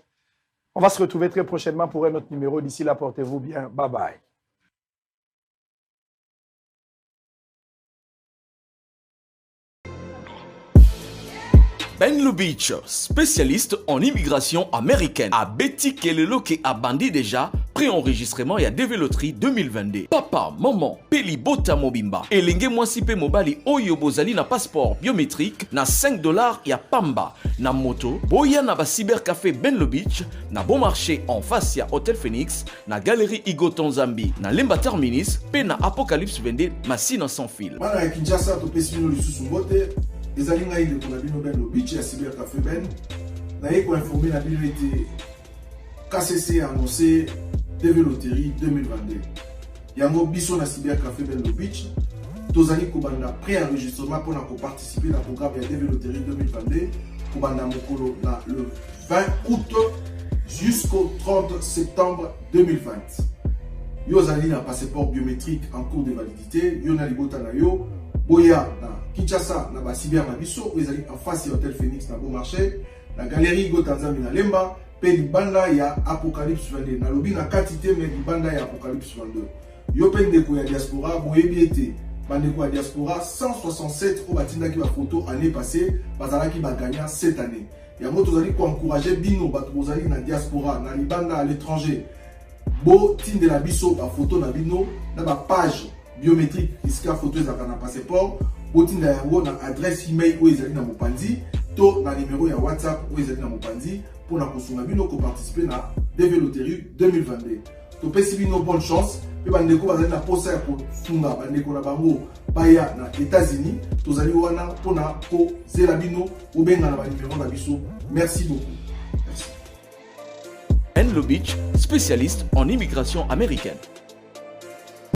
On va se retrouver très prochainement pour un autre numéro. D'ici là, portez-vous bien. Bye bye. Ben Lubitsch, spécialiste en immigration américaine, a Betty Kelelo qui a bandi déjà pré-enregistrement et à déveloterie 2022. Papa, maman, Peli Bota Mobimba, Elenge Mwasipe Mobali Oyo Bozali na passeport biométrique na $5 et à Pamba, na moto, Boya na ba cybercafé Ben Lubitsch, na bon marché en face ya Hotel Phoenix, na galerie Igoton Zambi, na Lemba Terminis, pe na Apocalypse Vendé, Massina sans fil. Mana Kinshasa to pesino lisusu mbote. Ezali ngai ndeko na bino Ben Lubitsch ya cybercafé Ben naye ko informer na bino ete KCC a annoncé TV Loterie 2022 yango biso na cybercafé Ben Lubitsch tozali kobanda pré-enregistrement pour participer na programme ya TV Loterie 2022 kobanda mokolo na le 20 août jusqu'au 30 septembre 2020 yo zali na passeport biométrique en cours de validité yo na libota na yo Boya na Kinshasa na Basibia Mabiso, ils allaient en face du Hôtel Phoenix na Bon Marché, la galerie Gotanzami na Lemba, pe libanda ya Apocalypse 22. Na lobi na katite mais libanda ya Apocalypse 22. Yo pendeko ya diaspora, boyebi ete bandeko ya diaspora 167 au batinda ki ba photo année passée, bazalaki ba gagnant cette année. Ya moto zali ko encourager bino bato bozali na diaspora, na libanda à l'étranger. Bo tinde la biso ba photo na bino na ba page biométrique iska photo ezaka na passeport botinda yango na adresse email oyo ezali na mopanzi to na numéro ya WhatsApp oyo ezali na mopanzi mpona kosunga bino koparticipe na DV Loterie 2022 topesi bino bonne chance mpe bandeko bazali na posa ya kosunga bandeko na bango baya na États-Unis tozali wana mpona kozela bino obenga na banimero na biso. Merci beaucoup. Merci. Ben Lubitsch, spécialiste en immigration américaine.